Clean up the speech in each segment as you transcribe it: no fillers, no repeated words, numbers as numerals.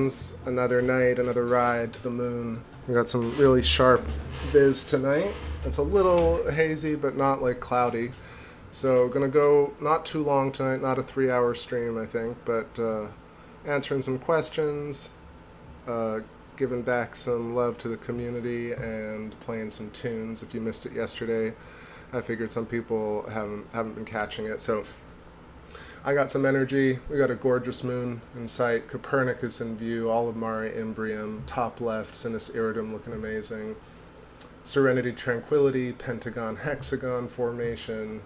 friends, another night, another ride to the moon. We got some really sharp viz tonight. It's a little hazy, but not like cloudy. So gonna go not too long tonight, not a 3-hour stream I think, but answering some questions, giving back some love to the community, and playing some tunes. If you missed it yesterday, I figured some people haven't been catching it, so I got some energy. We got a gorgeous moon in sight. Copernicus in view, all of Mare Imbrium, top left, Sinus Iridum looking amazing. Serenity, Tranquility, Pentagon, Hexagon formation.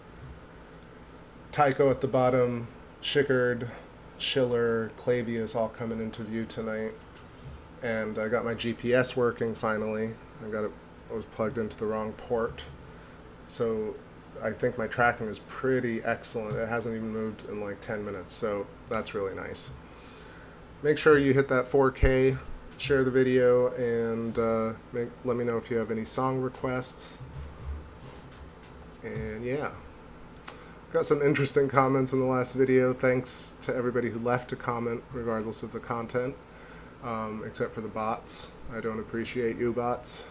Tycho at the bottom, Schickard, Schiller, Clavius all coming into view tonight. And I got my GPS working finally. I was plugged into the wrong port. So I think my tracking is pretty excellent. It hasn't even moved in like 10 minutes, so that's really nice. Make sure you hit that 4K, share the video, and let me know if you have any song requests. And yeah, got some interesting comments in the last video. Thanks to everybody who left a comment, regardless of the content, except for the bots. I don't appreciate you bots.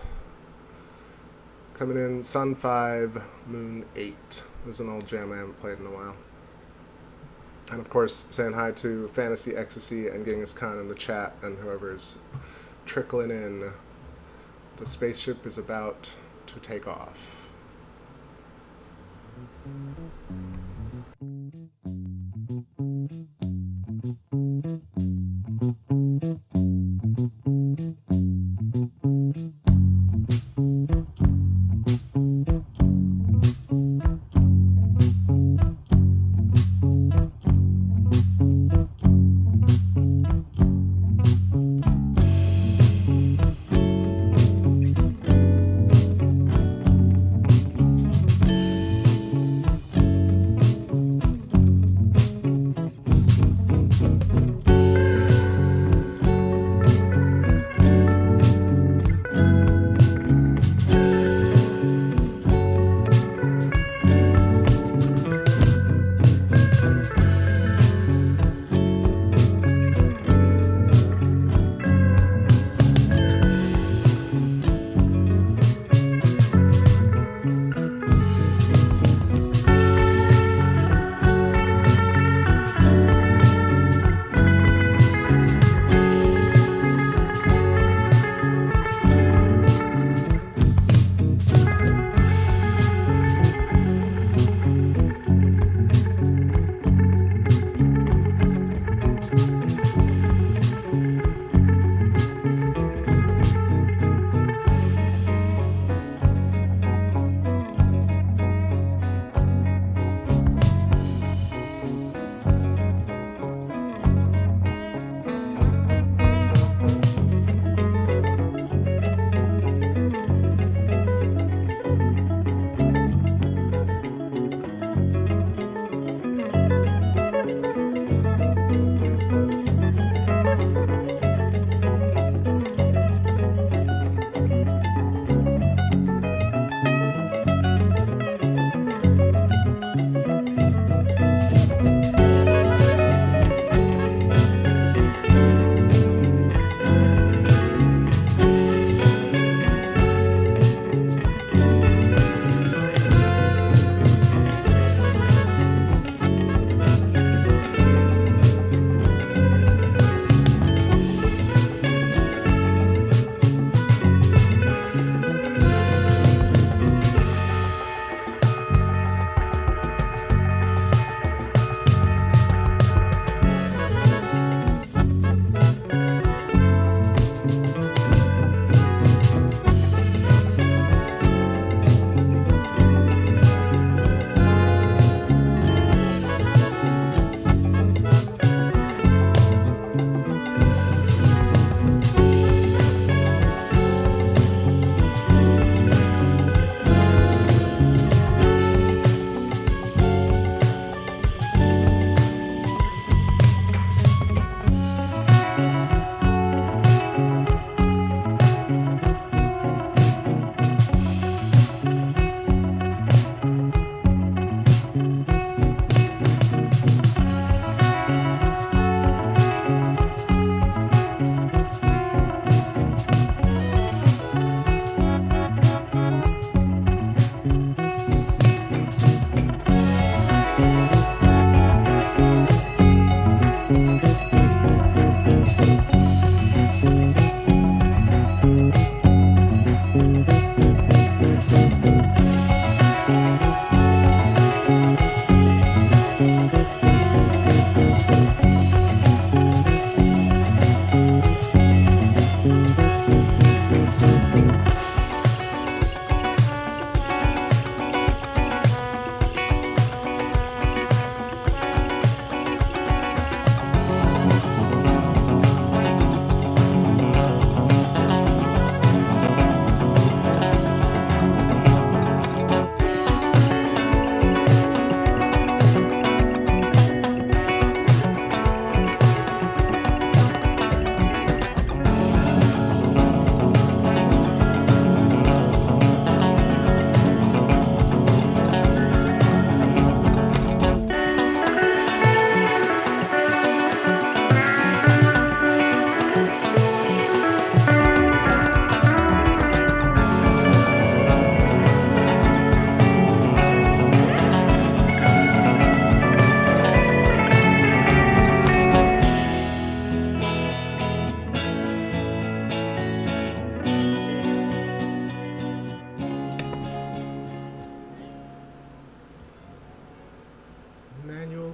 Coming in, Sun 5, Moon 8. This is an old jam I haven't played in a while. And of course, saying hi to Fantasy Ecstasy and Genghis Khan in the chat, and whoever's trickling in. The spaceship is about to take off.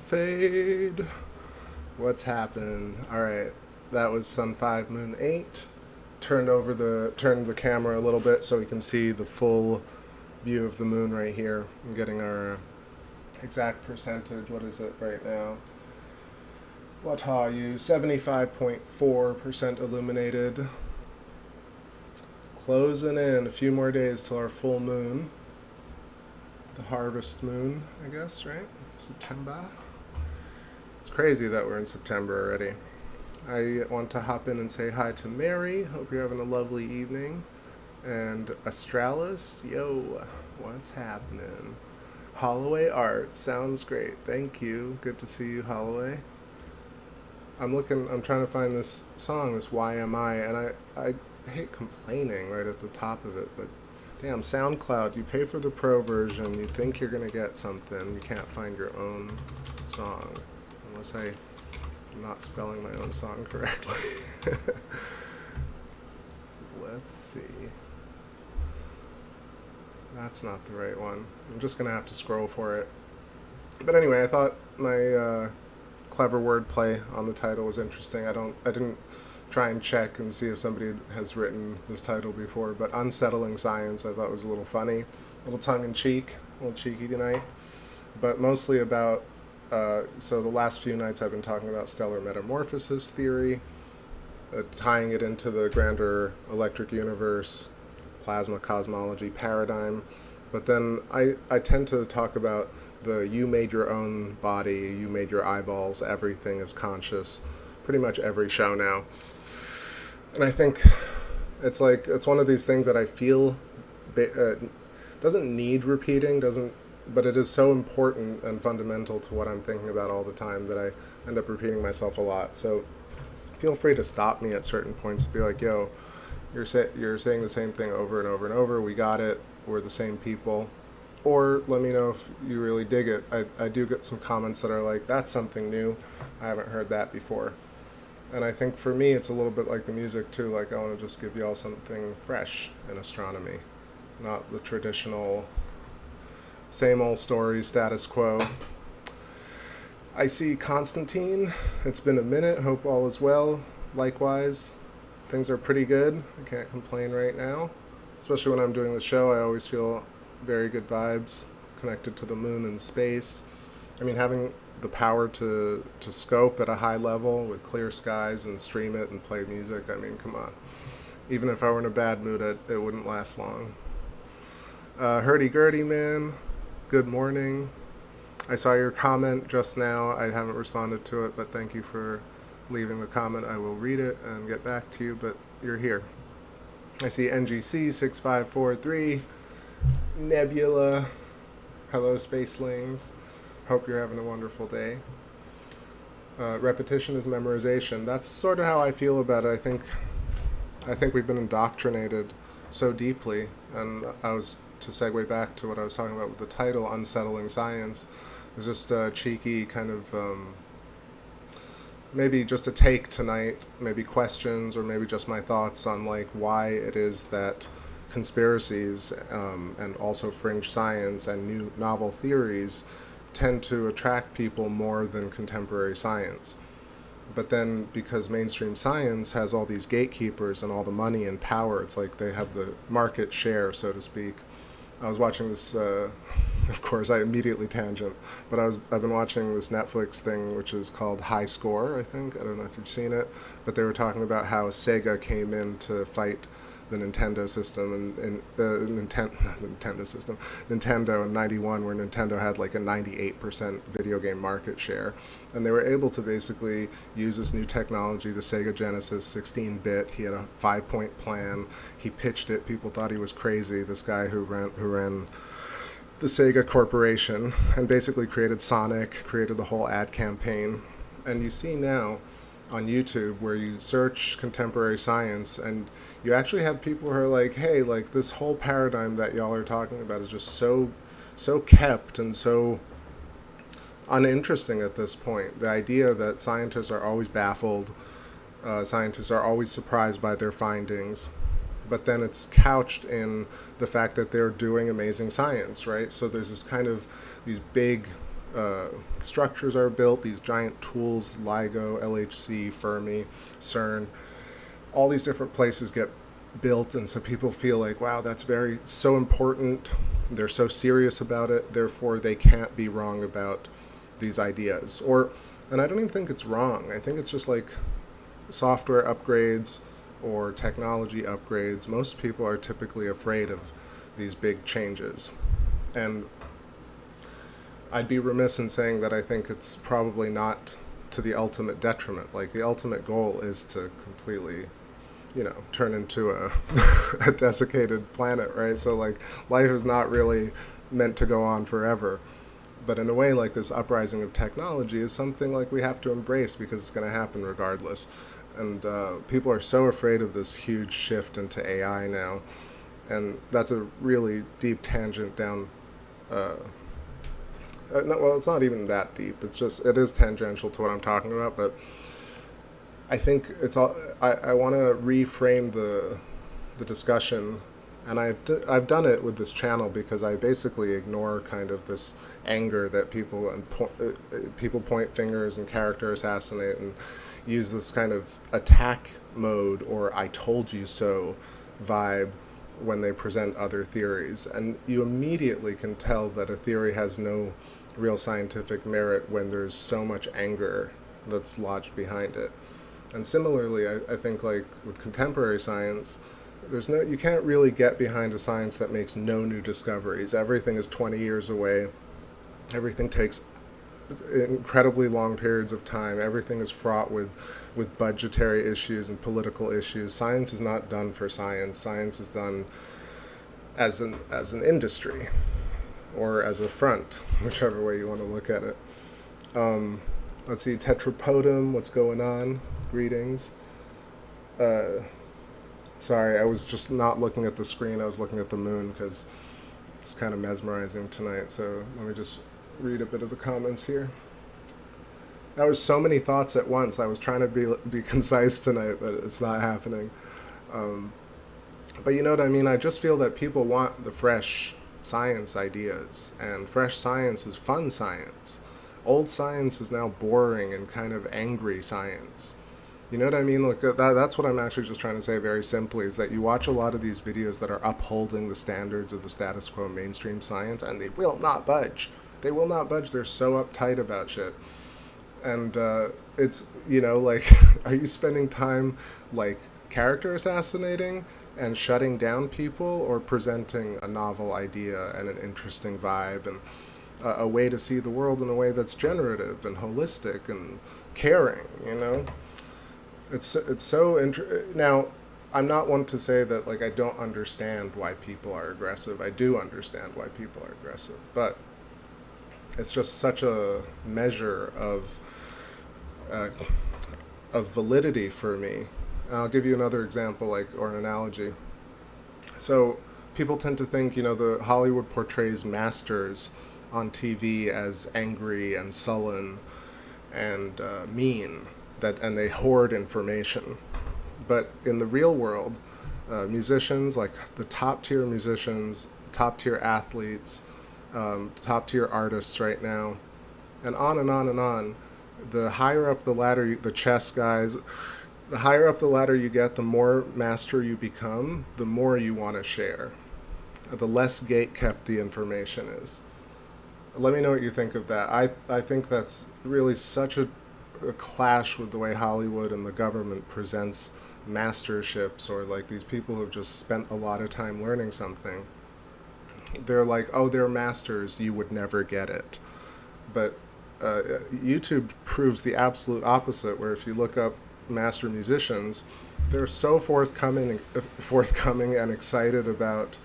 fade. What's happened? Alright, that was Sun 5, Moon 8. Turned the camera a little bit so we can see the full view of the moon right here. I'm getting our exact percentage. What is it right now? What are you? 75.4% illuminated. Closing in a few more days till our full moon. The harvest moon, I guess, right? September. It's crazy that we're in September already. I want to hop in and say hi to Mary. Hope you're having a lovely evening. And Astralis, yo, what's happening? Holloway Art, sounds great. Thank you. Good to see you, Holloway. I'm trying to find this song, this Why Am I, and I hate complaining right at the top of it, but damn, SoundCloud, you pay for the pro version, you think you're going to get something, you can't find your own song, unless I'm not spelling my own song correctly. Let's see. That's not the right one. I'm just going to have to scroll for it. But anyway, I thought my clever wordplay on the title was interesting. I didn't try and check and see if somebody has written this title before, but Unsettling Science I thought was a little funny, a little tongue-in-cheek, a little cheeky tonight, but mostly about, so the last few nights I've been talking about stellar metamorphosis theory, tying it into the grander electric universe, plasma cosmology paradigm, but then I tend to talk about the you made your own body, you made your eyeballs, everything is conscious, pretty much every show now. And I think it's one of these things that I feel doesn't need repeating, but it is so important and fundamental to what I'm thinking about all the time that I end up repeating myself a lot. So feel free to stop me at certain points and be like, yo, you're saying the same thing over and over and over, we got it, we're the same people. Or let me know if you really dig it. I do get some comments that are like, that's something new, I haven't heard that before. And I think for me, it's a little bit like the music too. Like I want to just give y'all something fresh in astronomy, not the traditional same old story, status quo. I see Constantine. It's been a minute. Hope all is well. Likewise, things are pretty good. I can't complain right now. Especially when I'm doing the show, I always feel very good vibes connected to the moon and space. I mean, having the power to scope at a high level with clear skies and stream it and play music, I mean, come on. Even if I were in a bad mood, it wouldn't last long. Hurdy-gurdy, man. Good morning. I saw your comment just now. I haven't responded to it, but thank you for leaving the comment. I will read it and get back to you, but you're here. I see NGC 6543, Nebula. Hello, Spacelings. Hope you're having a wonderful day. Repetition is memorization. That's sort of how I feel about it. I think we've been indoctrinated so deeply, and to segue back to what I was talking about with the title, Unsettling Science, is just a cheeky kind of, maybe just a take tonight, maybe questions, or maybe just my thoughts on like why it is that conspiracies and also fringe science and new novel theories tend to attract people more than contemporary science. But then because mainstream science has all these gatekeepers and all the money and power, it's like they have the market share, so to speak. I was watching this, of course I immediately tangent, but I've been watching this Netflix thing which is called High Score, I think. I don't know if you've seen it, but they were talking about how Sega came in to fight the Nintendo system and Nintendo in '91, where Nintendo had like a 98% video game market share, and they were able to basically use this new technology, the Sega Genesis 16-bit. He had a 5-point plan. He pitched it. People thought he was crazy. This guy who ran the Sega Corporation, and basically created Sonic, created the whole ad campaign. And you see now on YouTube where you search contemporary science and you actually have people who are like, hey, like this whole paradigm that y'all are talking about is just so kept and so uninteresting at this point. The idea that scientists are always baffled, scientists are always surprised by their findings, but then it's couched in the fact that they're doing amazing science, right? So there's this kind of these big structures are built, these giant tools, LIGO, LHC, Fermi, CERN, all these different places get built, and so people feel like, wow, that's so important, they're so serious about it, therefore they can't be wrong about these ideas. And I don't even think it's wrong. I think it's just like software upgrades or technology upgrades. Most people are typically afraid of these big changes. And I'd be remiss in saying that I think it's probably not to the ultimate detriment. Like, the ultimate goal is to completely, turn into a desiccated planet, right? So, like, life is not really meant to go on forever. But in a way, like, this uprising of technology is something like we have to embrace because it's going to happen regardless. And people are so afraid of this huge shift into AI now. And that's a really deep tangent down. No, well, it's not even that deep. It is tangential to what I'm talking about. But I think it's all. I want to reframe the discussion. And I've done it with this channel because I basically ignore kind of this anger that people point fingers and character assassinate and use this kind of attack mode or "I told you so" vibe when they present other theories. And you immediately can tell that a theory has no real scientific merit when there's so much anger that's lodged behind it. And similarly, I think, like, with contemporary science, you can't really get behind a science that makes no new discoveries. Everything is 20 years away. Everything takes incredibly long periods of time. Everything is fraught with budgetary issues and political issues. Science is not done for science. Science is done as an industry or as a front, whichever way you want to look at it. Let's see, Tetrapodum, what's going on? Greetings. Sorry, I was just not looking at the screen. I was looking at the moon because it's kind of mesmerizing tonight. So let me just read a bit of the comments here. That was so many thoughts at once. I was trying to be concise tonight, but it's not happening. But you know what I mean? I just feel that people want the fresh science ideas, and fresh science is fun science. Old science is now boring and kind of angry science. You know what I mean? Like, that's what I'm actually just trying to say very simply, is that you watch a lot of these videos that are upholding the standards of the status quo mainstream science, and they will not budge. They will not budge. They're so uptight about shit. And it's, like, are you spending time, like, character assassinating and shutting down people, or presenting a novel idea and an interesting vibe and a way to see the world in a way that's generative and holistic and caring, It's so now, I'm not one to say that, like, I don't understand why people are aggressive. I do understand why people are aggressive, but it's just such a measure of validity for me. And I'll give you another example, or an analogy. So people tend to think, the Hollywood portrays masters on TV as angry and sullen and mean. And they hoard information. But in the real world, musicians, like the top-tier musicians, top-tier athletes, top-tier artists right now, and on and on and on, the higher up the ladder, the chess guys, the higher up the ladder you get, the more master you become, the more you want to share. The less gate-kept the information is. Let me know what you think of that. I think that's really such a clash with the way Hollywood and the government presents masterships, or like these people who've just spent a lot of time learning something. They're like, oh, they're masters, you would never get it. But YouTube proves the absolute opposite, where if you look up master musicians, they're so forthcoming and excited about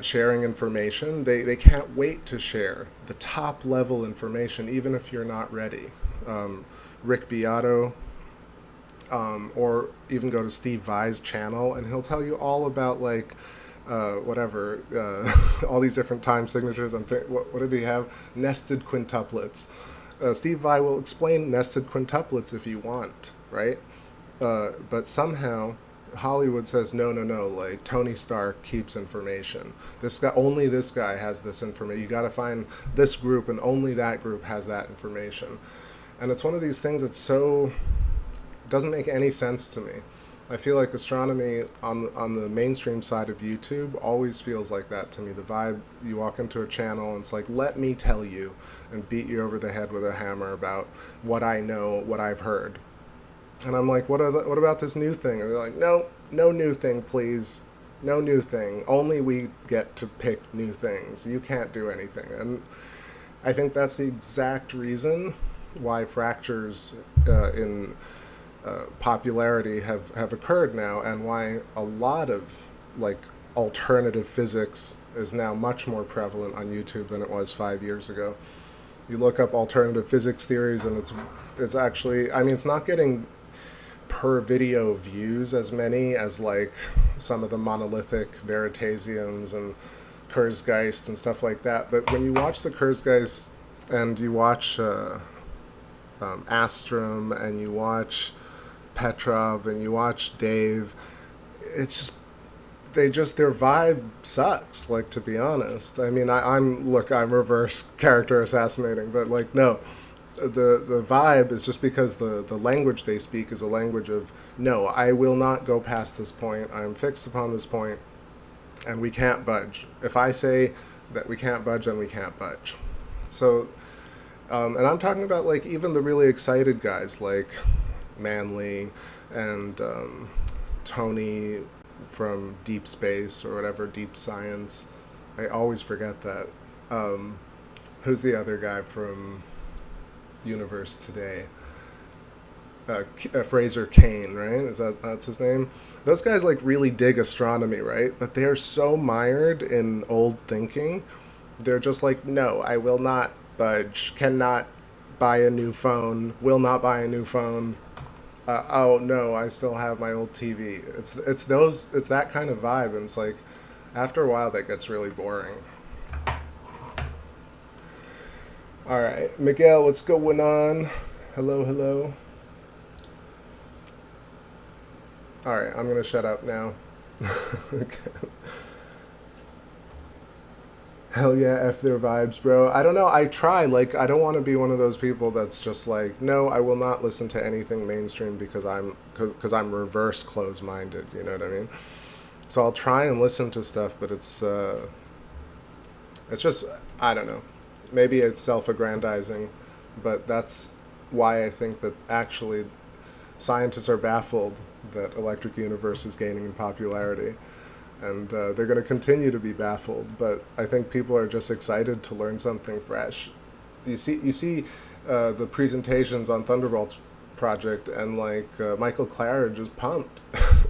sharing information. They can't wait to share the top level information, even if you're not ready. Rick Beato, or even go to Steve Vai's channel, and he'll tell you all about all these different time signatures. What did he have? Nested quintuplets. Steve Vai will explain nested quintuplets if you want, right? But somehow Hollywood says no, no, no. Like Tony Stark keeps information. This guy, only this guy has this information. You got to find this group, and only that group has that information. And it's one of these things that's so doesn't make any sense to me. I feel like astronomy on the mainstream side of YouTube always feels like that to me. The vibe, you walk into a channel and it's like, let me tell you, and beat you over the head with a hammer about what I know, what I've heard. And I'm like, what about this new thing? And they're like, no, no new thing, please. No new thing. Only we get to pick new things. You can't do anything. And I think that's the exact reason why fractures in popularity have occurred now, and why a lot of like alternative physics is now much more prevalent on YouTube than it was 5 years ago. You look up alternative physics theories, and it's actually, I mean, it's not getting per video views as many as like some of the monolithic Veritasiums and Kurzgeist and stuff like that. But when you watch the Kurzgeist and you watch Astrum and you watch Petrov and you watch Dave, it's just their vibe sucks, like, to be honest. I mean, I'm reverse character assassinating, but like, no, the vibe is just because the language they speak is a language of, no, I will not go past this point, I'm fixed upon this point, and we can't budge. If I say that we can't budge, then we can't budge. So and I'm talking about like even the really excited guys like Manly and Tony from Deep Space or whatever, Deep Science. I always forget that. Who's the other guy from Universe Today? Fraser Kane, right? That's his name? Those guys like really dig astronomy, right? But they're so mired in old thinking. They're just like, no, I will not budge, cannot buy a new phone, will not buy a new phone. Oh no, I still have my old TV. It's that kind of vibe, and it's like after a while that gets really boring. All right, Miguel, what's going on? Hello, hello. All right, I'm gonna shut up now. Okay. Hell yeah, F their vibes, bro. I don't know, I try, like, I don't want to be one of those people that's just like, no, I will not listen to anything mainstream because I'm reverse close-minded, you know what I mean? So I'll try and listen to stuff, but it's just, I don't know. Maybe it's self-aggrandizing, but that's why I think that actually scientists are baffled that Electric Universe is gaining in popularity. And they're going to continue to be baffled, but I think people are just excited to learn something fresh. You see the presentations on Thunderbolts Project, and like Michael Claridge is pumped.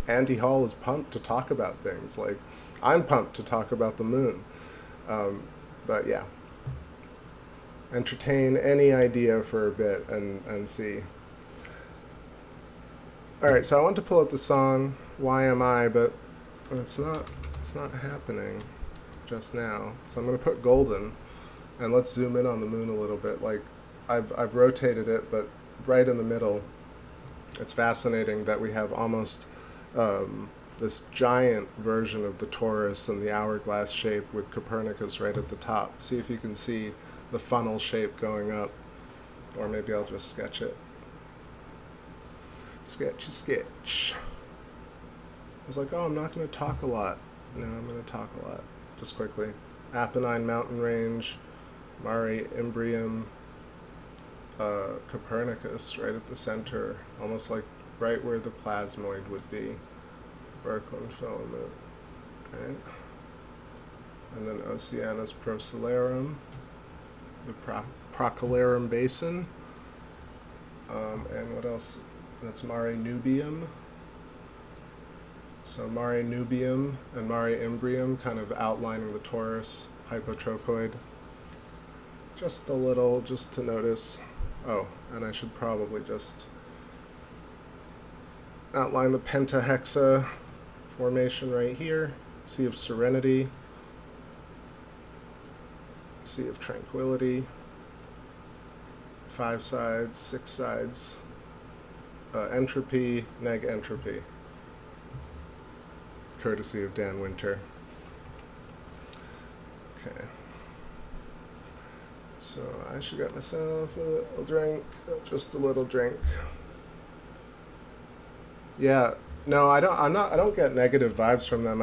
Andy Hall is pumped to talk about things. Like, I'm pumped to talk about the moon. But yeah, entertain any idea for a bit and see. All right, so I want to pull up the song "Why Am I," but it's not happening just now. So I'm going to put golden, and let's zoom in on the moon a little bit. Like, I've rotated it, but right in the middle. It's fascinating that we have almost this giant version of the torus and the hourglass shape with Copernicus right at the top. See if you can see the funnel shape going up, or maybe I'll just sketch it. Sketch. I was like, oh, I'm not going to talk a lot. No, I'm going to talk a lot. Just quickly. Apennine Mountain Range, Mare Imbrium, Copernicus right at the center, almost like right where the plasmoid would be. Birkeland filament. Okay. And then Oceanus Procellarum, the Procellarum Basin. And what else? That's Mare Nubium. So Mare Nubium and Mare Imbrium kind of outlining the torus, hypotrochoid. Just a little, just to notice. Oh, and I should probably just outline the pentahexa formation right here. Sea of Serenity. Sea of Tranquility. 5 sides, 6 sides. Entropy, neg entropy. courtesy of Dan Winter. Okay. So I should get myself a little drink, just a little drink. Yeah, no, I don't get negative vibes from them.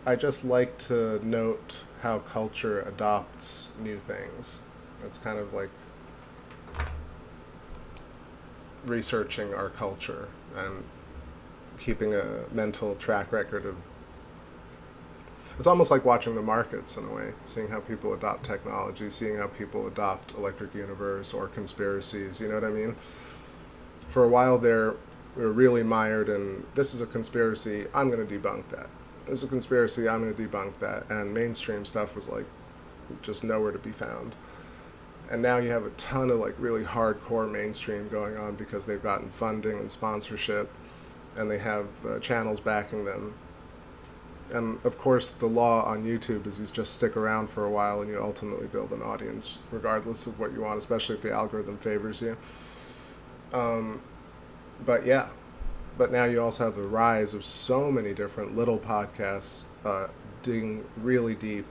I just like to note how culture adopts new things. It's kind of like researching our culture and keeping a mental track record of. It's almost like watching the markets in a way, seeing how people adopt technology, seeing how people adopt electric universe or conspiracies, you know what I mean? For a while there, we were really mired in, this is a conspiracy, I'm going to debunk that. This is a conspiracy, I'm going to debunk that. And mainstream stuff was like just nowhere to be found. And now you have a ton of like really hardcore mainstream going on because they've gotten funding and sponsorship, and they have channels backing them. And of course, the law on YouTube is you just stick around for a while and you ultimately build an audience, regardless of what you want, especially if the algorithm favors you. But yeah, but now you also have the rise of so many different little podcasts digging really deep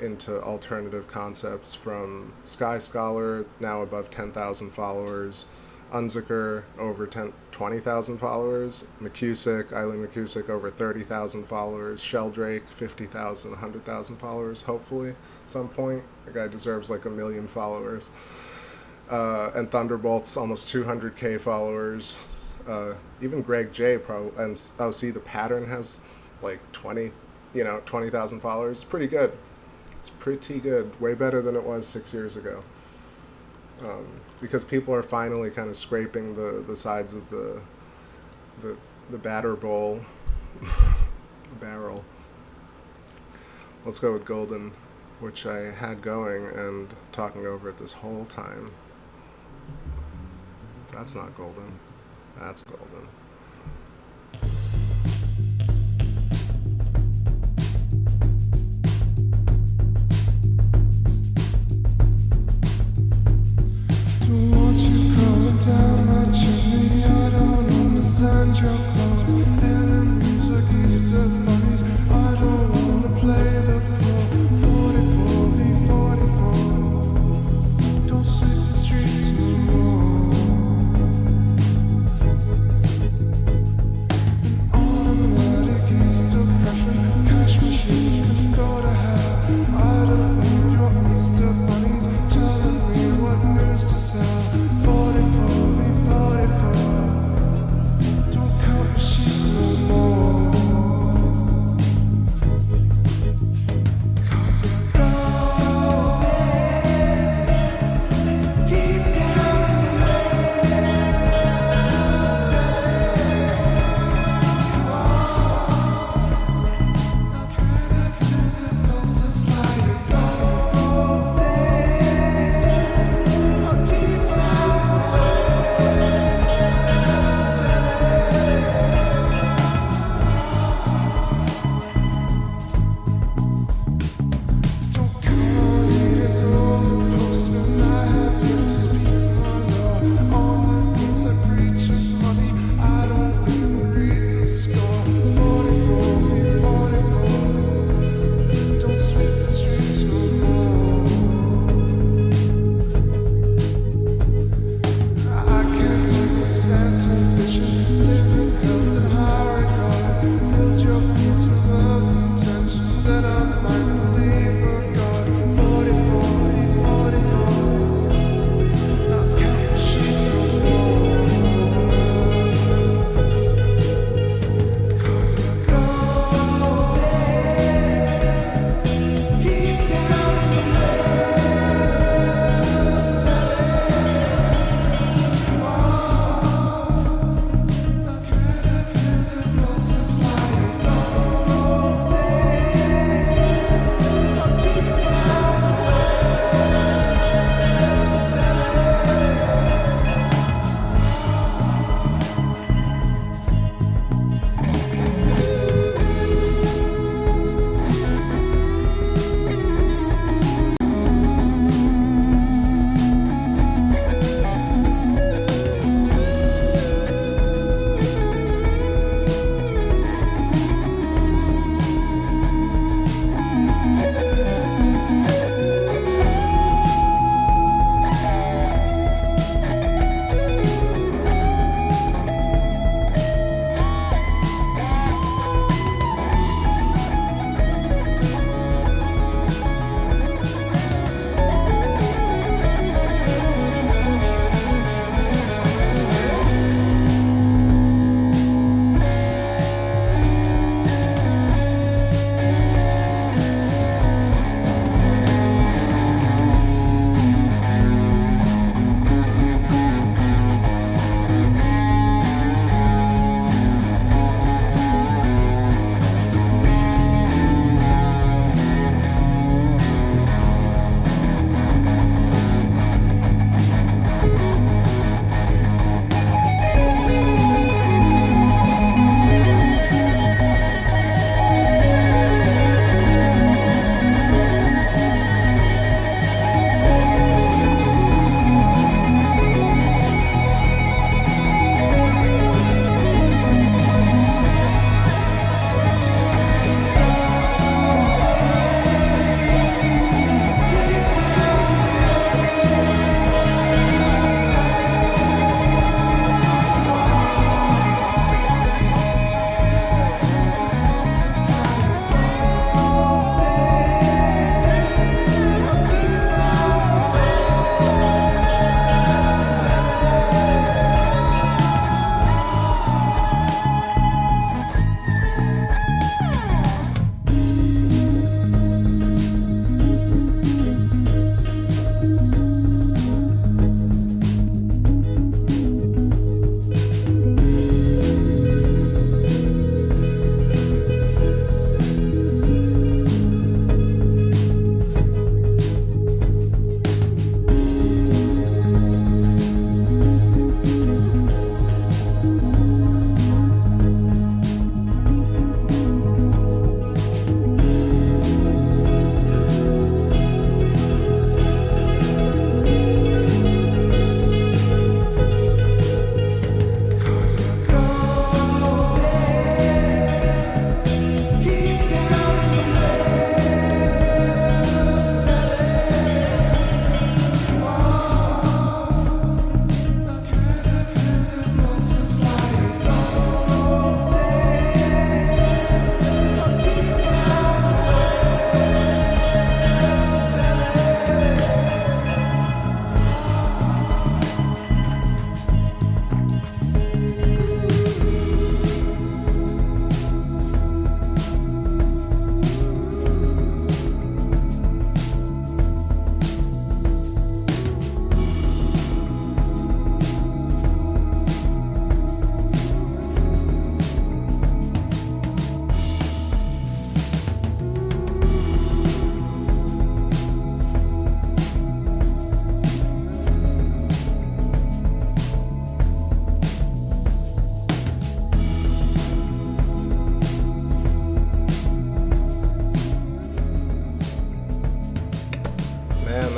into alternative concepts, from Sky Scholar, now above 10,000 followers, Unzicker, over 20,000 followers, Eileen McCusick, over 30,000 followers, Sheldrake, 50,000, 100,000 followers, hopefully, at some point. The guy deserves like 1 million followers. And Thunderbolts, almost 200K followers. Even Greg J, probably, and see, The Pattern has like 20,000 followers. It's pretty good. It's pretty good. Way better than it was 6 years ago. Because people are finally kind of scraping the sides of the batter bowl, barrel. Let's go with Golden, which I had going and talking over it this whole time. That's not Golden. That's Golden.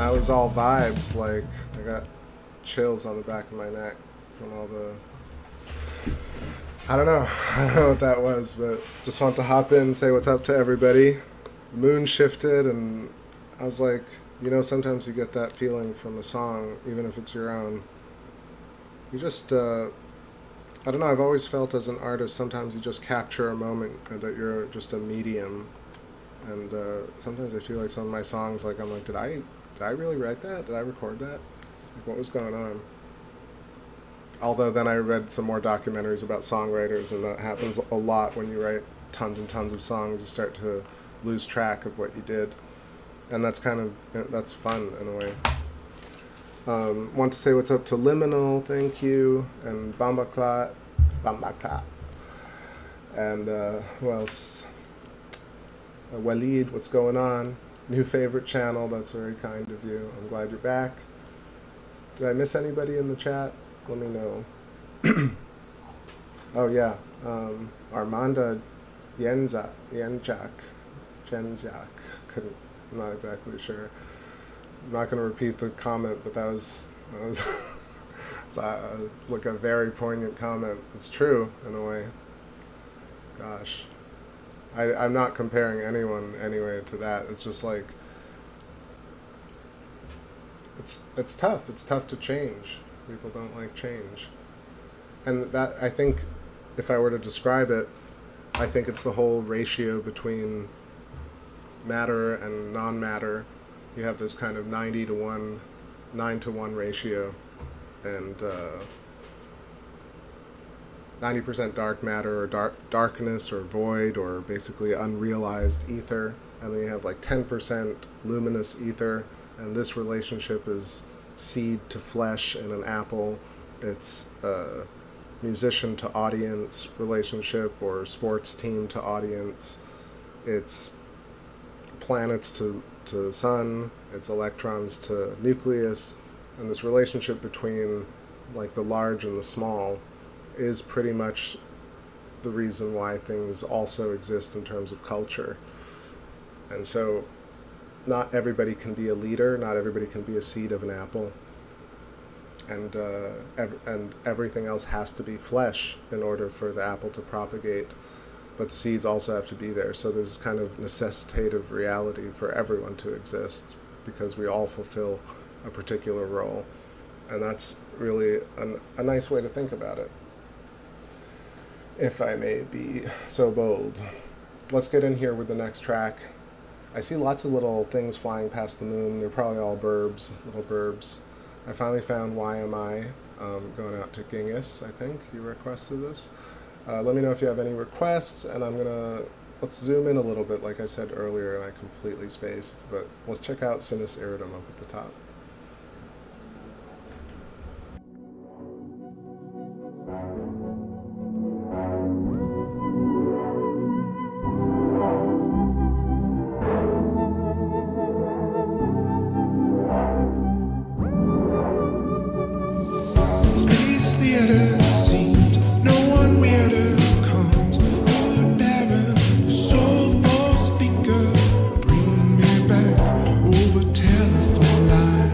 that was all vibes. Like, I got chills on the back of my neck from all the... I don't know what that was, but just want to hop in and say what's up to everybody. The moon shifted, and I was like, you know, sometimes you get that feeling from a song, even if it's your own. You just, I don't know, I've always felt as an artist, sometimes you just capture a moment, and that you're just a medium. And sometimes I feel like some of my songs, like, I'm like, did I really write that? Did I record that? Like, what was going on? Although then I read some more documentaries about songwriters, and that happens a lot when you write tons and tons of songs. You start to lose track of what you did. And that's kind of, that's fun in a way. Want to say what's up to Liminal, thank you, and Bambaklat, and who else? Waleed, what's going on? New favorite channel, that's very kind of you. I'm glad you're back. Did I miss anybody in the chat? Let me know. Oh yeah, Armanda Jenzak, I'm not exactly sure. I'm not going to repeat the comment, but that was like a very poignant comment. It's true, in a way. Gosh. I'm not comparing anyone, anyway, to that. It's just like... It's tough. It's tough to change. People don't like change. And that, I think, if I were to describe it, I think it's the whole ratio between matter and non-matter. You have this kind of 9 to 1 ratio, and 90% dark matter, or darkness, or void, or basically unrealized ether, and then you have like 10% luminous ether, and this relationship is seed to flesh in an apple. It's a musician to audience relationship, or sports team to audience. It's planets to sun, it's electrons to nucleus, and this relationship between like the large and the small is pretty much the reason why things also exist in terms of culture. And so not everybody can be a leader, not everybody can be a seed of an apple, and everything else has to be flesh in order for the apple to propagate. But the seeds also have to be there, so there's kind of necessitative reality for everyone to exist, because we all fulfill a particular role. And that's really a nice way to think about it, if I may be so bold. Let's get in here with the next track. I see lots of little things flying past the moon. They're probably all burbs, little burbs. I finally found YMI, going out to Genghis, I think. You requested this. Let me know if you have any requests, and let's zoom in a little bit, like I said earlier, and I completely spaced, but let's check out Sinus Iridum up at the top. Space theater seemed no one weirder comes. Good Baron, soulful speaker, bring me back over telephone line.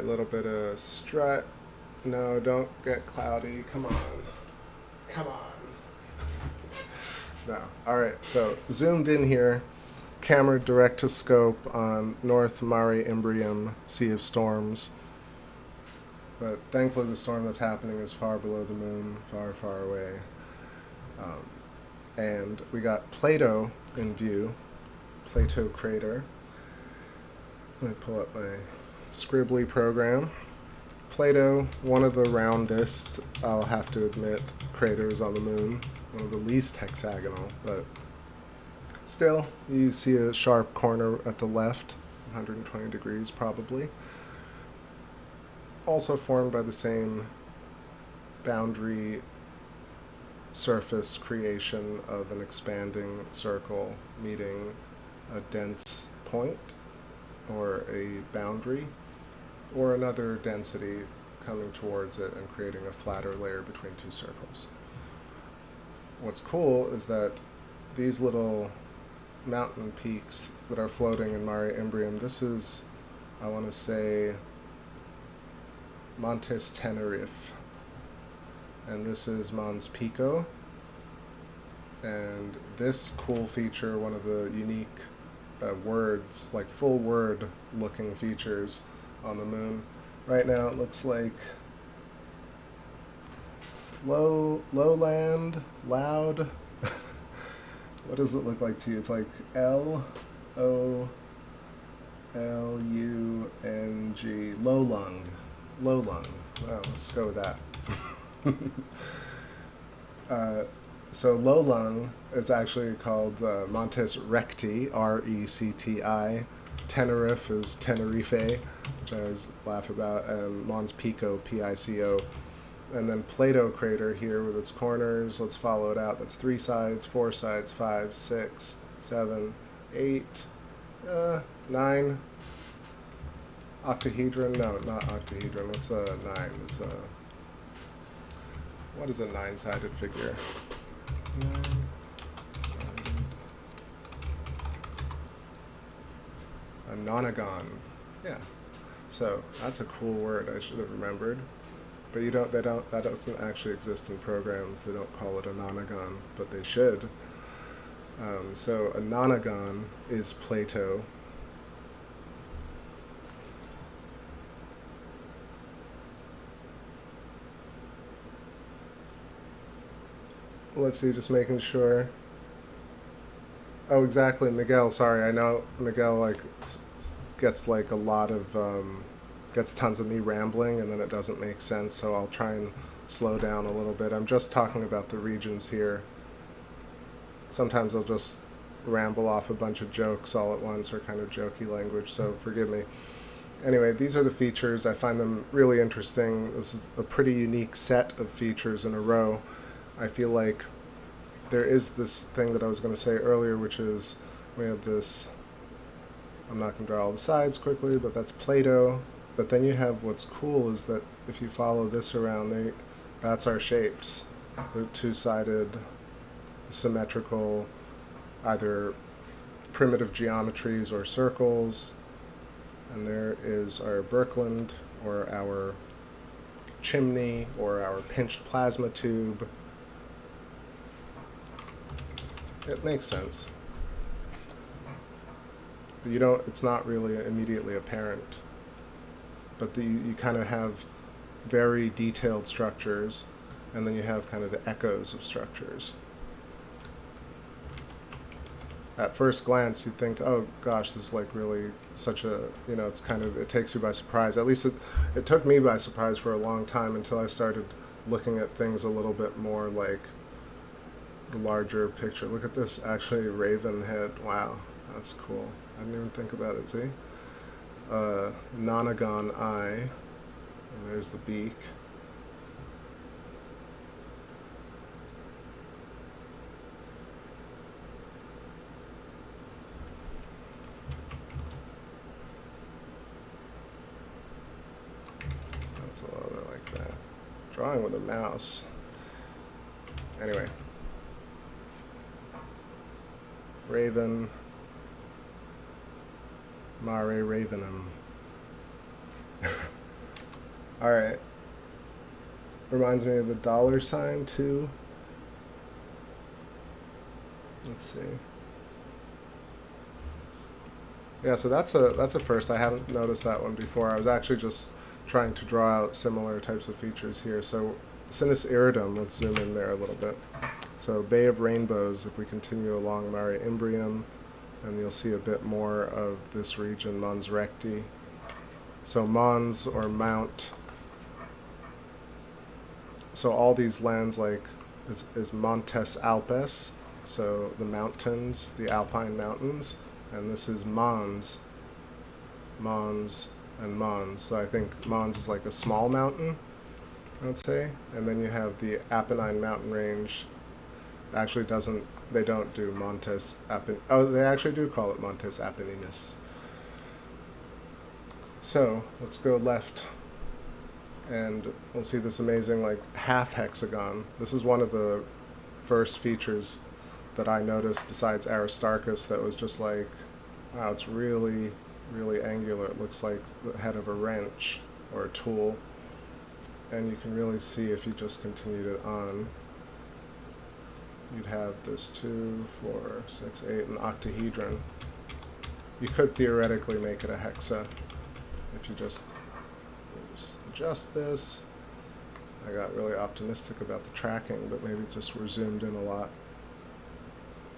little bit of strut. No, don't get cloudy. Come on. Come on. No. Alright, so zoomed in here. Camera direct to scope on North Mare Imbrium, Sea of Storms. But thankfully the storm that's happening is far below the moon, far, far away. And we got Plato in view, Plato crater. Let me pull up my scribbly program. Plato, one of the roundest, I'll have to admit, craters on the moon. One of the least hexagonal, but still, you see a sharp corner at the left, 120 degrees probably. Also formed by the same boundary surface creation of an expanding circle meeting a dense point or a boundary or another density coming towards it and creating a flatter layer between two circles. What's cool is that these little mountain peaks that are floating in Mare Imbrium, this is, I want to say, Montes Tenerife, and this is Mons Pico. And this cool feature, one of the unique words, like full word looking features on the moon. Right now it looks like lowland, loud. What does it look like to you? It's like L-O-L-U-N-G, Lowlung. Lowlung. Well, let's go with that. So Lowlung is actually called Montes Recti, R-E-C-T-I. Tenerife is Tenerife, which I always laugh about, and Mons Pico, P-I-C-O. And then Plato crater here with its corners. Let's follow it out. That's 3 sides, 4 sides, 5, 6, 7, 8, 9. Octahedron? No, not octahedron. What's a 9? It's a... What is a 9-sided figure? 9-sided. A nonagon. Yeah. So that's a cool word I should have remembered. But that doesn't actually exist in programs. They don't call it a nonagon, but they should. So a nonagon is Plato. Let's see, just making sure. Oh, exactly, Miguel. Sorry, I know Miguel gets like a lot of gets tons of me rambling, and then it doesn't make sense. So I'll try and slow down a little bit. I'm just talking about the regions here. Sometimes I'll just ramble off a bunch of jokes all at once, or kind of jokey language. So forgive me. Anyway, these are the features. I find them really interesting. This is a pretty unique set of features in a row. I feel like there is this thing that I was going to say earlier, which is we have this, I'm not going to draw all the sides quickly, but that's Plato. But then you have what's cool is that if you follow this around, that's our shapes. The two-sided, symmetrical, either primitive geometries or circles. And there is our Birkeland, or our chimney, or our pinched plasma tube. It makes sense. But it's not really immediately apparent. But you kind of have very detailed structures, and then you have kind of the echoes of structures. At first glance, you'd think, oh gosh, this is like really such a, it's kind of, it takes you by surprise. At least it took me by surprise for a long time until I started looking at things a little bit more like the larger picture. Look at this, actually, raven head. Wow, that's cool. I didn't even think about it, see? Nonagon eye, and there's the beak. That's a little bit like that. Drawing with a mouse. Anyway. Raven, Mare Ravenum. Alright. Reminds me of a dollar sign too. Let's see. Yeah, so that's a first. I haven't noticed that one before. I was actually just trying to draw out similar types of features here. So Sinus Iridum, let's zoom in there a little bit. So Bay of Rainbows, if we continue along Mare Imbrium, and you'll see a bit more of this region, Mons Recti. So Mons or Mount. So all these lands like is Montes Alpes, so the mountains, the Alpine mountains, and this is Mons, Mons, and Mons. So I think Mons is like a small mountain, I'd say. And then you have the Apennine mountain range. Actually they don't do Montes Apenninus. Oh, they actually do call it Montes Apenninus. So let's go left, and we'll see this amazing like half hexagon. This is one of the first features that I noticed besides Aristarchus that was just like, wow, it's really, really angular. It looks like the head of a wrench or a tool. And you can really see if you just continued it on, you'd have this 2, 4, 6, 8, an octahedron. You could theoretically make it a hexa if you just adjust this. I got really optimistic about the tracking, but maybe just we're zoomed in a lot.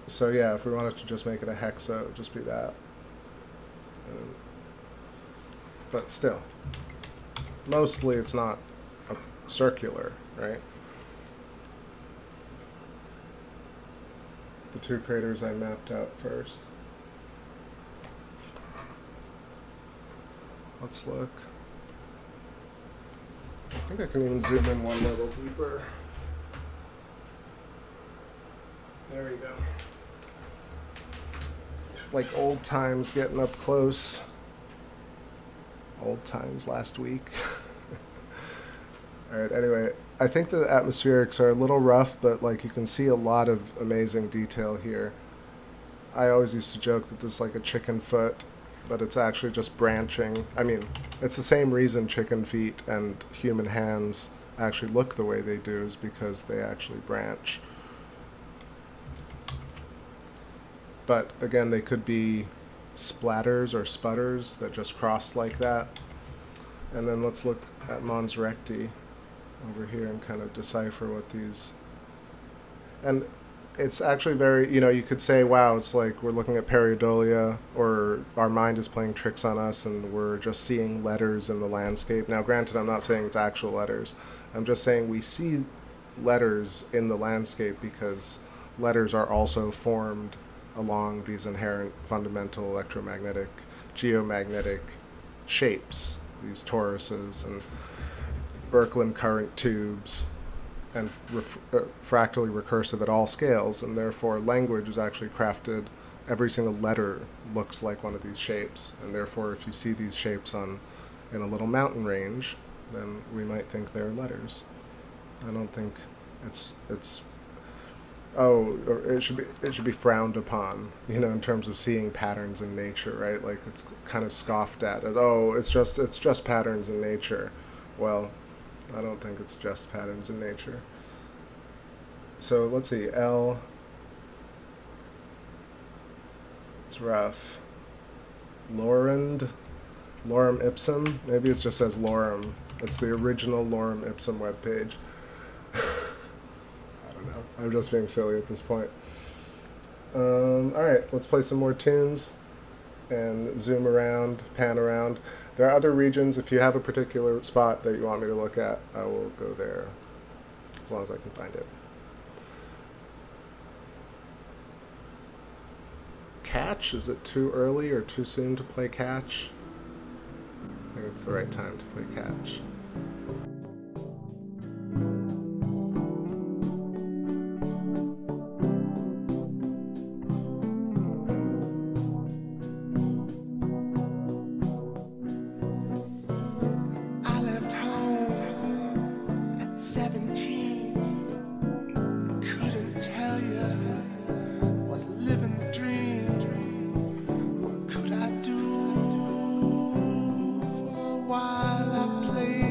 So yeah, if we wanted to just make it a hexa, it would just be that. But still, mostly it's not a circular, right? The two craters I mapped out first. Let's look. I think I can even zoom in one level deeper. There we go. Like old times getting up close. Old times last week. Alright, anyway, I think the atmospherics are a little rough, but like you can see a lot of amazing detail here. I always used to joke that this is like a chicken foot, but it's actually just branching. I mean, it's the same reason chicken feet and human hands actually look the way they do is because they actually branch. But again, they could be splatters or sputters that just cross like that. And then let's look at Mons Recti over here and kind of decipher what these... And it's actually very, you could say, wow, it's like we're looking at pareidolia, or our mind is playing tricks on us and we're just seeing letters in the landscape. Now, granted, I'm not saying it's actual letters. I'm just saying we see letters in the landscape because letters are also formed along these inherent fundamental electromagnetic, geomagnetic shapes, these toruses and Birkeland current tubes, and fractally recursive at all scales, and therefore language is actually crafted. Every single letter looks like one of these shapes, and therefore if you see these shapes in a little mountain range, then we might think they're letters. I don't think it's or it should be frowned upon, in terms of seeing patterns in nature, right? Like it's kind of scoffed at as, oh, it's just patterns in nature. Well, I don't think it's just patterns in nature. So let's see, L. It's rough. Lorem Ipsum. Maybe it just says Lorem. It's the original Lorem Ipsum webpage. I'm just being silly at this point. Alright, let's play some more tunes and zoom around, pan around. There are other regions. If you have a particular spot that you want me to look at, I will go there as long as I can find it. Catch? Is it too early or too soon to play catch? I think it's the right time to play catch. While I play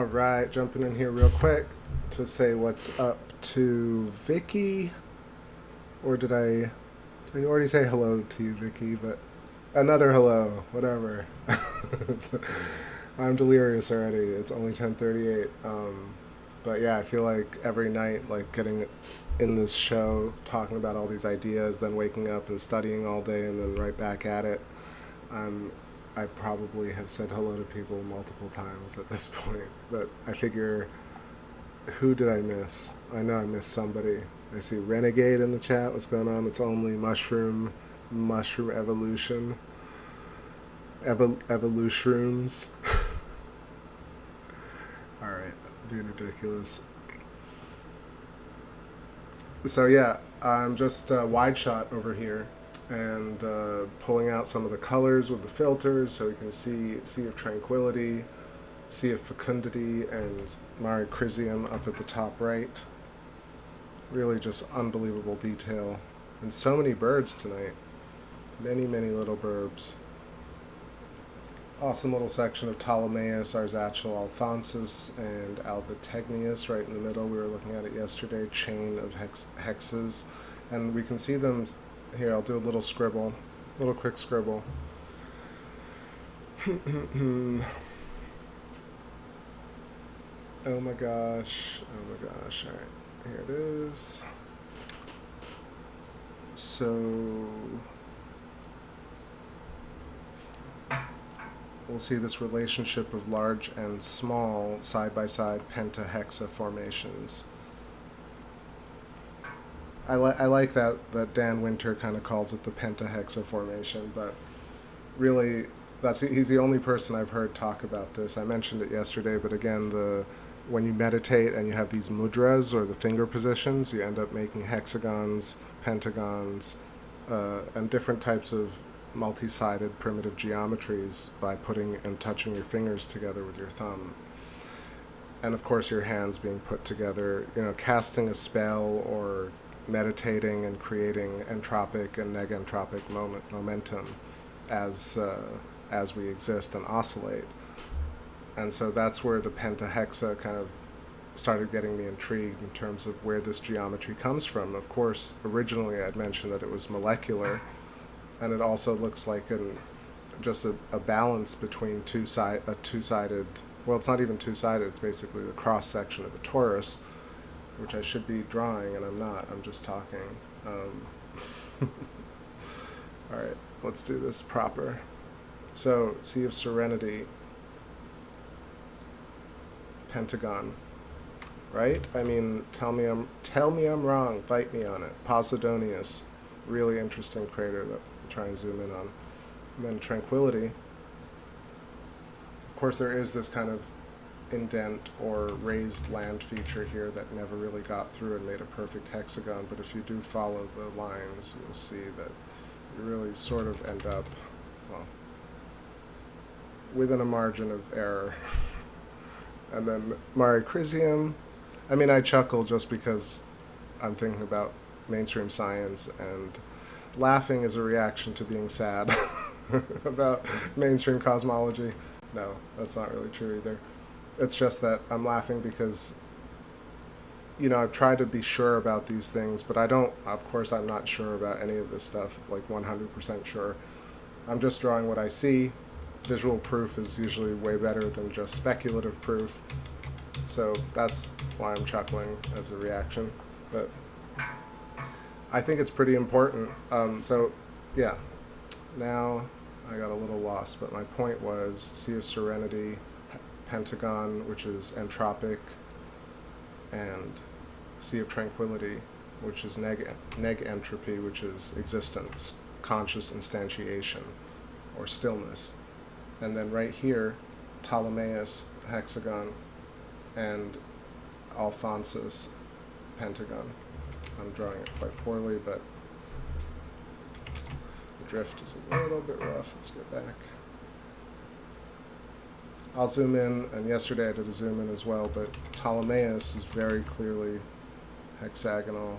Alright, jumping in here real quick to say what's up to Vicky. Or did I already say hello to you, Vicky? But another hello, whatever. I'm delirious already. It's only 10:38. But yeah, I feel like every night, like getting in this show, talking about all these ideas, then waking up and studying all day, and then right back at it. I probably have said hello to people multiple times at this point, but I figure, who did I miss? I know I missed somebody. I see Renegade in the chat. What's going on? It's only mushroom evolution. Evolushrooms. Alright, being ridiculous. So yeah, I'm just wide shot over here and pulling out some of the colors with the filters so we can see Sea of Tranquility, Sea of Fecundity, and Mare Crisium up at the top right. Really just unbelievable detail. And so many birds tonight. Many, many little burbs. Awesome little section of Ptolemaeus, Arzachel, Alphonsus, and Albategnius right in the middle. We were looking at it yesterday. Chain of hexes. And we can see them here. I'll do a little scribble. A little quick scribble. Oh my gosh. Oh my gosh. Alright. Here it is. So we'll see this relationship of large and small side-by-side pentahexa formations. I like that Dan Winter kind of calls it the pentahexa formation, but really he's the only person I've heard talk about this. I mentioned it yesterday, but again, when you meditate and you have these mudras, or the finger positions, you end up making hexagons, pentagons, and different types of multi-sided primitive geometries by putting and touching your fingers together with your thumb. And of course your hands being put together, casting a spell or meditating and creating entropic and negentropic momentum as we exist and oscillate. And so that's where the pentahexa kind of started getting me intrigued in terms of where this geometry comes from. Of course, originally I'd mentioned that it was molecular, and it also looks like just a balance between a two-sided, well, it's not even two-sided, it's basically the cross-section of a torus, which I should be drawing, and I'm not, I'm just talking. Alright, let's do this proper. So, Sea of Serenity, Pentagon, right? I mean, tell me I'm wrong, fight me on it. Posidonius, really interesting crater that I'll try and zoom in on. And then Tranquility. Of course, there is this kind of indent or raised land feature here that never really got through and made a perfect hexagon, but if you do follow the lines, you'll see that you really sort of end up, well, within a margin of error. And then Mare Crisium. I mean, I chuckle just because I'm thinking about mainstream science, and laughing is a reaction to being sad about mainstream cosmology. No, that's not really true either. It's just that I'm laughing because, I've tried to be sure about these things, but of course I'm not sure about any of this stuff, like 100% sure. I'm just drawing what I see. Visual proof is usually way better than just speculative proof. So that's why I'm chuckling as a reaction. But I think it's pretty important. So yeah, now I got a little lost, but my point was Sea of Serenity, Pentagon, which is entropic, and Sea of Tranquility, which is negentropy, which is existence, conscious instantiation, or stillness. And then right here, Ptolemaeus, hexagon, and Alphonsus, pentagon. I'm drawing it quite poorly, but the drift is a little bit rough. Let's get back. I'll zoom in, and yesterday I did a zoom in as well, but Ptolemaeus is very clearly hexagonal.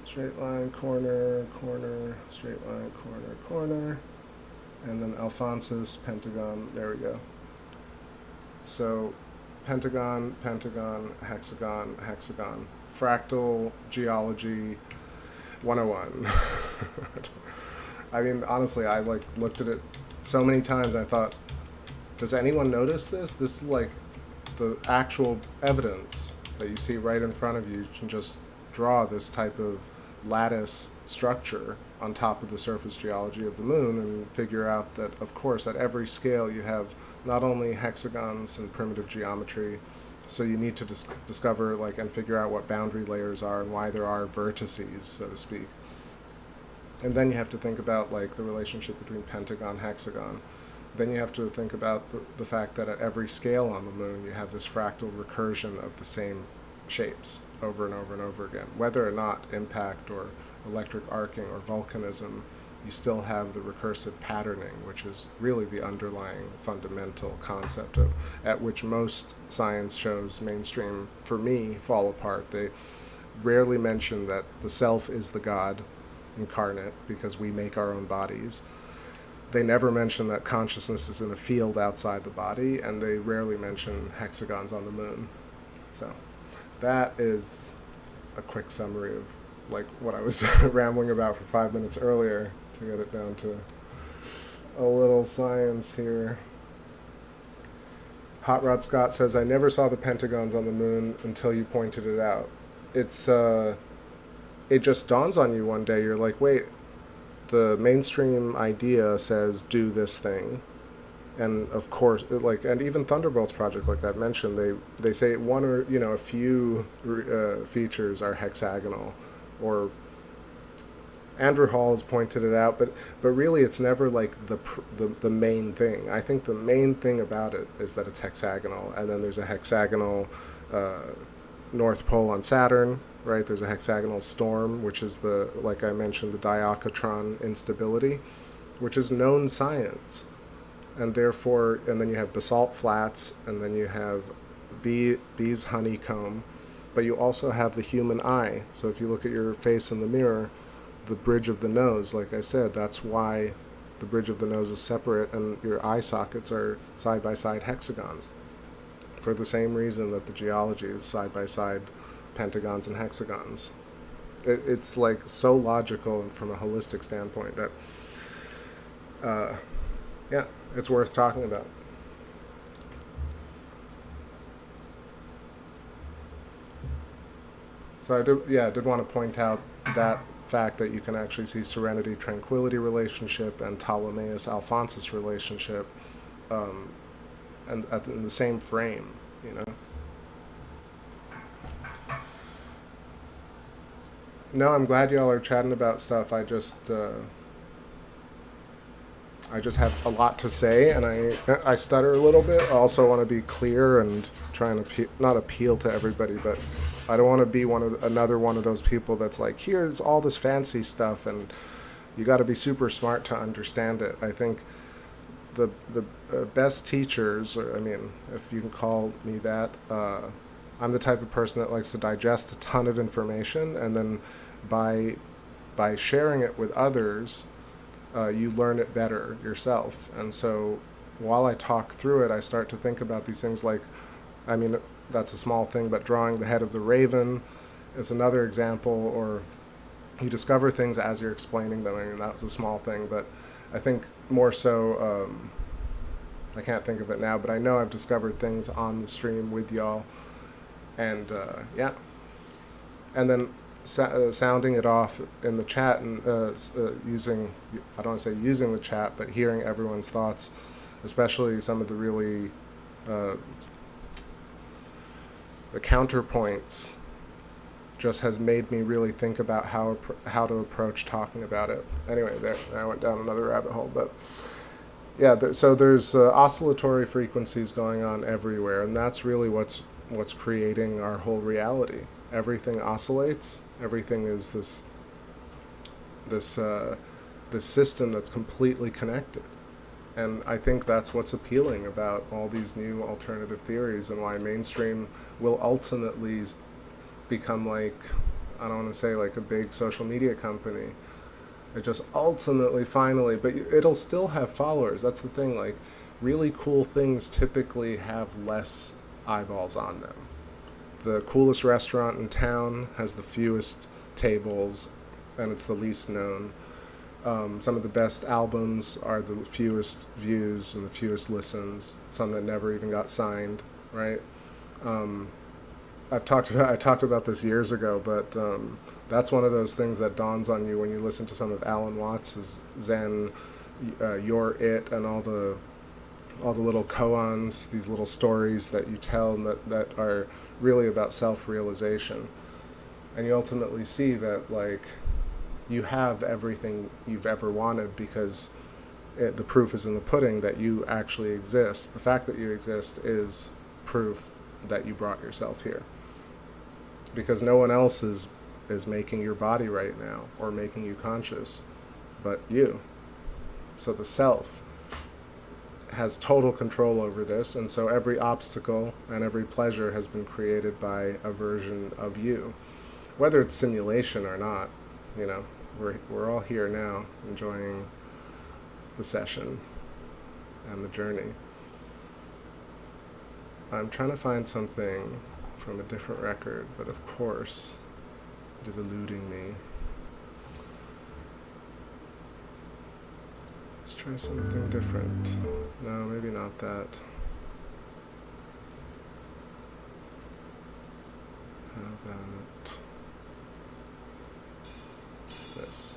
Straight line, corner, corner, straight line, corner, corner. And then Alphonsus, pentagon, there we go. So pentagon, pentagon, hexagon, hexagon. Fractal geology 101. I mean, honestly, I like looked at it so many times. I thought, does anyone notice this? This is like the actual evidence that you see right in front of you. You can just draw this type of lattice structure on top of the surface geology of the moon and figure out that, of course, at every scale you have not only hexagons and primitive geometry, so you need to discover like and figure out what boundary layers are and why there are vertices, so to speak. And then you have to think about like the relationship between pentagon, hexagon. Then you have to think about the fact that at every scale on the moon you have this fractal recursion of the same shapes over and over and over again. Whether or not impact or electric arcing or volcanism, you still have the recursive patterning, which is really the underlying fundamental concept at which most science shows mainstream, for me, fall apart. They rarely mention that the self is the God incarnate because we make our own bodies. They never mention that consciousness is in a field outside the body, and they rarely mention hexagons on the moon. So that is a quick summary of like what I was rambling about for 5 minutes earlier, to get it down to a little science here. Hot Rod Scott says, I never saw the pentagons on the moon until you pointed it out. It's it just dawns on you one day. You're like, wait, the mainstream idea says do this thing, and of course, like, and even Thunderbolts Project, like that mentioned, they say one or a few features are hexagonal, or Andrew Hall has pointed it out, but really it's never like the main thing. I think the main thing about it is that it's hexagonal, and then there's a hexagonal North Pole on Saturn, right? There's a hexagonal storm, which is like I mentioned, the diachotron instability, which is known science. And therefore, and then you have basalt flats, and then you have bees honeycomb, but you also have the human eye. So if you look at your face in the mirror, the bridge of the nose, like I said, that's why the bridge of the nose is separate and your eye sockets are side-by-side hexagons, for the same reason that the geology is side-by-side pentagons and hexagons. It's like so logical from a holistic standpoint that yeah, it's worth talking about. So I did want to point out that fact that you can actually see Serenity Tranquility relationship and Ptolemaeus Alphonsus relationship, and in the same frame, No, I'm glad y'all are chatting about stuff. I just have a lot to say, and I stutter a little bit. I also want to be clear and try and not appeal to everybody, but I don't want to be another one of those people that's like, here's all this fancy stuff, and you got to be super smart to understand it. I think the best teachers, or, I mean, if you can call me that, I'm the type of person that likes to digest a ton of information, and then by sharing it with others, you learn it better yourself. And so while I talk through it, I start to think about these things like, I mean, that's a small thing, but drawing the head of the raven is another example, or you discover things as you're explaining them. I mean, that was a small thing, but I think more so, I can't think of it now, but I know I've discovered things on the stream with y'all, and yeah. And then sounding it off in the chat and using, I don't want to say using the chat, but hearing everyone's thoughts, especially some of the really the counterpoints, just has made me really think about how to approach talking about it. Anyway, there I went down another rabbit hole, but yeah. So there's oscillatory frequencies going on everywhere, and that's really what's creating our whole reality. Everything oscillates. Everything is this system that's completely connected. And I think that's what's appealing about all these new alternative theories, and why mainstream will ultimately become like, I don't want to say like a big social media company. It just ultimately, finally, but it'll still have followers. That's the thing. Like, really cool things typically have less eyeballs on them. The coolest restaurant in town has the fewest tables, and it's the least known. Some of the best albums are the fewest views and the fewest listens, some that never even got signed, right? I talked about this years ago, but that's one of those things that dawns on you when you listen to some of Alan Watts's Zen, You're It, and all the little koans, these little stories that you tell that are really about self-realization. And you ultimately see that, like, you have everything you've ever wanted because the proof is in the pudding that you actually exist. The fact that you exist is proof that you brought yourself here. Because no one else is making your body right now or making you conscious but you. So the self has total control over this, and so every obstacle and every pleasure has been created by a version of you. Whether it's simulation or not, you know, we're all here now enjoying the session and the journey. I'm trying to find something from a different record, but of course it is eluding me. Let's try something different. No, maybe not that. How about this?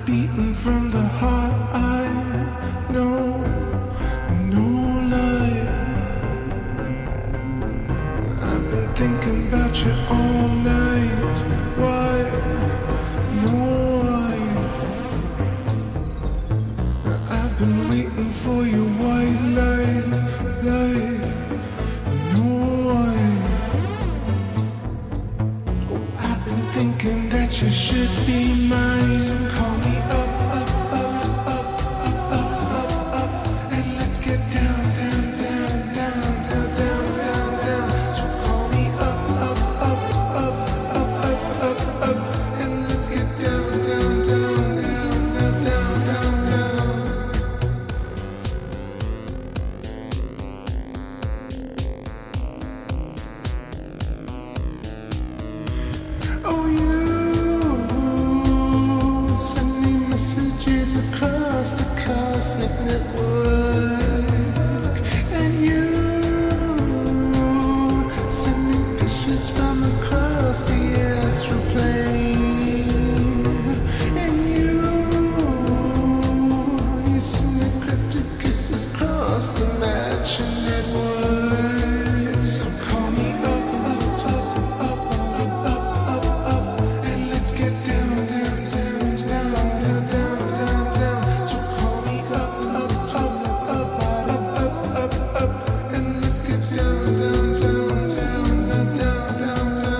beaten from the heart. I know, no lie. I've been thinking about you all night. Why? No why. I've been waiting for you. that you should be mine. So call me up, up, up, up, up, up, up, up, and let's get down, down, down, down, down, down, down, down. So call me up, up, up, up, up, up, up, up, and let's get down, down, down, down, down, down, down, down. Oh, you send me messages across the cosmic network, and you send me pictures from across the astral plane, and you send me cryptic kisses across the matching network. So call me up, up, up, up, up, up, up, up, and let's get down, down, down, down, down, down, down, down. So call me up, up, up, up, up, up, up, up, and let's get down, down, down, down, down, down, down, down.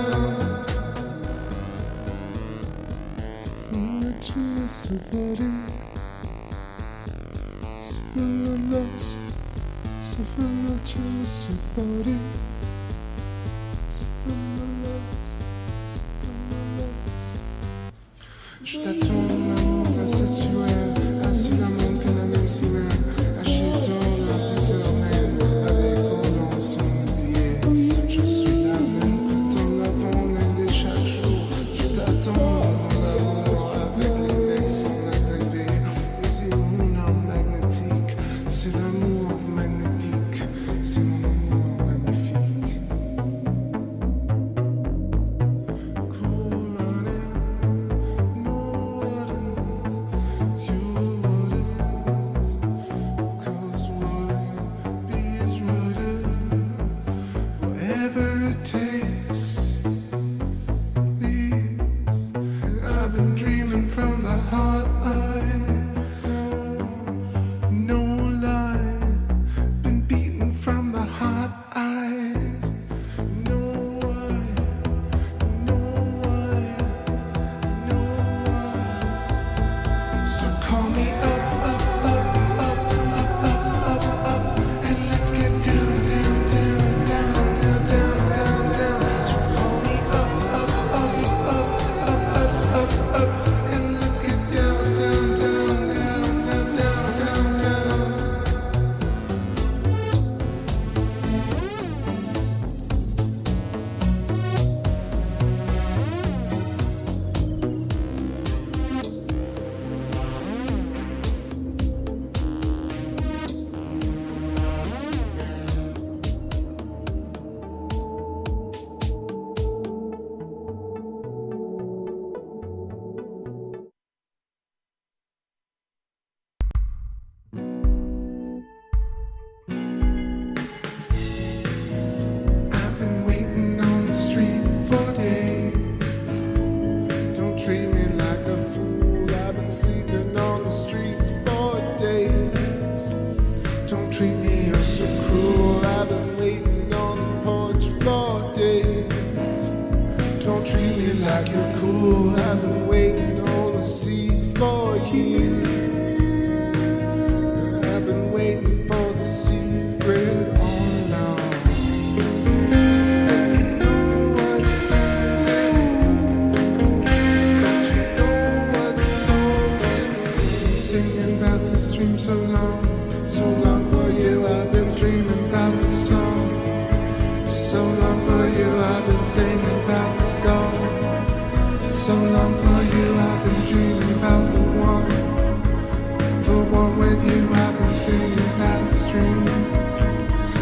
Je t'attends dans l'amour insaturel, ainsi la monde que la même semaine. Agitant la éternelle, avec pendant son billet. Je suis la même que dans l'avant-l'année de chaque jour. Je t'attends dans l'amour avec les mecs sans agrévé. Et c'est mon âme magnétique, c'est l'amour magnétique, c'est mon amour magnifique. Cool running, no warning, you wouldn't, 'cause what be is rooted, whatever it takes. Please, I've been dreaming from the heart eye, no lie, been beaten from the heart eyes, no why, no why, no why. So call me up, up, up, up, up, up, up, up, and let's get down, down, down, down, down, down, down, down. So call me up, up, up, up, up, up, up, up, and let's get down, down, down, down, down, down, down, down. I've been waiting on the street for days. Don't treat me like a fool. I've been sleeping on the street for days. Don't treat me you're so cruel. I've been waiting on the porch for days. Don't treat me like you're cool. I've been waiting on the sea for years. I've been waiting for the secret all along. And you know what brings it? Don't you know what soul can sing? Singing about this dream so long for you. I've been dreaming about the song. So long for you. I've been singing about the song. So long for you. I've been dreaming about the one with you. I've been singing about this dream.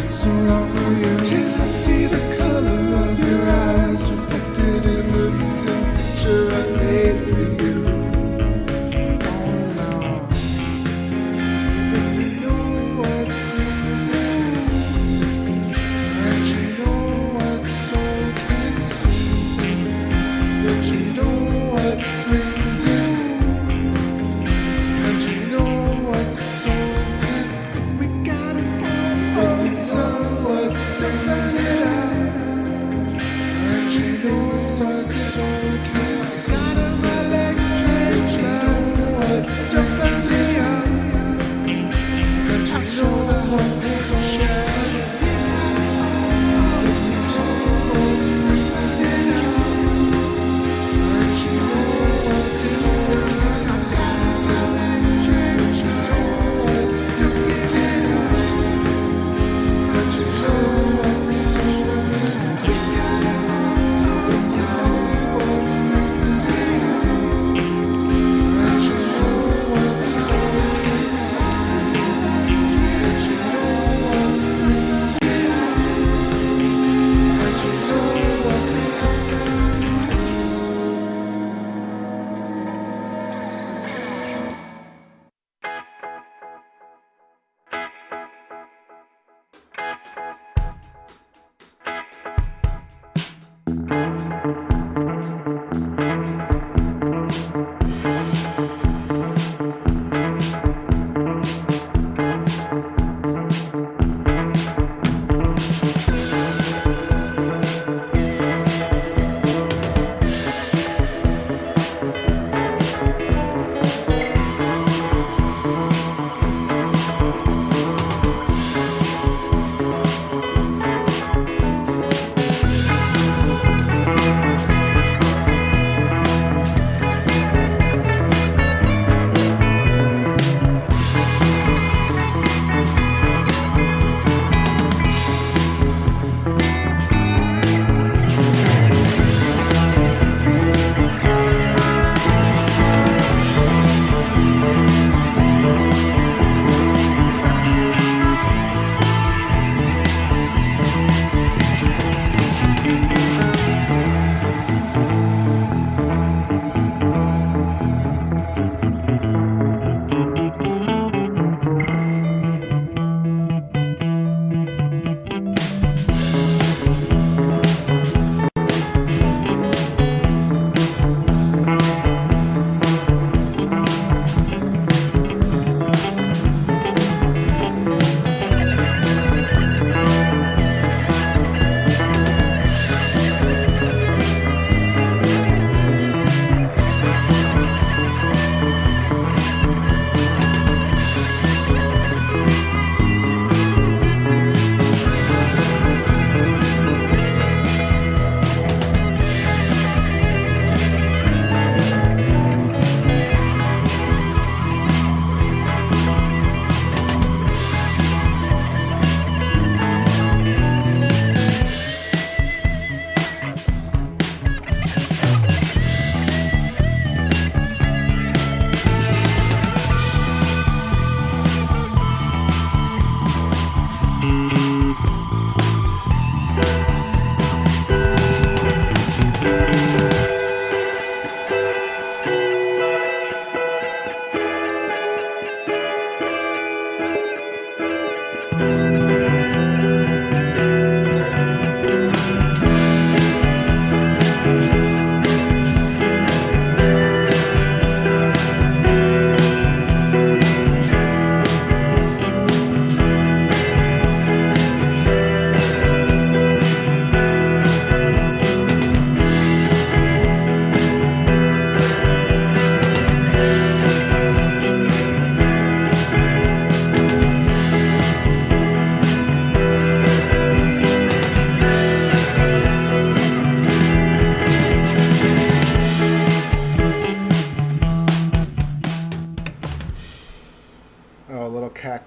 So long for you. Till I see the color of your eyes reflected in the picture I made for you. All along. And you know what brings it, and you know what soul can sing. But you know what brings it, and you know what soul can. We gotta go. It's on what brings it out, and you know what soul can sing.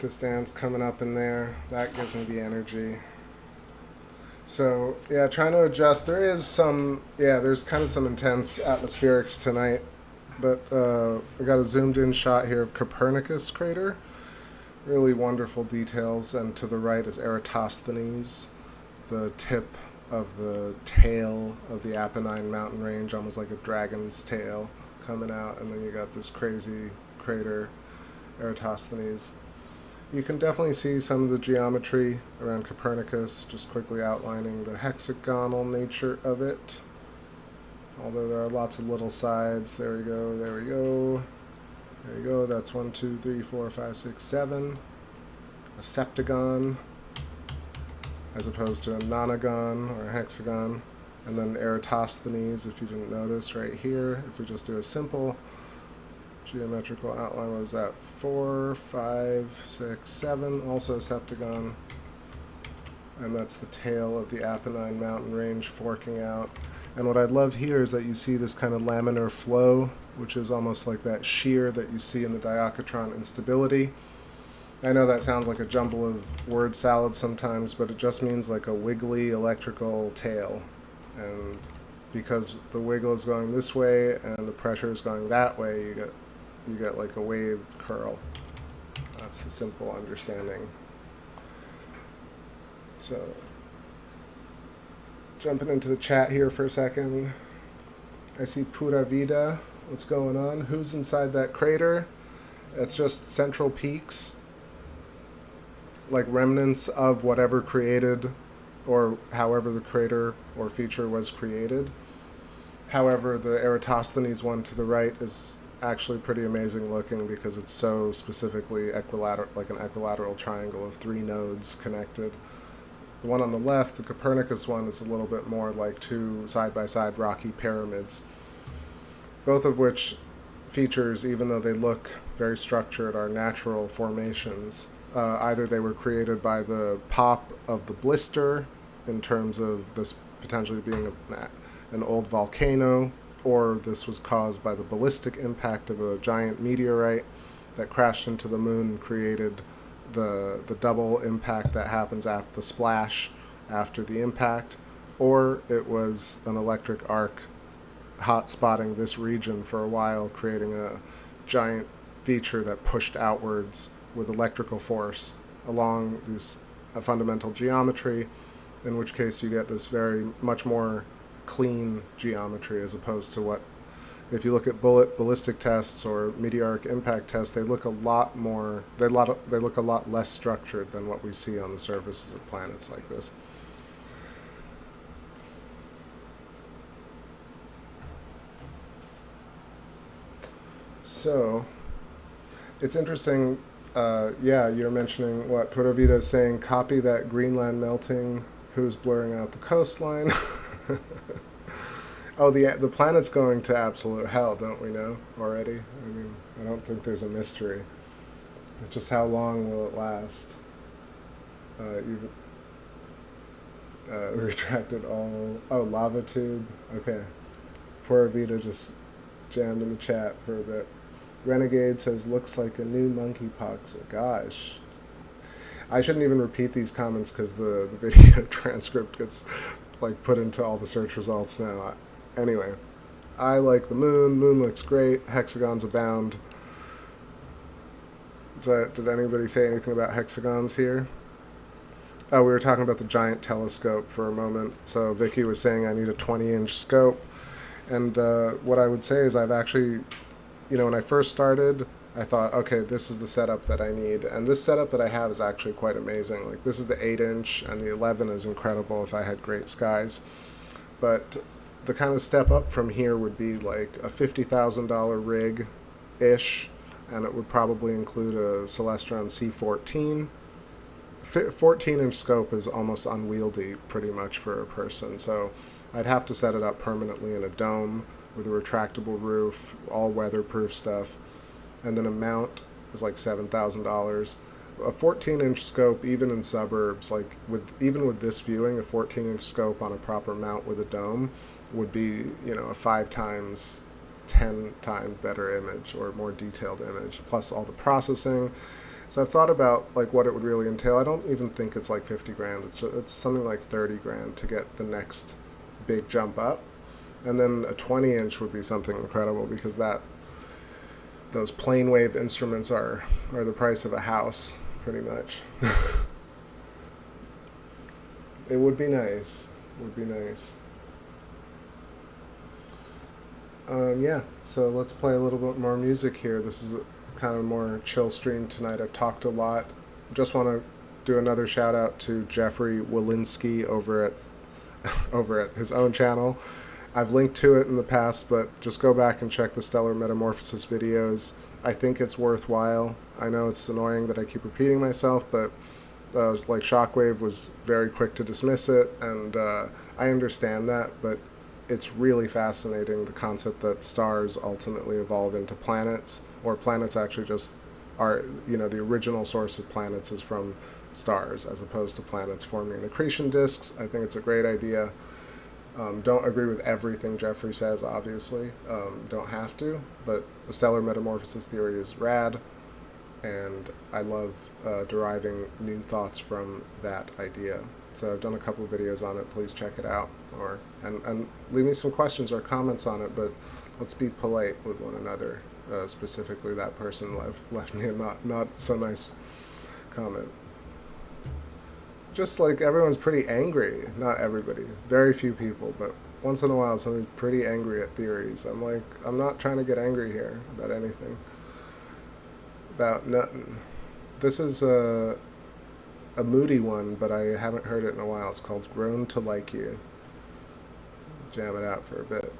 cactus dance coming up in there. That gives me the energy. So, yeah, trying to adjust. There's kind of some intense atmospherics tonight. But I got a zoomed in shot here of Copernicus crater. Really wonderful details. And to the right is Eratosthenes, the tip of the tail of the Apennine mountain range, almost like a dragon's tail coming out. And then you got this crazy crater, Eratosthenes. You can definitely see some of the geometry around Copernicus, just quickly outlining the hexagonal nature of it. Although there are lots of little sides. There we go, there we go. There you go, that's 1, 2, 3, 4, 5, 6, 7. A septagon, as opposed to a nonagon or a hexagon. And then Eratosthenes, if you didn't notice, right here. If we just do a simple geometrical outline, what is that? 4, 5, 6, 7, also a septagon. And that's the tail of the Apennine mountain range forking out. And what I love here is that you see this kind of laminar flow, which is almost like that shear that you see in the diachotron instability. I know that sounds like a jumble of word salad sometimes, but it just means like a wiggly electrical tail. And because the wiggle is going this way and the pressure is going that way, you get like a wave curl. That's the simple understanding. So, jumping into the chat here for a second. I see Pura Vida. What's going on? Who's inside that crater? It's just central peaks, like remnants of whatever created, or however the crater or feature was created. However, the Eratosthenes one to the right is actually pretty amazing looking because it's so specifically equilateral, like an equilateral triangle of 3 nodes connected. The one on the left, the Copernicus one, is a little bit more like 2 side-by-side rocky pyramids, both of which features, even though they look very structured, are natural formations. Either they were created by the pop of the blister, in terms of this potentially being an old volcano, or this was caused by the ballistic impact of a giant meteorite that crashed into the moon and created the double impact that happens after the splash after the impact, or it was an electric arc hot spotting this region for a while, creating a giant feature that pushed outwards with electrical force along this fundamental geometry, in which case you get this very much more clean geometry, as opposed to what, if you look at ballistic tests or meteoric impact tests, they look a lot more, they look a lot less structured than what we see on the surfaces of planets like this. So, it's interesting, yeah, you're mentioning what Pura Vida is saying, copy that Greenland melting, who's blurring out the coastline. Oh, the planet's going to absolute hell, don't we know already? I mean, I don't think there's a mystery. It's just how long will it last? You've retracted all... Oh, lava tube. Okay. Pura Vida just jammed in the chat for a bit. Renegade says, looks like a new monkeypox. Oh, gosh. I shouldn't even repeat these comments because the video transcript gets like put into all the search results now. Anyway, I like the moon. Moon looks great. Hexagons abound. Did anybody say anything about hexagons here? Oh, we were talking about the giant telescope for a moment. So Vicky was saying I need a 20-inch scope. And what I would say is I've actually, when I first started, I thought, okay, this is the setup that I need. And this setup that I have is actually quite amazing. Like, this is the 8-inch, and the 11 is incredible if I had great skies. But the kind of step up from here would be like a $50,000 rig-ish, and it would probably include a Celestron C14. 14-inch scope is almost unwieldy pretty much for a person, so I'd have to set it up permanently in a dome with a retractable roof, all weatherproof stuff, and then a mount is like $7,000. A 14-inch scope, even in suburbs, like even with this viewing, a 14-inch scope on a proper mount with a dome would be, a 5 times, 10 times better image or more detailed image, plus all the processing. So I've thought about like what it would really entail. I don't even think it's like 50 grand. It's something like 30 grand to get the next big jump up. And then a 20-inch would be something incredible, because those plane wave instruments are the price of a house, pretty much. It would be nice. It would be nice. Yeah, so let's play a little bit more music here. This is kind of more chill stream tonight. I've talked a lot. Just want to do another shout out to Jeffrey Walensky over at his own channel. I've linked to it in the past, but just go back and check the stellar metamorphosis videos. I think it's worthwhile. I know it's annoying that I keep repeating myself, but like Shockwave was very quick to dismiss it, and I understand that, but it's really fascinating, the concept that stars ultimately evolve into planets, or planets actually just are, the original source of planets is from stars, as opposed to planets forming accretion disks. I think it's a great idea. Don't agree with everything Jeffrey says, obviously. Don't have to, but the stellar metamorphosis theory is rad, and I love deriving new thoughts from that idea. So I've done a couple of videos on it. Please check it out, and leave me some questions or comments on it, but let's be polite with one another. Specifically, that person left me a not so nice comment. Just like everyone's pretty angry. Not everybody. Very few people, but once in a while somebody's pretty angry at theories. I'm like, I'm not trying to get angry here about anything. About nothing. This is a moody one, but I haven't heard it in a while. It's called Grown to Like You. Jam it out for a bit.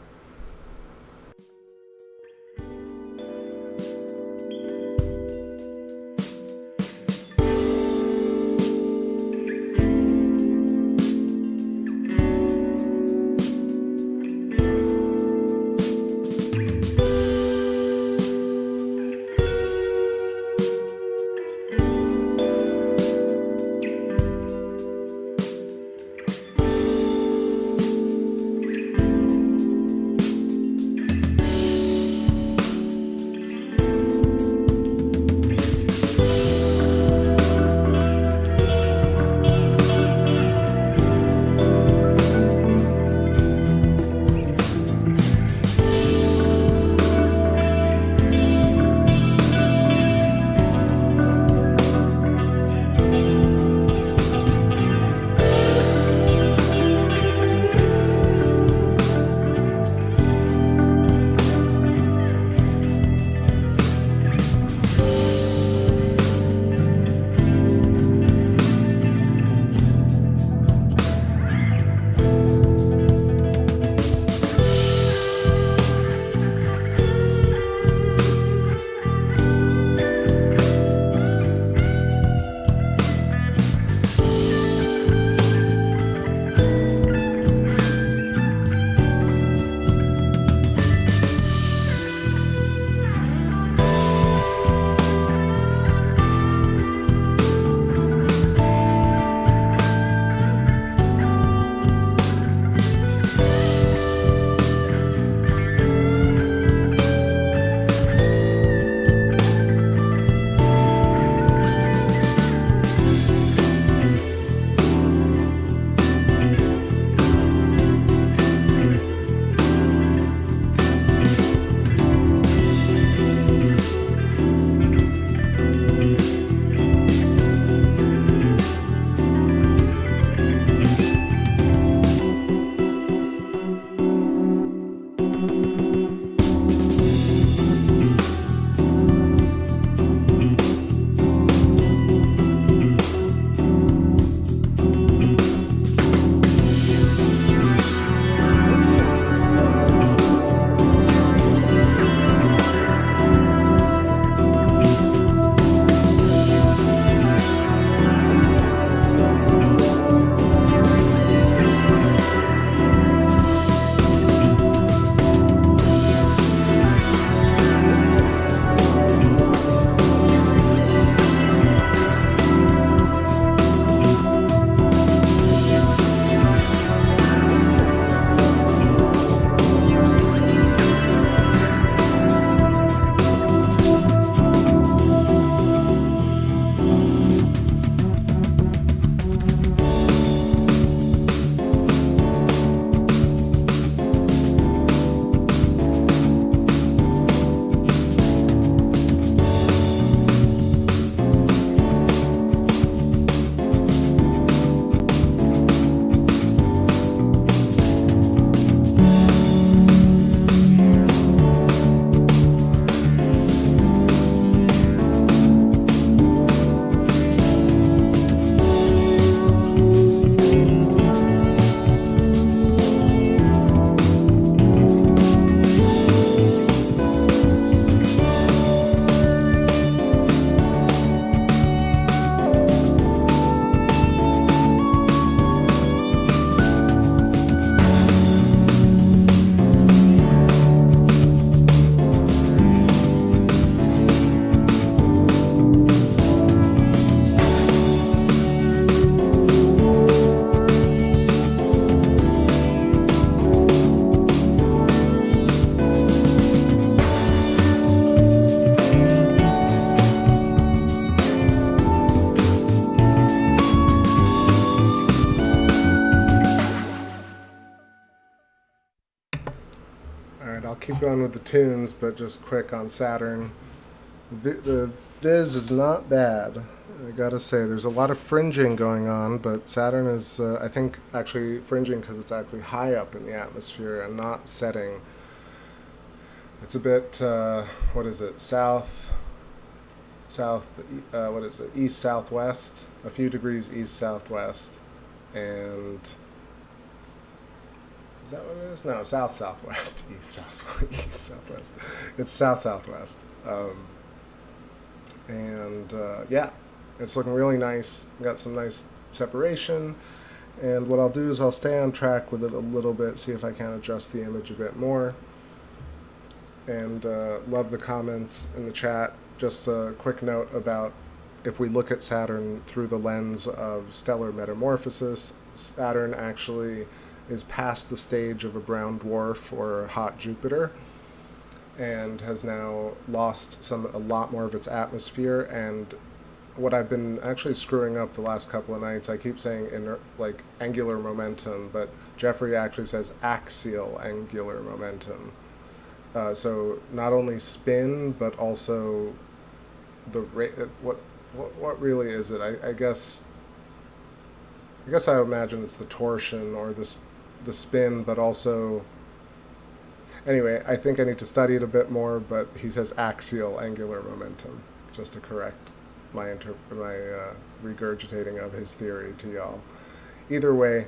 Alright, I'll keep going with the tunes, but just quick on Saturn. The viz is not bad. I gotta say, there's a lot of fringing going on, but Saturn is, I think, actually fringing because it's actually high up in the atmosphere and not setting. It's a bit, what is it, east-southwest, a few degrees east-southwest, and is that what it is? No, south-southwest, east-southwest. It's south-southwest. Yeah, it's looking really nice. Got some nice separation, and what I'll do is I'll stay on track with it a little bit, see if I can adjust the image a bit more. And love the comments in the chat. Just a quick note about if we look at Saturn through the lens of stellar metamorphosis, Saturn actually is past the stage of a brown dwarf or a hot Jupiter, and has now lost a lot more of its atmosphere. And what I've been actually screwing up the last couple of nights, I keep saying angular momentum, but Jeffrey actually says axial angular momentum. So not only spin, but also the what really is it? I guess I imagine it's the torsion or the spin, but also. Anyway, I think I need to study it a bit more, but he says axial angular momentum, just to correct my regurgitating of his theory to y'all. Either way,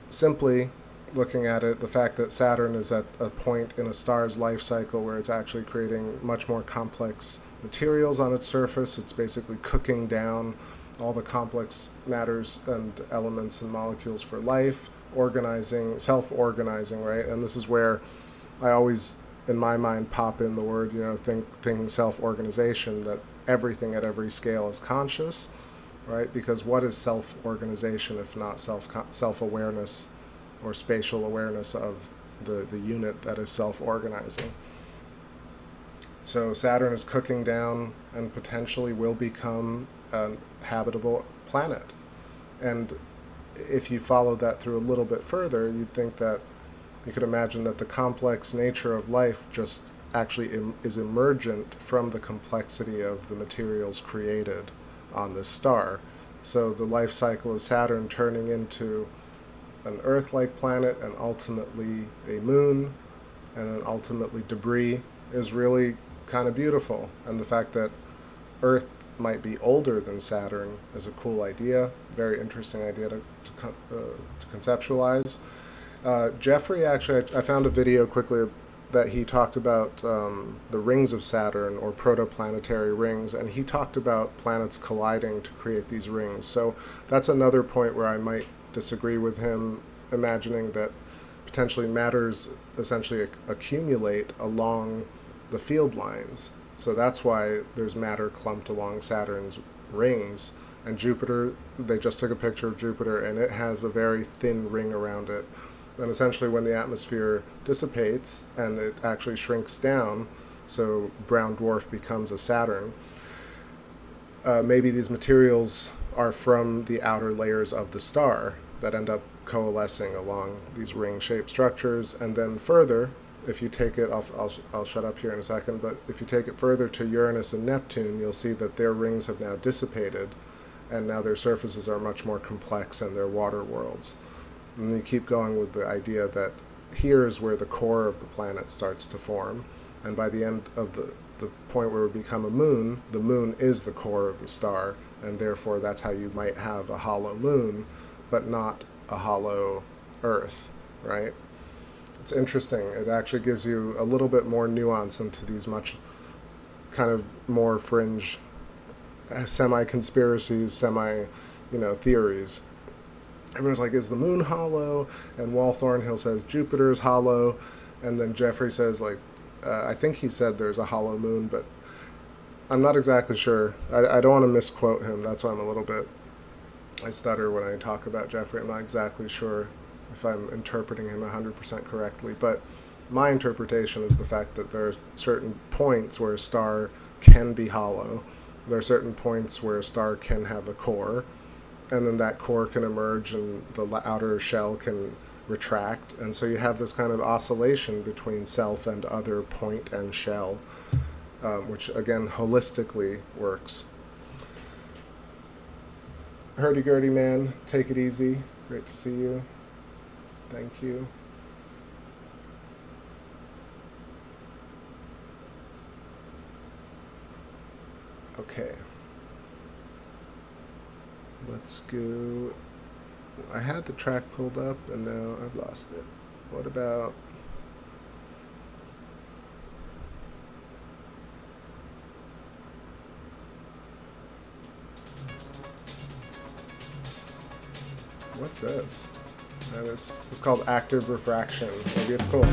simply looking at it, the fact that Saturn is at a point in a star's life cycle where it's actually creating much more complex materials on its surface. It's basically cooking down all the complex matters and elements and molecules for life, self-organizing, right? And this is where I always, in my mind, pop in the word, thinking self-organization, that everything at every scale is conscious, right? Because what is self-organization if not self-awareness or spatial awareness of the unit that is self-organizing? So Saturn is cooking down and potentially will become a habitable planet. And if you follow that through a little bit further, you'd think that you could imagine that the complex nature of life just actually is emergent from the complexity of the materials created on this star. So the life cycle of Saturn turning into an Earth-like planet and ultimately a moon and then ultimately debris is really kind of beautiful. And the fact that Earth might be older than Saturn is a cool idea, very interesting idea to conceptualize. Jeffrey, actually, I found a video quickly that he talked about the rings of Saturn, or protoplanetary rings, and he talked about planets colliding to create these rings. So that's another point where I might disagree with him, imagining that potentially matters essentially accumulate along the field lines. So that's why there's matter clumped along Saturn's rings. And Jupiter, they just took a picture of Jupiter, and it has a very thin ring around it. And essentially when the atmosphere dissipates and it actually shrinks down, so brown dwarf becomes a Saturn, maybe these materials are from the outer layers of the star that end up coalescing along these ring-shaped structures. And then further, if you take it, I'll shut up here in a second, but if you take it further to Uranus and Neptune, you'll see that their rings have now dissipated, and now their surfaces are much more complex and they're water worlds. And you keep going with the idea that here is where the core of the planet starts to form, and by the end of the point where we become a moon, the moon is the core of the star, and therefore that's how you might have a hollow moon, but not a hollow Earth, right? It's interesting. It actually gives you a little bit more nuance into these much kind of more fringe semi-conspiracies, theories. Everyone's like, is the moon hollow? And Wal Thornhill says Jupiter's hollow. And then Jeffrey says, I think he said there's a hollow moon, but I'm not exactly sure. I don't want to misquote him. That's why I stutter when I talk about Jeffrey. I'm not exactly sure if I'm interpreting him 100% correctly. But my interpretation is the fact that there are certain points where a star can be hollow. There are certain points where a star can have a core, and then that core can emerge and the outer shell can retract, and so you have this kind of oscillation between self and other point and shell, which again holistically works. Hurdy-gurdy man, take it easy. Great to see you. Thank you. Okay. Let's go. I had the track pulled up and now I've lost it. What about... What's this? This is called active refraction. Maybe it's cool.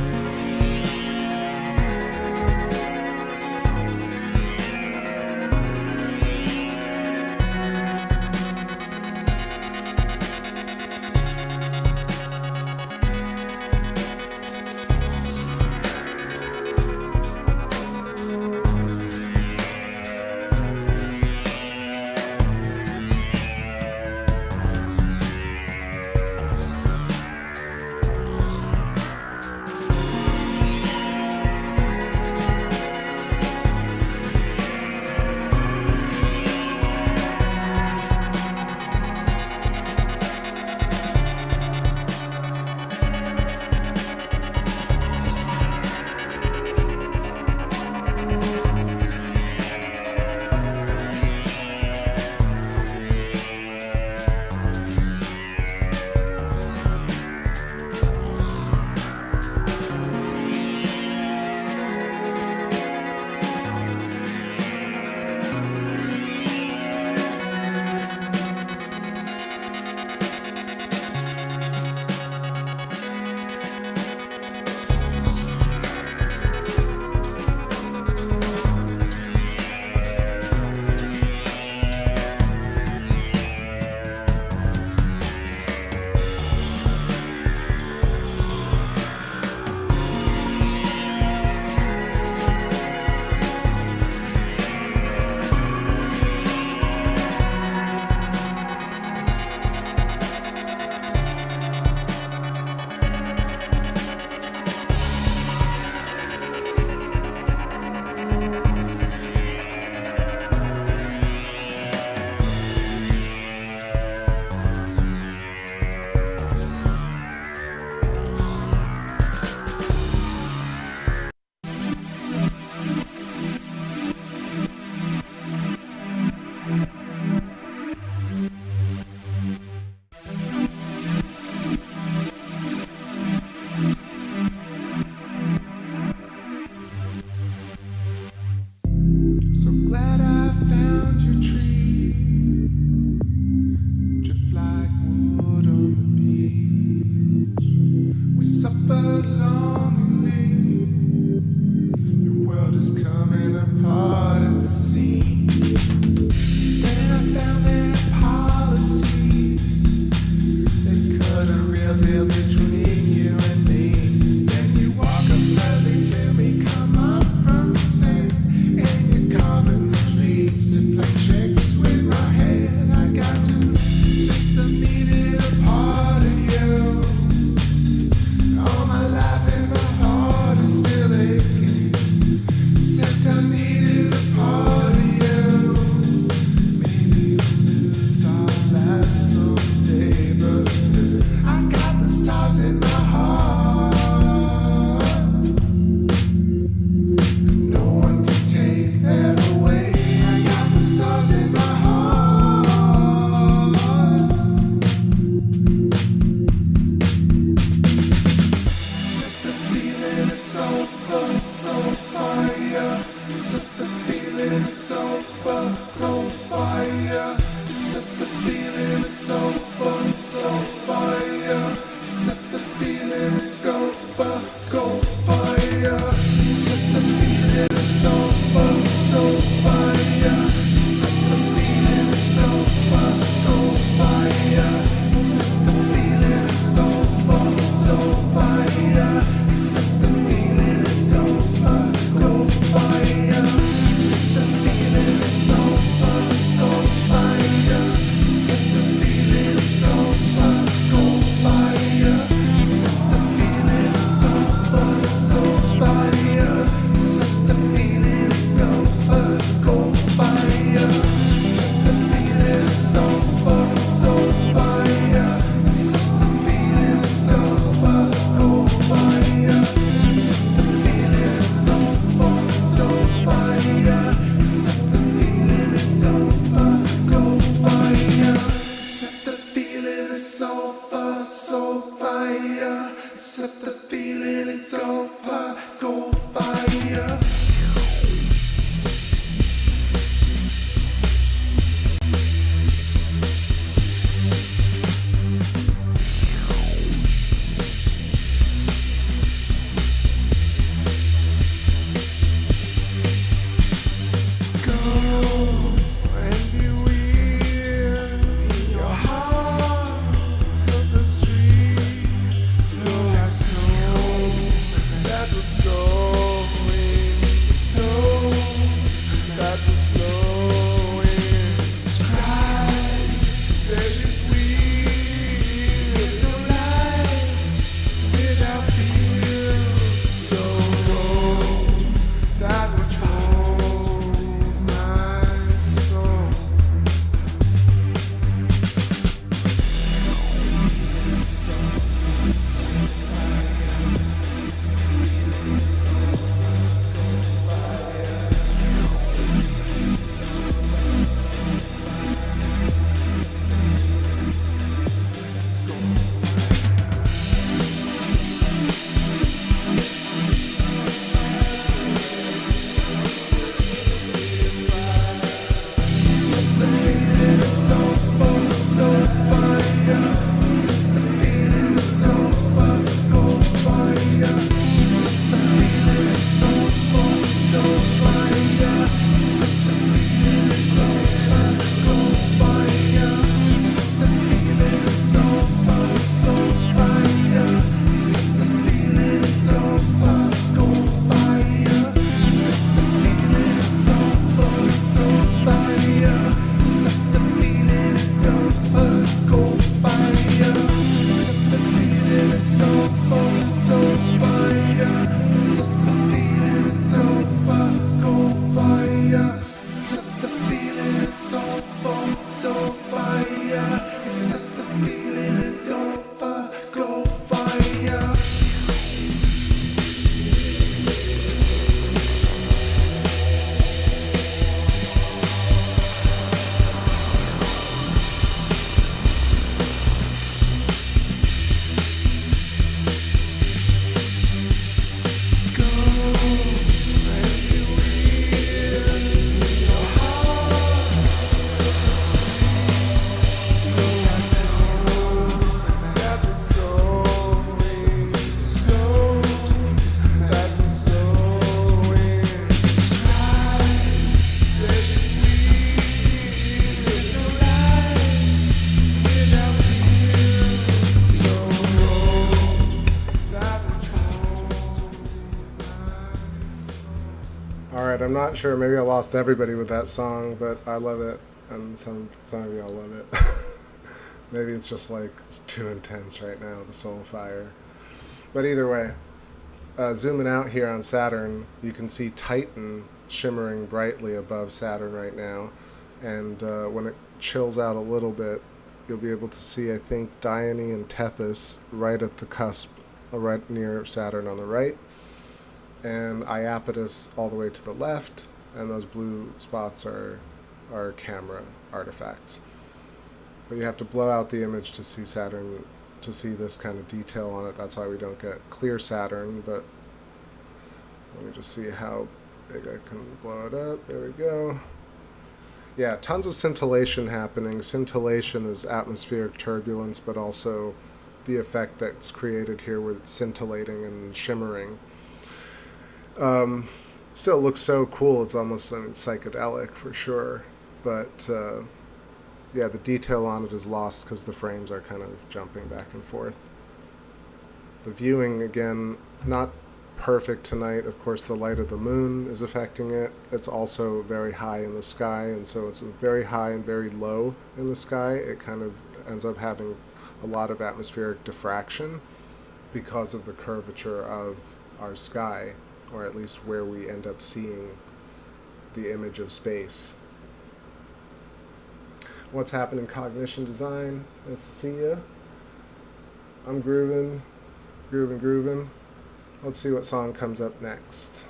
Go go fire. I'm not sure, maybe I lost everybody with that song, but I love it, and some of y'all love it. Maybe it's just like it's too intense right now, the soul fire. But either way, zooming out here on Saturn, you can see Titan shimmering brightly above Saturn right now, and when it chills out a little bit, you'll be able to see, I think, Dione and Tethys right at the cusp, right near Saturn on the right, and Iapetus all the way to the left, and those blue spots are camera artifacts. But you have to blow out the image to see Saturn, to see this kind of detail on it. That's why we don't get clear Saturn, but let me just see how big I can blow it up. There we go. Yeah, tons of scintillation happening. Scintillation is atmospheric turbulence, but also the effect that's created here with scintillating and shimmering. Still looks so cool. It's almost psychedelic for sure, but yeah, the detail on it is lost because the frames are kind of jumping back and forth. The viewing, again, not perfect tonight. Of course, the light of the moon is affecting it. It's also very high in the sky, and so it's very high and very low in the sky. It kind of ends up having a lot of atmospheric diffraction because of the curvature of our sky, or at least where we end up seeing the image of space. What's happening in cognition design? Nice to see ya. I'm grooving. Let's see what song comes up next.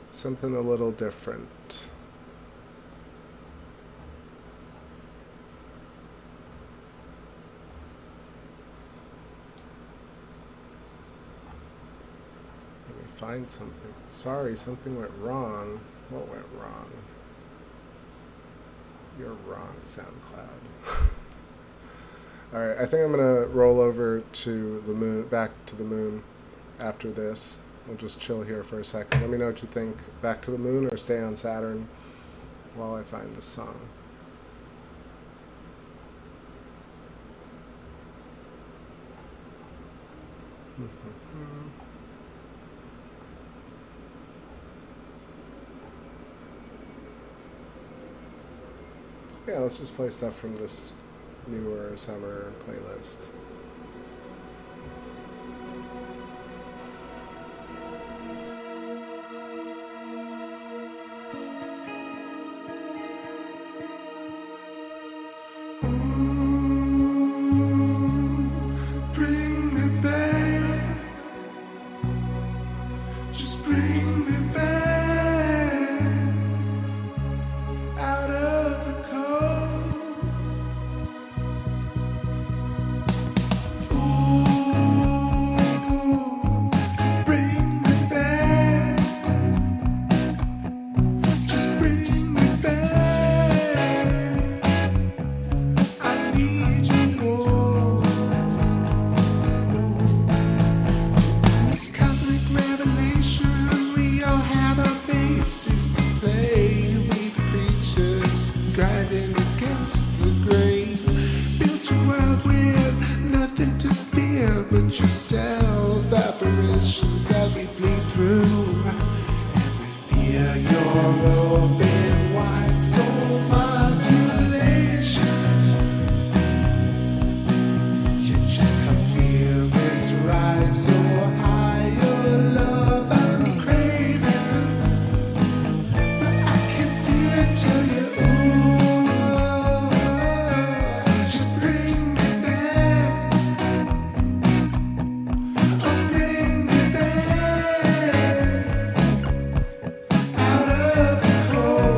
Something a little different. Find something. Sorry, something went wrong. What went wrong? You're wrong, SoundCloud. Alright, I think I'm gonna roll over to the moon, back to the moon after this. We'll just chill here for a second. Let me know what you think. Back to the moon or stay on Saturn while I find the song. Yeah, let's just play stuff from this newer summer playlist. Bring me back. Just bring me back out of the cold. Ooh, bring me back. Just bring me back. I need you more. This cosmic revelation, we all have our bases to play. We the creatures grinding against the grain. Build your world with nothing to fear but yourself. Apparitions that we bleed through. Every fear, your open wide soul modulation. You just come feel this ride so high, your love I'm craving. But I can't see it till you, ooh, just bring me back. Oh, bring me back out of the cold.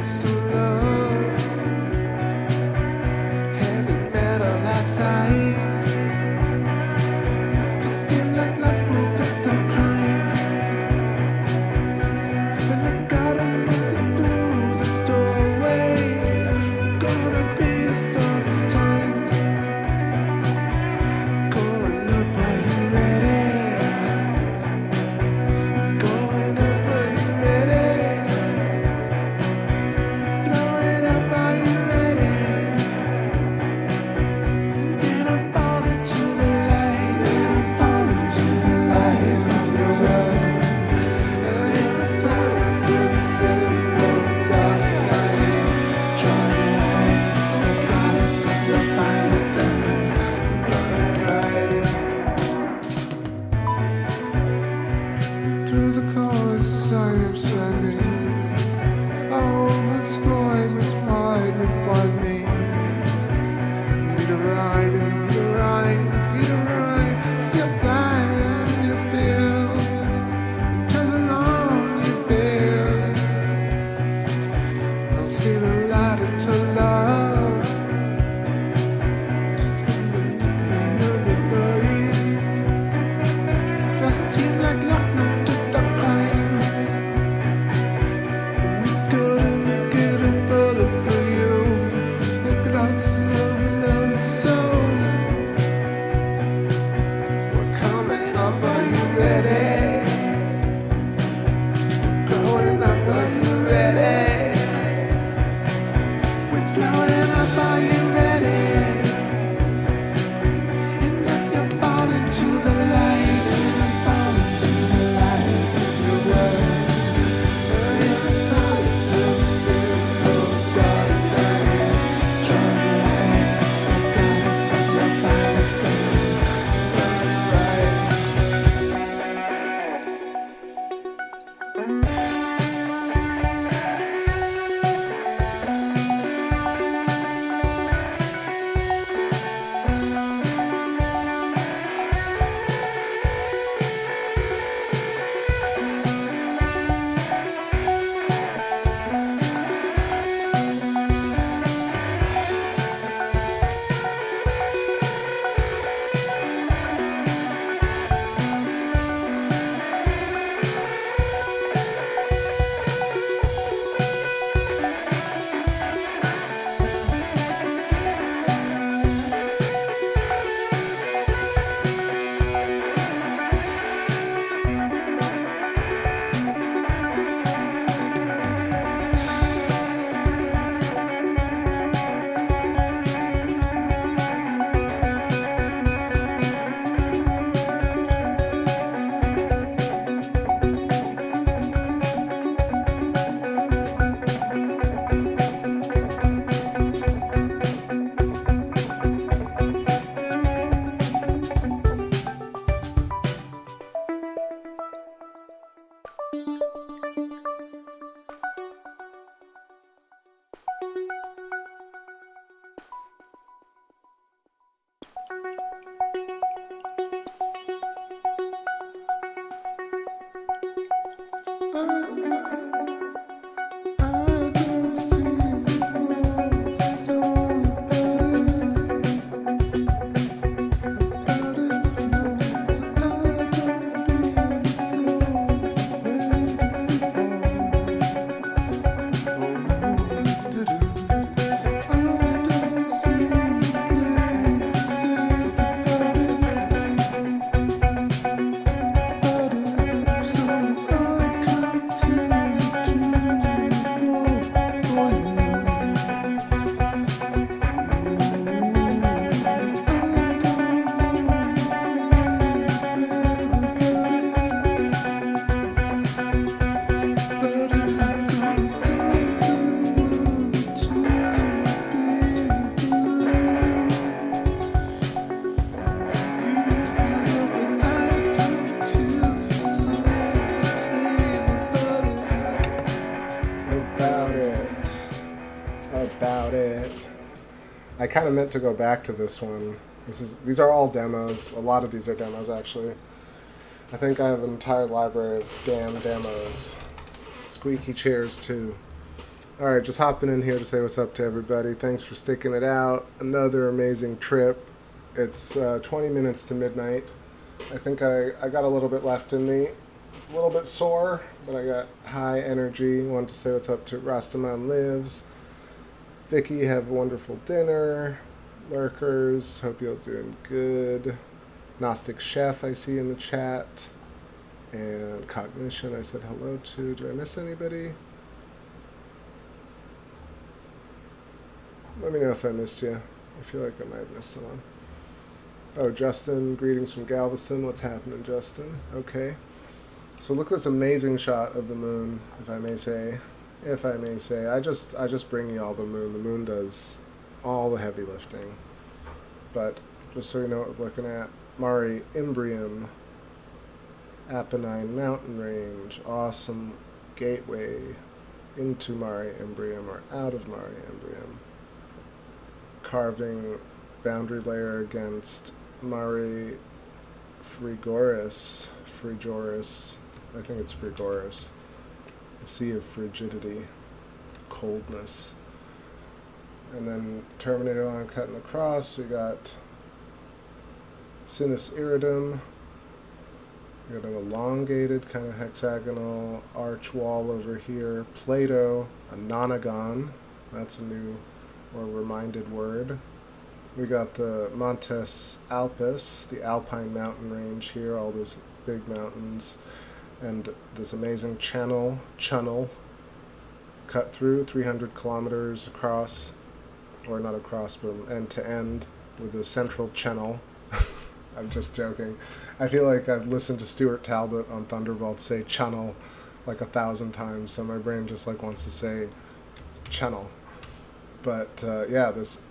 so low. Heavy metal outside. Just seem like life will fit the crime. And I gotta make it through this doorway. Gonna be a star this time. Going up, are you ready? Going up, are you ready? Blowing up, are you ready? And then I'm falling to the light, and I'm falling to the light of your love. And I notice the simple dark night, trying the colors of your fire burn bright. Through the colors I am shining. Oh, Miss Boy, Miss White, Miss White me. Need a ride, need a ride, need a ride. Sit blind, you feel. Turn along, you feel. I'll see the light into love. Just another noise. Doesn't seem like nothing to the crime. We gotta make it a bullet for you. Make lots of love, love, so. We're coming up, are you ready? Growing up, are you ready? We're flowing up, are you ready? And now you're falling to the light, and I'm falling to the light of your love. And I notice the simple dark night, trying the colors of your fire burn bright. I kind of meant to go back to this one. These are all demos. A lot of these are demos, actually. I think I have an entire library of damn demos. Squeaky chairs, too. Alright, just hopping in here to say what's up to everybody. Thanks for sticking it out. Another amazing trip. It's 20 minutes to midnight. I think I got a little bit left in me. A little bit sore, but I got high energy. Wanted to say what's up to Rastaman Lives. Vicky, have a wonderful dinner. Lurkers, hope you're doing good. Gnostic Chef, I see in the chat. And Cognition, I said hello to. Did I miss anybody? Let me know if I missed you. I feel like I might have missed someone. Oh, Justin, greetings from Galveston. What's happening, Justin? Okay. So look at this amazing shot of the moon, if I may say. If I may say. I just bring you all the moon. The moon does all the heavy lifting. But just so you know what we're looking at, Mare Imbrium, Apennine Mountain Range, awesome gateway into Mare Imbrium or out of Mare Imbrium. Carving boundary layer against Mare Frigoris, I think it's Frigoris, a sea of frigidity, coldness. And then Terminator line cutting across, we got Sinus Iridum, we got an elongated kind of hexagonal arch wall over here, Plato, a nonagon, that's a new or reminded word. We got the Montes Alpes, the Alpine mountain range here, all those big mountains, and this amazing channel cut through 300 kilometers across, or not across, but end to end with the central channel. I'm just joking. I feel like I've listened to Stuart Talbot on Thunderbolts say channel like 1,000 times, so my brain just like wants to say channel. But yeah, this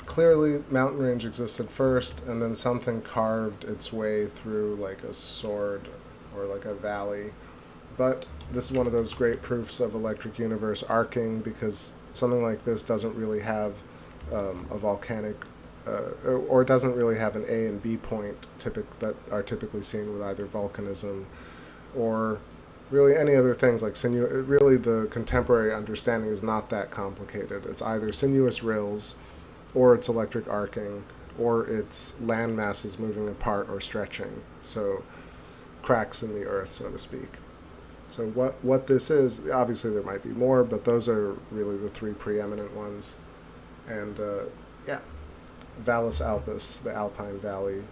clearly mountain range existed first, and then something carved its way through like a sword or like a valley. But this is one of those great proofs of electric universe arcing, because something like this doesn't really have a volcanic, or doesn't really have an A and B point that are typically seen with either volcanism or really any other things like really the contemporary understanding is not that complicated. It's either sinuous rills, or it's electric arcing, or it's land masses moving apart or stretching. So cracks in the earth, so to speak. So what this is, obviously there might be more, but those are really the three preeminent ones. And yeah, Valles Alpes, the Alpine Valley.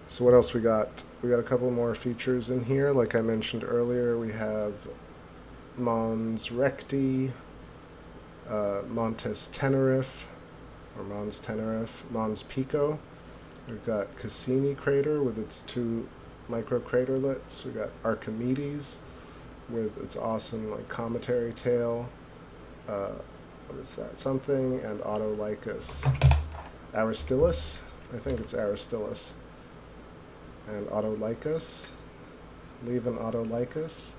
So what else we got? We got a couple more features in here. Like I mentioned earlier, we have Mons Recti, Montes Tenerife, or Mons Tenerife, Mons Pico. We've got Cassini crater with its two microcraterlets. We got Archimedes with its awesome like cometary tail. What is that? Something, and Autolycus. Aristillus? I think it's Aristillus. And Autolycus. Leaving Autolycus.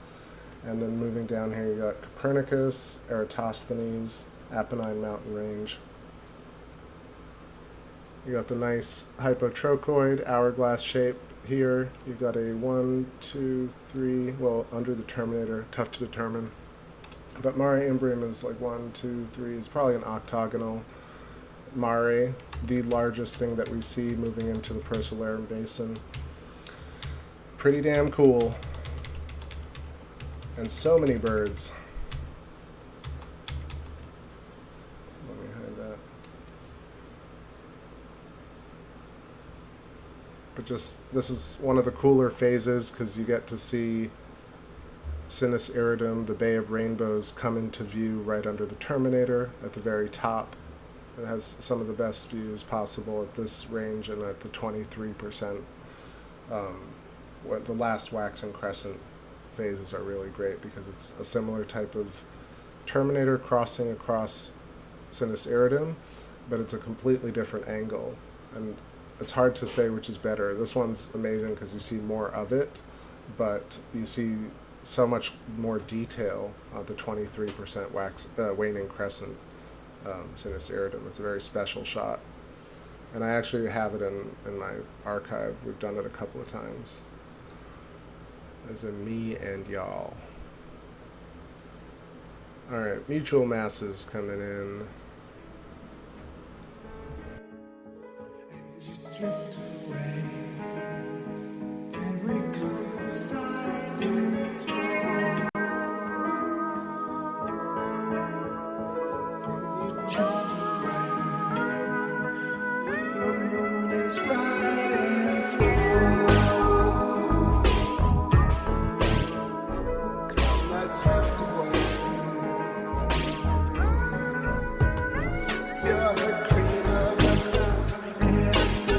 And then moving down here, you got Copernicus, Eratosthenes, Apennine Mountain Range. You got the nice hypotrochoid hourglass shape here. You've got a 1, 2, 3, well, under the Terminator, tough to determine. But Mare Imbrium is like 1, 2, 3, it's probably an octagonal mare, the largest thing that we see moving into the Procellarum Basin. Pretty damn cool. And so many birds. Let me hide that. But just, this is one of the cooler phases because you get to see Sinus Iridum, the Bay of Rainbows, come into view right under the Terminator at the very top. It has some of the best views possible at this range and at the 23%. The last waxing crescent phases are really great because it's a similar type of Terminator crossing across Sinus Iridum, but it's a completely different angle. And it's hard to say which is better. This one's amazing because you see more of it, but you see so much more detail on the 23% waning crescent Sinus Iridum. It's a very special shot. And I actually have it in my archive. We've done it a couple of times. As in me and y'all. Alright, mutual masses coming in. Drift away, and we come inside it and you drift away when the moon is riding full. Come, let's drift away. It's your queen of the night, and so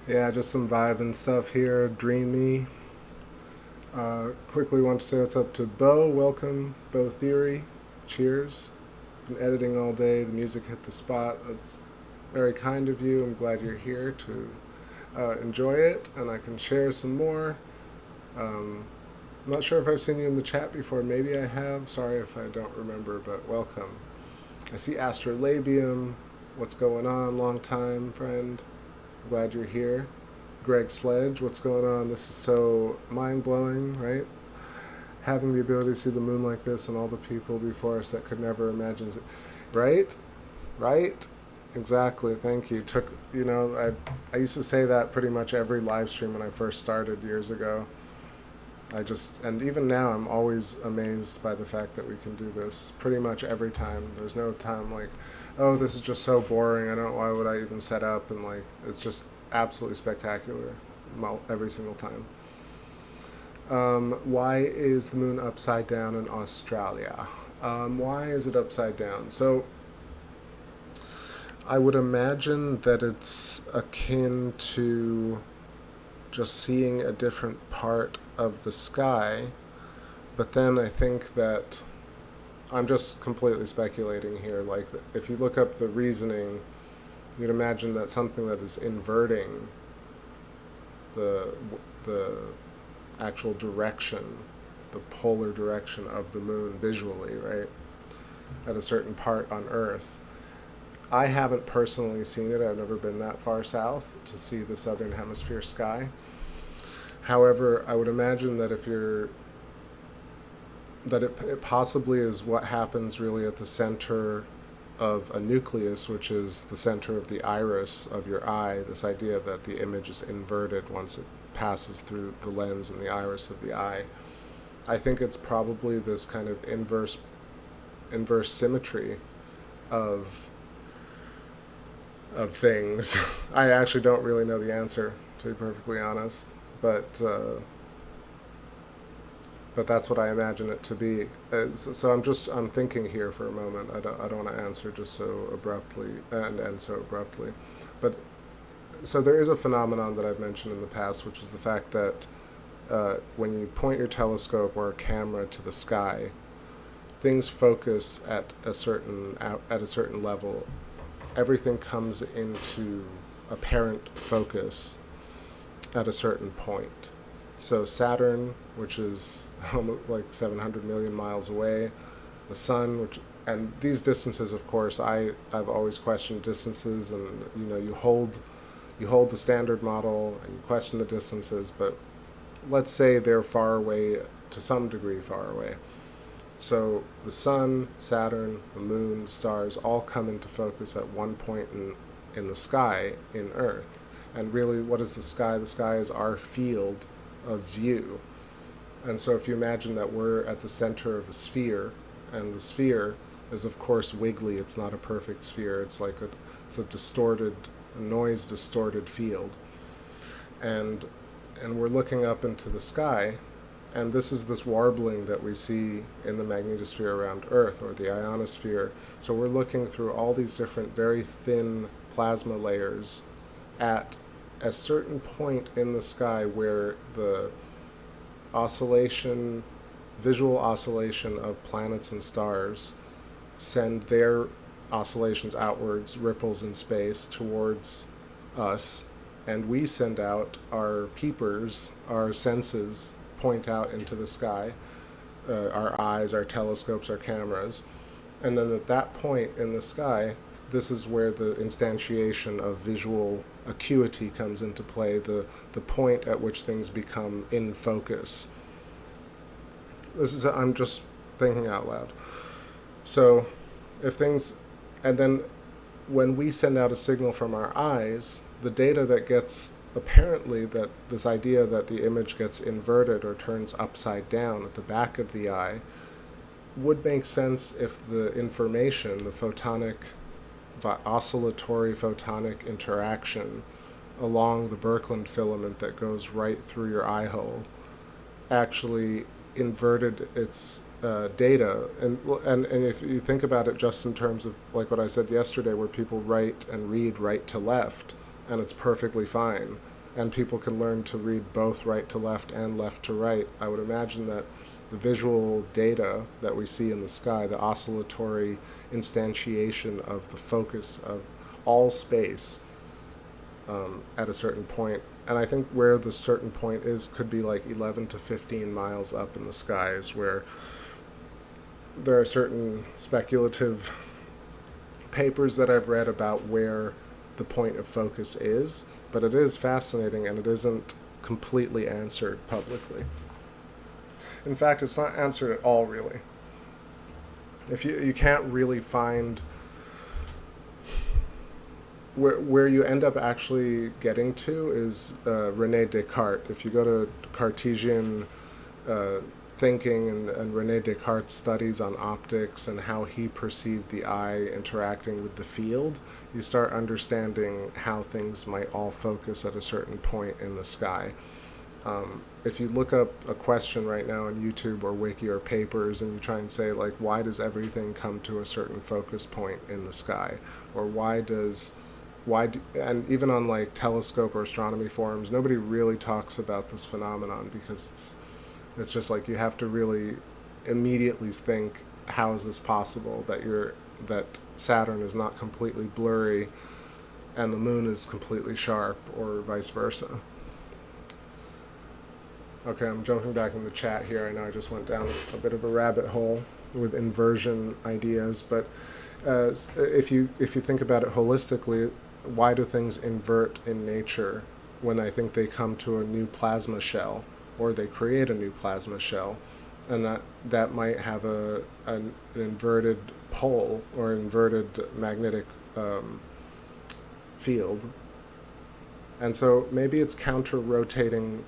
Yeah, just some vibe and stuff here, dreamy. Quickly want to say what's up to Bo. Welcome, Bo Theory. Cheers. Been editing all day. The music hit the spot. That's very kind of you. I'm glad you're here to enjoy it, and I can share some more. Not sure if I've seen you in the chat before. Maybe I have. Sorry if I don't remember, but welcome. I see Astrolabium. What's going on? Long time, friend. Glad you're here. Greg Sledge, what's going on? This is so mind-blowing, right? Having the ability to see the moon like this and all the people before us that could never imagine it. Right? Right? Exactly. Thank you. I used to say that pretty much every live stream when I first started years ago. And even now I'm always amazed by the fact that we can do this pretty much every time. There's no time like, oh, this is just so boring. Why would I even set up? And it's just absolutely spectacular every single time. Why is the moon upside down in Australia? Why is it upside down? So I would imagine that it's akin to just seeing a different part of the sky, but then I think that I'm just completely speculating here. Like, if you look up the reasoning, you'd imagine that something that is inverting the actual direction, the polar direction of the moon visually, right, at a certain part on Earth. I haven't personally seen it. I've never been that far south to see the southern hemisphere sky. However, I would imagine that it possibly is what happens really at the center of a nucleus, which is the center of the iris of your eye, this idea that the image is inverted once it passes through the lens and the iris of the eye. I think it's probably this kind of inverse symmetry of things. I actually don't really know the answer, to be perfectly honest, but that's what I imagine it to be. So I'm thinking here for a moment. I don't want to answer just so abruptly and so abruptly. But so there is a phenomenon that I've mentioned in the past, which is the fact that when you point your telescope or a camera to the sky, things focus at a certain level. Everything comes into apparent focus at a certain point. So Saturn, which is like 700 million miles away, the Sun, and these distances, of course, I've always questioned distances, and you hold the standard model and you question the distances, but let's say they're far away, to some degree far away. So the Sun, Saturn, the Moon, the stars all come into focus at one point in the sky in Earth. And really, what is the sky? The sky is our field of view. And so if you imagine that we're at the center of a sphere, and the sphere is of course wiggly, it's not a perfect sphere, it's a distorted, noise distorted field, and we're looking up into the sky, and this is this warbling that we see in the magnetosphere around Earth, or the ionosphere. So we're looking through all these different very thin plasma layers at a certain point in the sky where the visual oscillation of planets and stars send their oscillations outwards, ripples in space towards us, and we send out our peepers, our senses point out into the sky, our eyes, our telescopes, our cameras, and then at that point in the sky, this is where the instantiation of visual acuity comes into play, the point at which things become in focus. I'm just thinking out loud. So and then when we send out a signal from our eyes, the data that gets, apparently that this idea that the image gets inverted or turns upside down at the back of the eye would make sense if the information, the oscillatory photonic interaction along the Birkeland filament that goes right through your eye hole actually inverted its data. And if you think about it just in terms of like what I said yesterday, where people write and read right to left, and it's perfectly fine. and people can learn to read both right to left and left to right, I would imagine that the visual data that we see in the sky, the oscillatory instantiation of the focus of all space at a certain point, and I think where the certain point is could be like 11 to 15 miles up in the skies, where there are certain speculative papers that I've read about where the point of focus is, but it is fascinating and it isn't completely answered publicly. In fact, it's not answered at all, really. If you can't really find where you end up actually getting to is René Descartes. If you go to Cartesian thinking and René Descartes' studies on optics and how he perceived the eye interacting with the field, you start understanding how things might all focus at a certain point in the sky. If you look up a question right now on YouTube or Wiki or papers and you try and say, like, why does everything come to a certain focus point in the sky? Or and even on like telescope or astronomy forums, nobody really talks about this phenomenon, because it's just like you have to really immediately think, how is this possible that Saturn is not completely blurry and the moon is completely sharp, or vice versa. Okay, I'm jumping back in the chat here. I know I just went down a bit of a rabbit hole with inversion ideas, but if you think about it holistically, why do things invert in nature when I think they come to a new plasma shell, or they create a new plasma shell, and that might have an inverted pole or inverted magnetic field, and so maybe it's counter-rotating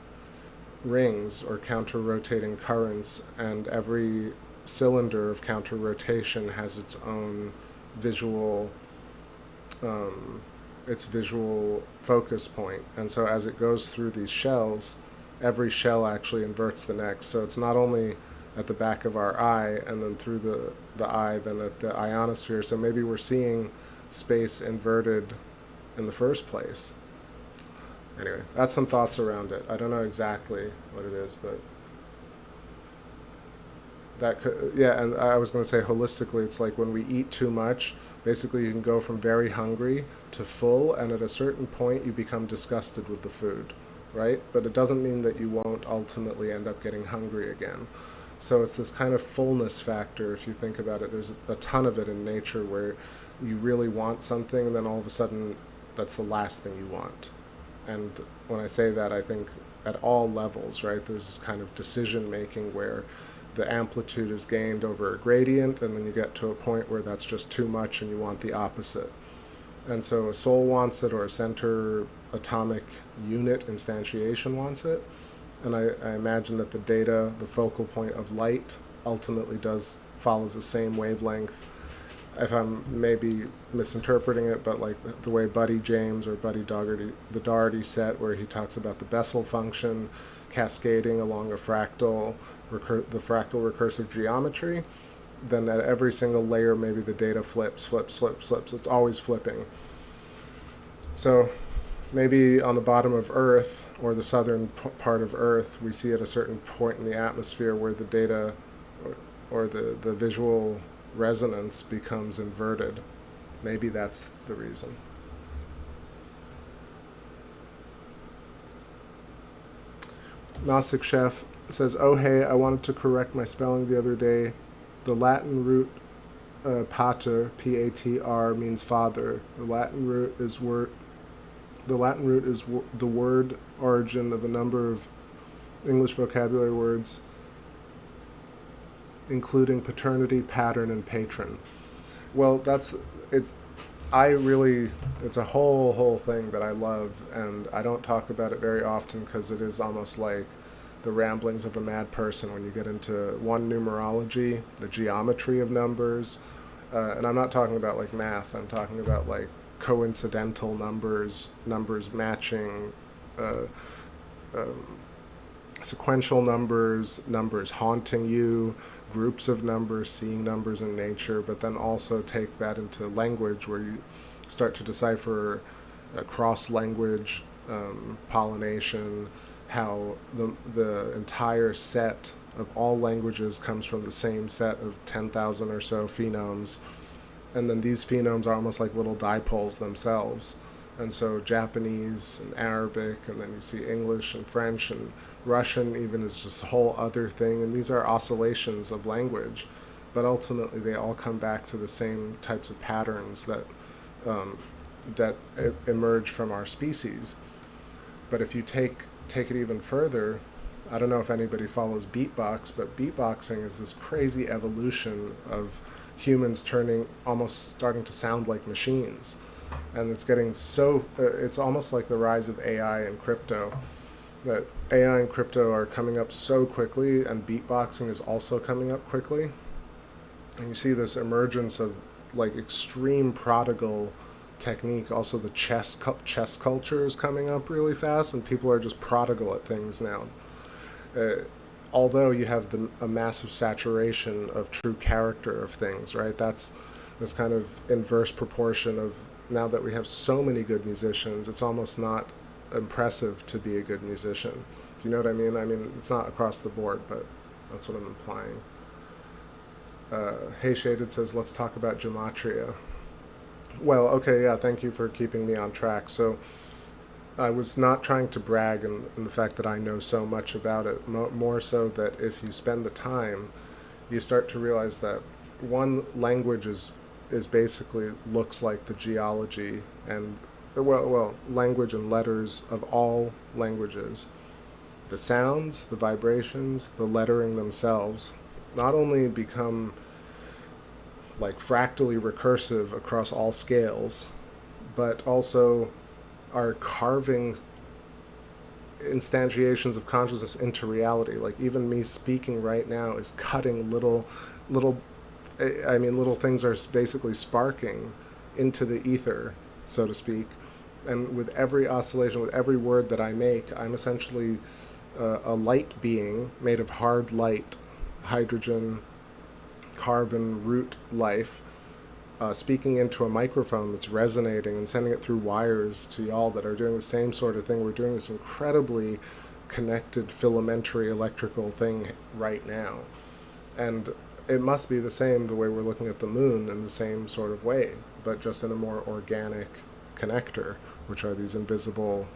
rings or counter-rotating currents, and every cylinder of counter-rotation has its own visual focus point, and so as it goes through these shells, every shell actually inverts the next. So it's not only at the back of our eye and then through the eye, then at the ionosphere. So maybe we're seeing space inverted in the first place. Anyway, that's some thoughts around it. I don't know exactly what it is, but that could, yeah, and I was going to say holistically, it's like when we eat too much, basically you can go from very hungry to full, and at a certain point you become disgusted with the food, right? But it doesn't mean that you won't ultimately end up getting hungry again. So it's this kind of fullness factor, if you think about it. There's a ton of it in nature where you really want something, and then all of a sudden that's the last thing you want. And when I say that, I think at all levels, right? There's this kind of decision making where the amplitude is gained over a gradient, and then you get to a point where that's just too much and you want the opposite. And so a soul wants it, or a center atomic unit instantiation wants it. And I imagine that the data, the focal point of light, ultimately follows the same wavelength. If I'm maybe misinterpreting it, but like the way Buddy James or Buddy Dougherty, the Dougherty set, where he talks about the Bessel function cascading along a the fractal recursive geometry, then at every single layer maybe the data flips. It's always flipping. So maybe on the bottom of Earth, or the southern part of Earth, we see at a certain point in the atmosphere where the data or the visual resonance becomes inverted. Maybe that's the reason. Gnostic Chef says, oh hey, I wanted to correct my spelling the other day. The Latin root pater, P-A-T-R, means father. The Latin root is the word origin of a number of English vocabulary words, including paternity, pattern, and patron. Well, it's a whole thing that I love, and I don't talk about it very often because it is almost like the ramblings of a mad person when you get into numerology, the geometry of numbers, and I'm not talking about like math, I'm talking about like coincidental numbers matching, sequential numbers haunting you, groups of numbers, seeing numbers in nature, but then also take that into language where you start to decipher cross-language pollination, how the entire set of all languages comes from the same set of 10,000 or so phonemes, and then these phonemes are almost like little dipoles themselves. And so Japanese and Arabic, and then you see English and French and Russian even is just a whole other thing, and these are oscillations of language, but ultimately they all come back to the same types of patterns that emerge from our species. But if you take it even further, I don't know if anybody follows beatbox, but beatboxing is this crazy evolution of humans almost starting to sound like machines. And it's getting so, it's almost like the rise of AI and crypto, that AI and crypto are coming up so quickly, and beatboxing is also coming up quickly. And you see this emergence of like extreme prodigal technique. Also the chess culture is coming up really fast, and people are just prodigal at things now. Although you have a massive saturation of true character of things, right? That's this kind of inverse proportion of, now that we have so many good musicians, it's almost not impressive to be a good musician. Do you know what I mean? I mean, it's not across the board, but that's what I'm implying. Hey Shaded says, let's talk about gematria. Well, okay, yeah, thank you for keeping me on track. So I was not trying to brag in the fact that I know so much about it, more so that if you spend the time, you start to realize that one, language is basically looks like the geology and, well, language and letters of all languages. The sounds, the vibrations, the lettering themselves not only become like fractally recursive across all scales, but also are carving instantiations of consciousness into reality. Like even me speaking right now is cutting little things are basically sparking into the ether, so to speak. And with every oscillation, with every word that I make, I'm essentially a light being made of hard light, hydrogen, carbon, root life, speaking into a microphone that's resonating and sending it through wires to y'all that are doing the same sort of thing. We're doing this incredibly connected filamentary electrical thing right now. And it must be the same the way we're looking at the moon, in the same sort of way, but just in a more organic connector, which are these invisible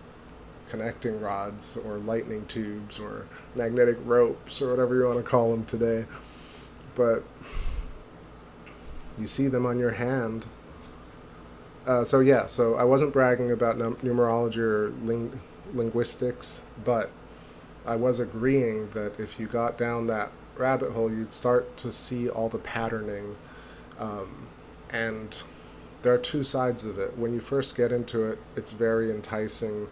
connecting rods or lightning tubes or magnetic ropes or whatever you want to call them today. But you see them on your hand. So I wasn't bragging about numerology or linguistics, but I was agreeing that if you got down that rabbit hole, you'd start to see all the patterning. And there are two sides of it. When you first get into it, it's very enticing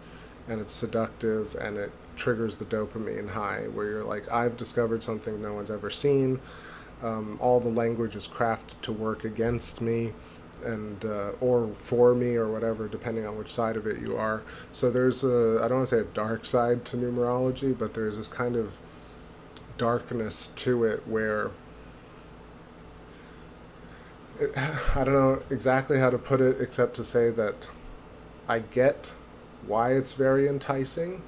and it's seductive and it triggers the dopamine high where you're like, I've discovered something no one's ever seen. All the language is crafted to work against me and or for me or whatever, depending on which side of it you are. So there's I don't want to say a dark side to numerology, but there's this kind of darkness to it where I don't know exactly how to put it except to say that I get why it's very enticing.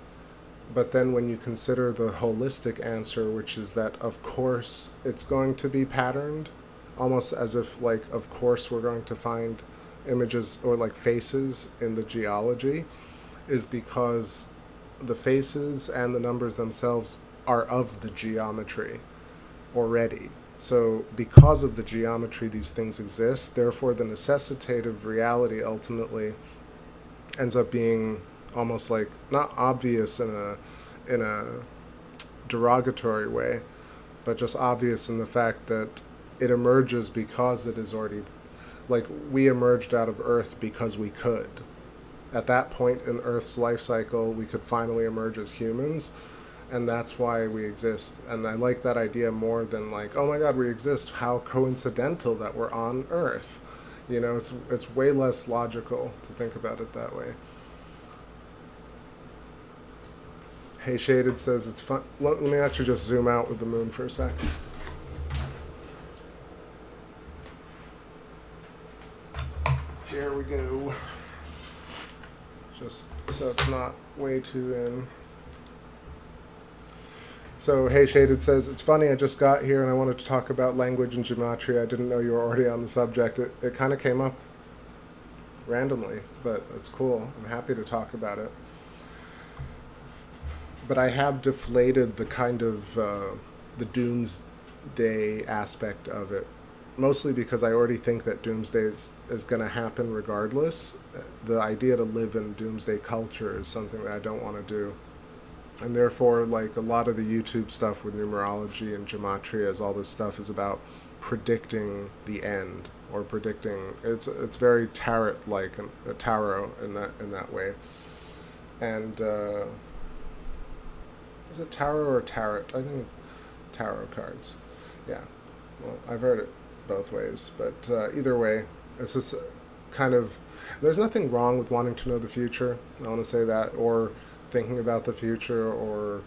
But then when you consider the holistic answer, which is that of course it's going to be patterned, almost as if like of course we're going to find images or like faces in the geology, is because the faces and the numbers themselves are of the geometry already. So because of the geometry these things exist, therefore the necessitative reality ultimately ends up being almost like not obvious in a derogatory way, but just obvious in the fact that it emerges because it is already, like we emerged out of Earth because we could. At that point in Earth's life cycle, we could finally emerge as humans, and that's why we exist. And I like that idea more than like, oh my God, we exist. How coincidental that we're on Earth. You know, it's way less logical to think about it that way. Hey Shaded says it's fun. Let me actually just zoom out with the moon for a second. Here we go. Just so it's not way too in. So, Hey Shaded says, it's funny, I just got here and I wanted to talk about language and geometry. I didn't know you were already on the subject. It kind of came up randomly, but it's cool. I'm happy to talk about it. But I have deflated the kind of the doomsday aspect of it, mostly because I already think that doomsday is going to happen regardless. The idea to live in doomsday culture is something that I don't want to do. And therefore, like, a lot of the YouTube stuff with numerology and gematria, is all this stuff is about predicting the end, or predicting. It's very tarot-like, tarot in that way. And is it tarot or tarot? I think tarot cards. Yeah. Well, I've heard it both ways, but either way, it's just kind of. There's nothing wrong with wanting to know the future. I want to say that, or thinking about the future, or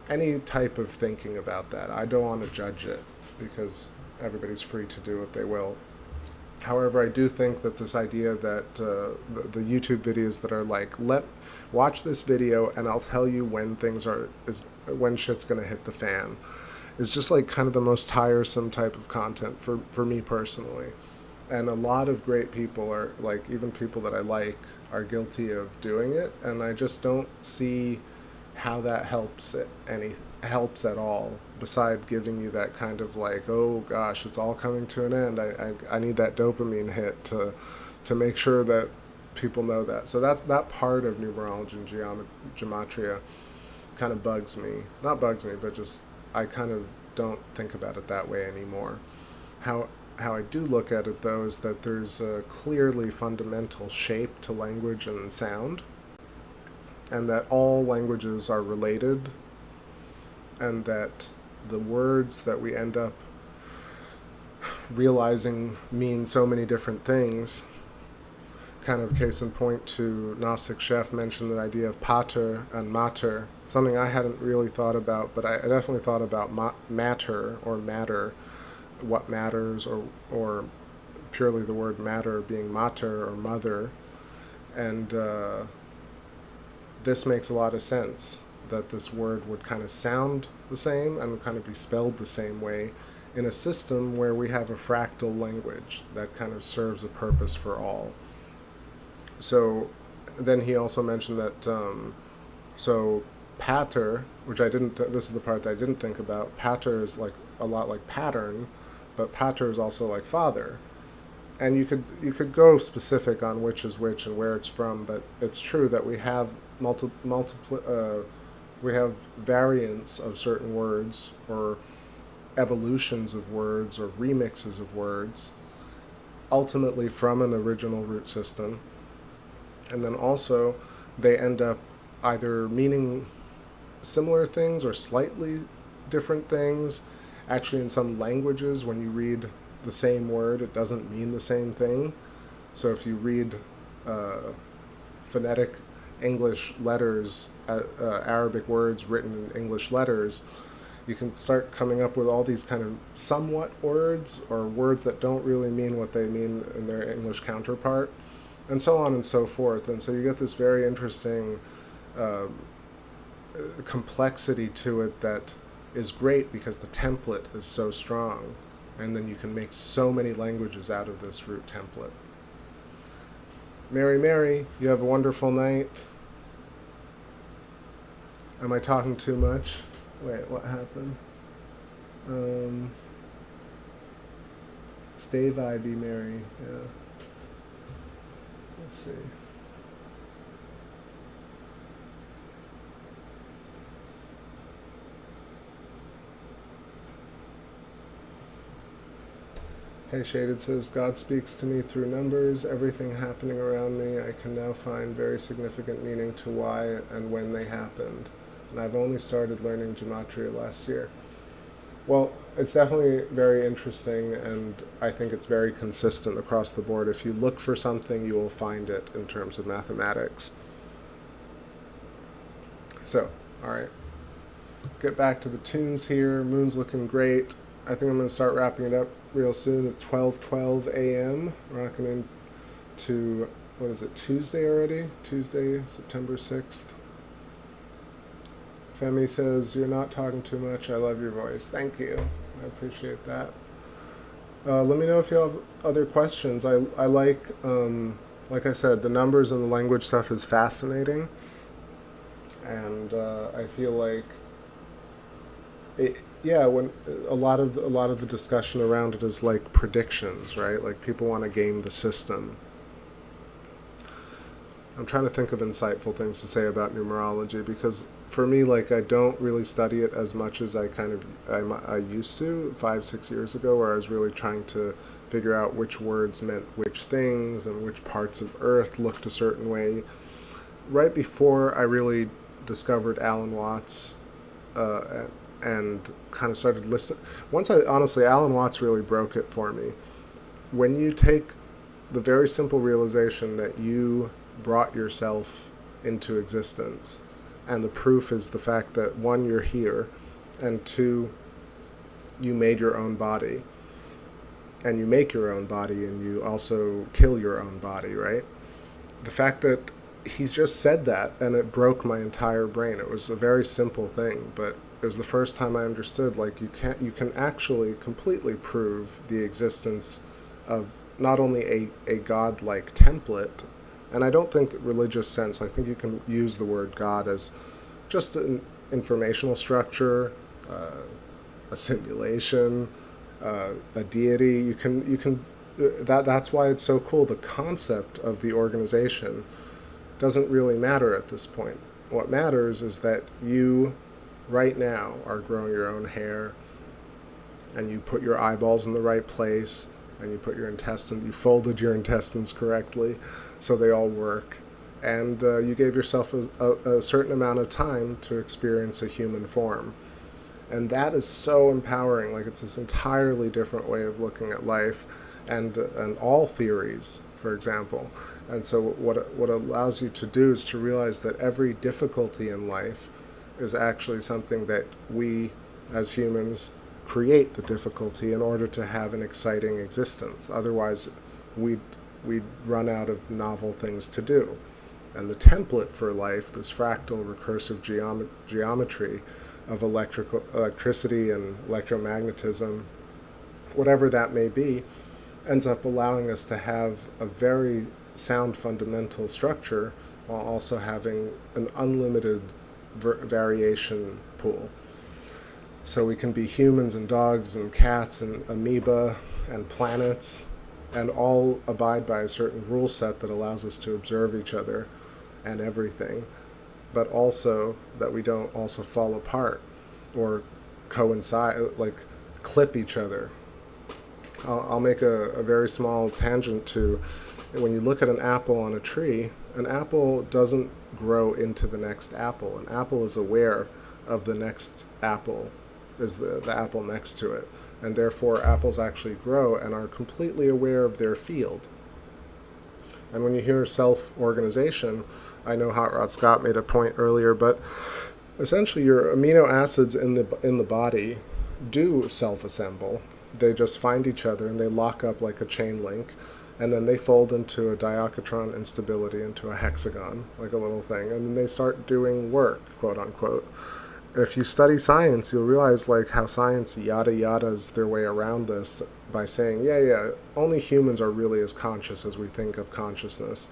any type of thinking about that. I don't want to judge it, because everybody's free to do what they will. However, I do think that this idea that the YouTube videos that are like, watch this video and I'll tell you when when shit's gonna hit the fan, is just like kind of the most tiresome type of content for me personally. And a lot of great people are, like, even people that I like, are guilty of doing it, and I just don't see how that helps at all, beside giving you that kind of like, oh gosh, it's all coming to an end. I need that dopamine hit to make sure that people know that. So that part of numerology and gematria kind of bugs me. Not bugs me, but just I kind of don't think about it that way anymore. How I do look at it, though, is that there's a clearly fundamental shape to language and sound, and that all languages are related, and that the words that we end up realizing mean so many different things. Kind of case in point to Gnostic Chef mentioned the idea of pater and mater, something I hadn't really thought about, but I definitely thought about matter, or matter, what matters, or purely the word matter being mater, or mother. And this makes a lot of sense, that this word would kind of sound the same and would kind of be spelled the same way in a system where we have a fractal language that kind of serves a purpose for all. So then he also mentioned that so pater, which I didn't this is the part that I didn't think about. Pater is like a lot like pattern, but pater is also like father. And you could go specific on which is which and where it's from, but it's true that we have we have variants of certain words, or evolutions of words, or remixes of words, ultimately from an original root system. And then also they end up either meaning similar things or slightly different things. Actually, in some languages, when you read the same word, it doesn't mean the same thing. So if you read phonetic English letters, Arabic words written in English letters, you can start coming up with all these kind of somewhat words, or words that don't really mean what they mean in their English counterpart, and so on and so forth. And so you get this very interesting complexity to it that is great, because the template is so strong, and then you can make so many languages out of this root template. Mary, you have a wonderful night. Am I talking too much? Wait, what happened? Stay vibey, Mary. Yeah. Let's see. Hey Shaded says, God speaks to me through numbers. Everything happening around me, I can now find very significant meaning to why and when they happened. And I've only started learning gematria last year. Well, it's definitely very interesting, and I think it's very consistent across the board. If you look for something, you will find it in terms of mathematics. So, alright. Get back to the tunes here. Moon's looking great. I think I'm going to start wrapping it up real soon. It's 12:12 a.m. Rocking into what is it, Tuesday already? Tuesday, September 6th. Femi says, you're not talking too much. I love your voice. Thank you. I appreciate that. Let me know if you have other questions. I like I said, the numbers and the language stuff is fascinating. And I feel like, when a lot of the discussion around it is like predictions, right? Like people want to game the system. I'm trying to think of insightful things to say about numerology, because for me, like, I don't really study it as much as I used to 5-6 years ago, where I was really trying to figure out which words meant which things and which parts of Earth looked a certain way. Right before I really discovered Alan Watts and kind of started listening. Honestly, Alan Watts really broke it for me. When you take the very simple realization that you brought yourself into existence, and the proof is the fact that 1, you're here, and 2, you made your own body, and you make your own body, and you also kill your own body, right? The fact that he's just said that, and it broke my entire brain. It was a very simple thing, but it was the first time I understood, like, you can actually completely prove the existence of not only a godlike template, and I don't think that religious sense, I think you can use the word God as just an informational structure, a simulation, a deity. You can that's why it's so cool. The concept of the organization doesn't really matter at this point. What matters is that you, right now, are growing your own hair, and you put your eyeballs in the right place, and you put your you folded your intestines correctly, so they all work, and you gave yourself a certain amount of time to experience a human form. And that is so empowering. Like, it's this entirely different way of looking at life and all theories, for example. And so what it allows you to do is to realize that every difficulty in life is actually something that we, as humans, create the difficulty in order to have an exciting existence. Otherwise, we'd run out of novel things to do. And the template for life, this fractal recursive geometry of electricity and electromagnetism, whatever that may be, ends up allowing us to have a very sound fundamental structure while also having an unlimited variation pool. So we can be humans and dogs and cats and amoeba and planets, and all abide by a certain rule set that allows us to observe each other and everything, but also that we don't also fall apart or coincide, like clip each other. I'll make a very small tangent to, when you look at an apple on a tree, an apple doesn't grow into the next apple. An apple is aware of the next apple, is the apple next to it. And therefore apples actually grow and are completely aware of their field. And when you hear self-organization, I know Hot Rod Scott made a point earlier, but essentially your amino acids in the body do self-assemble. They just find each other and they lock up like a chain link, and then they fold into a diachron instability, into a hexagon, like a little thing, and then they start doing work, quote unquote. If you study science, you'll realize like how science yada yadas their way around this by saying, yeah, only humans are really as conscious as we think of consciousness.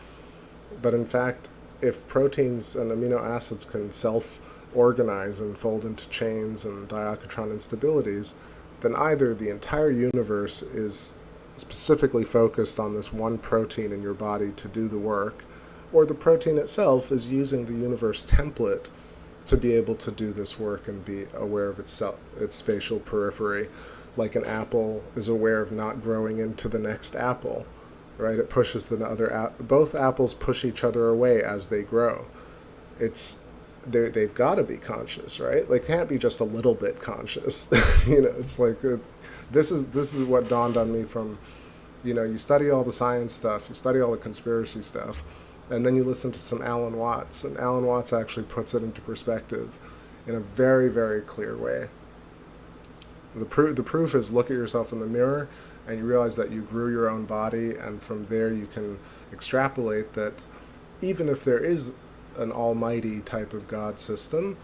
But in fact, if proteins and amino acids can self-organize and fold into chains and diachron instabilities, then either the entire universe is specifically focused on this one protein in your body to do the work, or the protein itself is using the universe template to be able to do this work and be aware of its spatial periphery. Like an apple is aware of not growing into the next apple, right? It pushes the other both apples push each other away as they grow. They've got to be conscious, right? They can't be just a little bit conscious. It's like this is what dawned on me from, you study all the science stuff, you study all the conspiracy stuff, and then you listen to some Alan Watts, and Alan Watts actually puts it into perspective in a very, very clear way. the proof is look at yourself in the mirror and you realize that you grew your own body, and from there you can extrapolate that even if there is an almighty type of God system,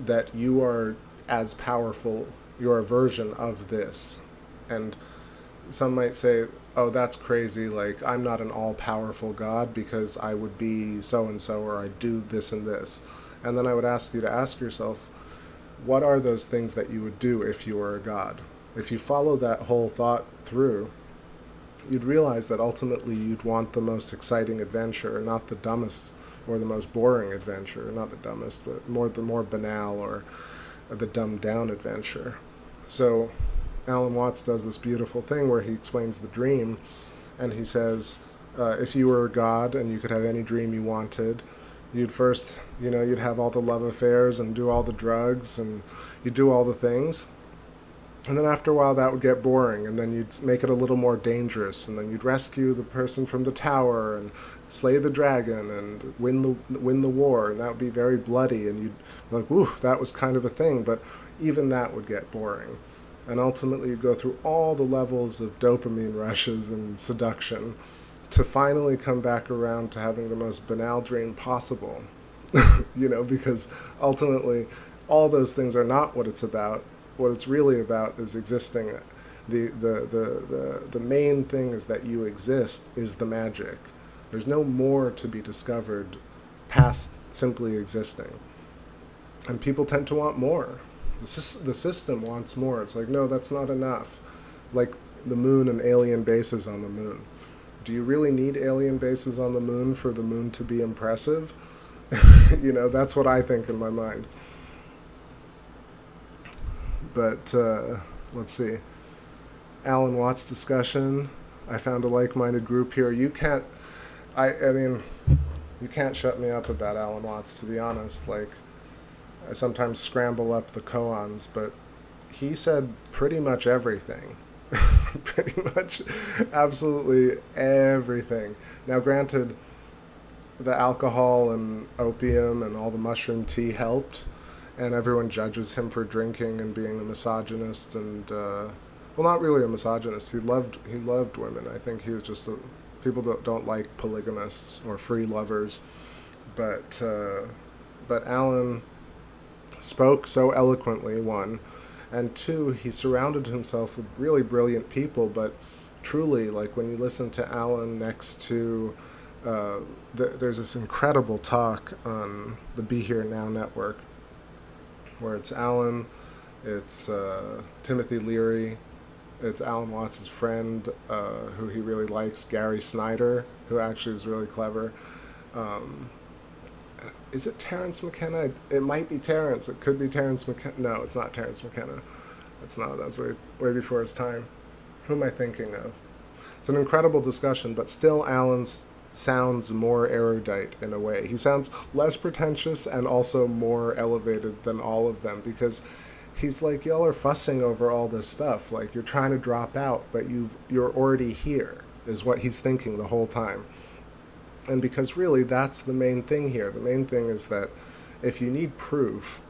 that you are as powerful, you're a version of this. And some might say, oh, that's crazy, like, I'm not an all-powerful God because I would be so-and-so, or I do this and this. And then I would ask you to ask yourself, what are those things that you would do if you were a God? If you follow that whole thought through, you'd realize that ultimately you'd want the most exciting adventure, not the dumbest or the most boring adventure, not the dumbest, but the more banal or the dumbed down adventure. So Alan Watts does this beautiful thing where he explains the dream, and he says, if you were a God and you could have any dream you wanted, you'd first, you'd have all the love affairs and do all the drugs and you'd do all the things. And then after a while that would get boring, and then you'd make it a little more dangerous, and then you'd rescue the person from the tower and slay the dragon and win the war, and that would be very bloody, and you'd be like, ooh, that was kind of a thing, but even that would get boring. And ultimately you'd go through all the levels of dopamine rushes and seduction to finally come back around to having the most banal dream possible. Because ultimately all those things are not what it's about. What it's really about is existing. The main thing is that you exist is the magic. There's no more to be discovered past simply existing. And people tend to want more. The system wants more. It's like, no, that's not enough. Like the moon and alien bases on the moon. Do you really need alien bases on the moon for the moon to be impressive? That's what I think in my mind. But let's see. Alan Watts discussion. I found a like-minded group here. You can't shut me up about Alan Watts, to be honest. Like, I sometimes scramble up the koans, but he said pretty much everything. Pretty much absolutely everything. Now, granted, the alcohol and opium and all the mushroom tea helped, and everyone judges him for drinking and being a misogynist, and not really a misogynist. He loved women. I think he was just people that don't like polygamists or free lovers, but Alan spoke so eloquently, one, and two, he surrounded himself with really brilliant people. But truly, like, when you listen to Alan next to there's this incredible talk on the Be Here Now network where it's Alan, it's Timothy Leary, it's Alan Watts' friend, who he really likes, Gary Snyder, who actually is really clever. Is it Terrence McKenna? It might be Terrence. It could be Terrence McKenna. No, it's not Terrence McKenna. It's not. That's way before his time. Who am I thinking of? It's an incredible discussion, but still Alan sounds more erudite in a way. He sounds less pretentious and also more elevated than all of them, because he's like, y'all are fussing over all this stuff. Like, you're trying to drop out, but you're already here, is what he's thinking the whole time. And because really that's the main thing here. The main thing is that if you need proof,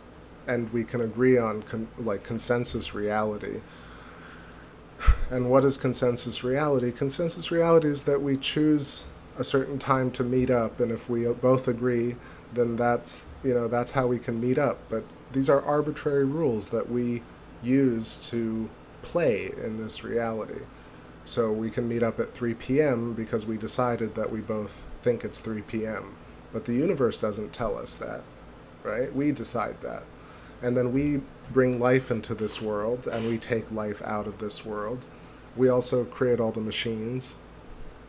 and we can agree on consensus reality. And what is consensus reality? Consensus reality is that we choose a certain time to meet up, and if we both agree, then that's how we can meet up. But these are arbitrary rules that we use to play in this reality. So we can meet up at 3 p.m. because we decided that we both think it's 3 p.m. But the universe doesn't tell us that, right? We decide that. And then we bring life into this world, and we take life out of this world. We also create all the machines.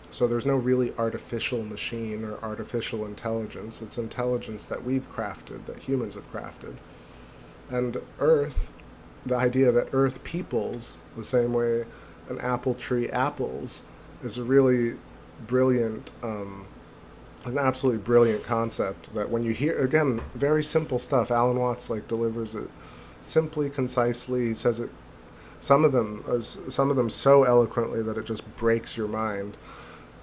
So there's no really artificial machine or artificial intelligence. It's intelligence that we've crafted, that humans have crafted. And Earth, the idea that Earth peoples the same way an apple tree apples, is a really brilliant, an absolutely brilliant concept that when you hear, again, very simple stuff. Alan Watts delivers it simply, concisely. He says it, some of them so eloquently that it just breaks your mind.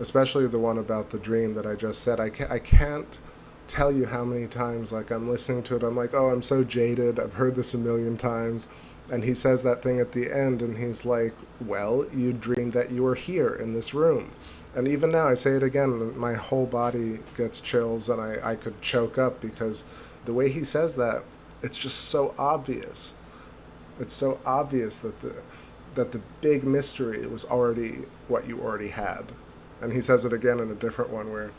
Especially the one about the dream that I just said. I can't tell you how many times, I'm listening to it, I'm like, oh, I'm so jaded, I've heard this a million times, And he says that thing at the end, and he's like, well, you dreamed that you were here in this room. And even now, I say it again, my whole body gets chills, and I could choke up, because the way he says that, it's just so obvious. It's so obvious that the big mystery was already what you already had. And he says it again in a different one, where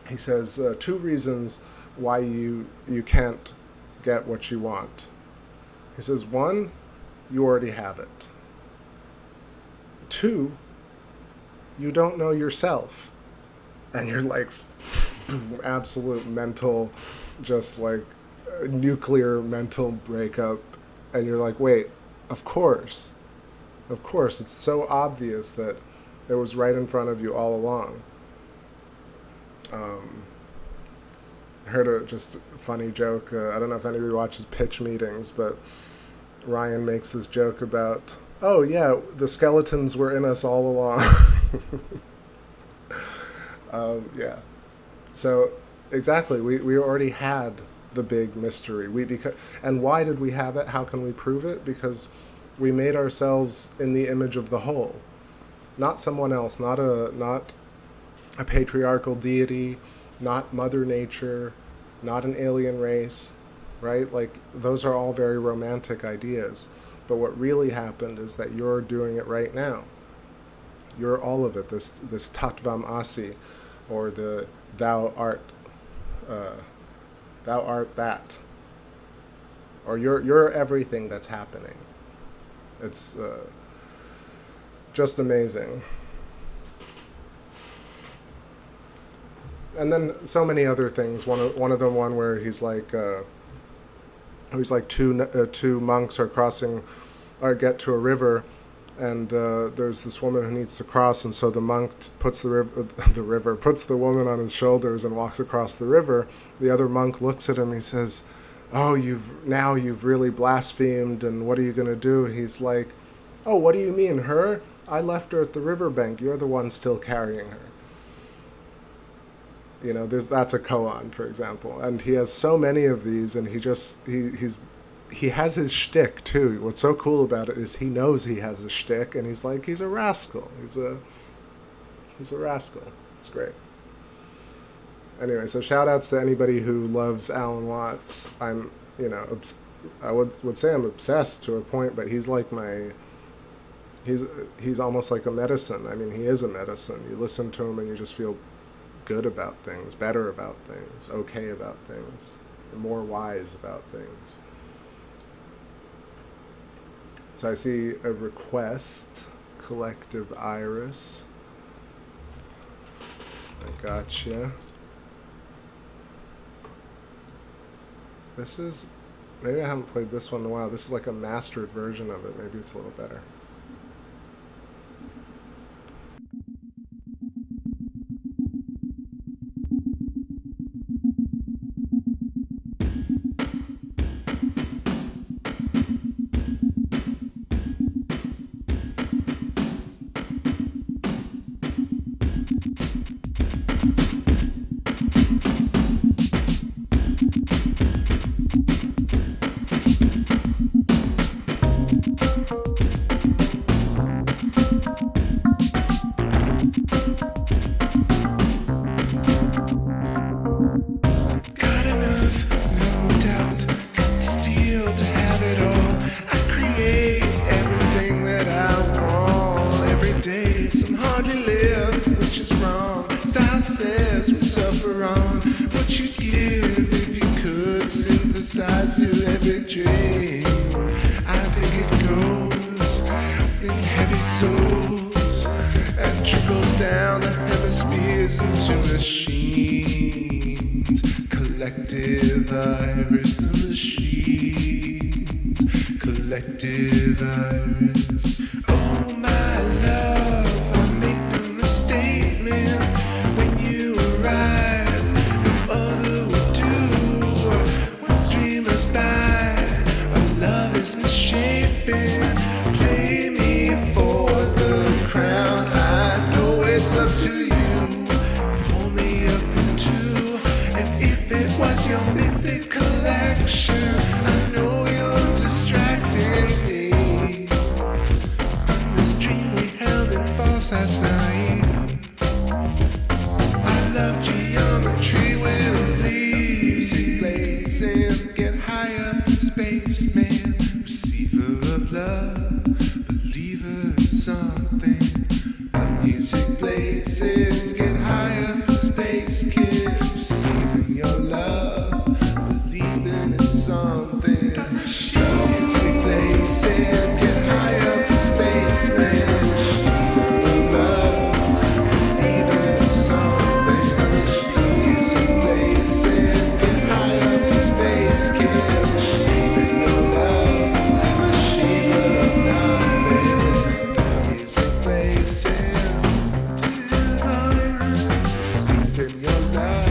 he says 2 reasons why you can't get what you want. He says, 1, you already have it. 2, you don't know yourself. And you're like, absolute mental, just like nuclear mental breakup. And you're like, wait, of course, it's so obvious that it was right in front of you all along. I heard a just funny joke. I don't know if anybody watches pitch meetings, but Ryan makes this joke about, oh yeah, the skeletons were in us all along. Yeah. So exactly, we already had the big mystery. And why did we have it? How can we prove it? Because we made ourselves in the image of the whole, not someone else, not a patriarchal deity, not Mother Nature, not an alien race, right? Like, those are all very romantic ideas. But what really happened is that you're doing it right now. You're all of it, this tattvam asi, or the thou art that. Or you're everything that's happening. It's just amazing. And then so many other things. One of them, where he's like two monks are crossing, or get to a river, and there's this woman who needs to cross, and so the monk puts puts the woman on his shoulders and walks across the river. The other monk looks at him. He says, "Oh, you've really blasphemed, and what are you going to do?" He's like, "Oh, what do you mean, her? I left her at the riverbank. You're the one still carrying her." You know, that's a koan, for example, and he has so many of these, and he has his shtick too. What's so cool about it is he knows he has a shtick, and he's a rascal. He's a rascal. It's great. Anyway, so shout outs to anybody who loves Alan Watts. I would say I'm obsessed to a point, but he's like he's almost like a medicine. I mean, he is a medicine. You listen to him and you just feel good about things, better about things, okay about things, more wise about things. So I see a request, Collective Iris. I gotcha. This is, maybe I haven't played this one in a while. This is like a mastered version of it. Maybe it's a little better. Your big collection, I know you're distracting me. spaceman, receiver of love, believer in something. The music blazes, get high up in space, kid. Receiving your love, believing in something. The music blazes, get high up in space, man. Receiver of love, believing in something. The music blazes, get high up in space, kid. Receiving your love, receiver of nothing. The music blazes, receiving your love,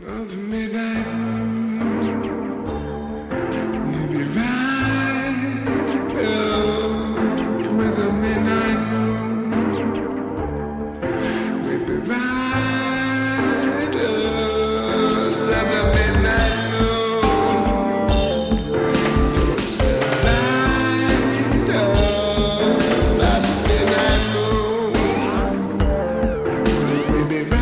of the midnight moon, maybe right with the midnight moon, maybe right of the midnight moon, it's the light of the midnight moon, maybe right.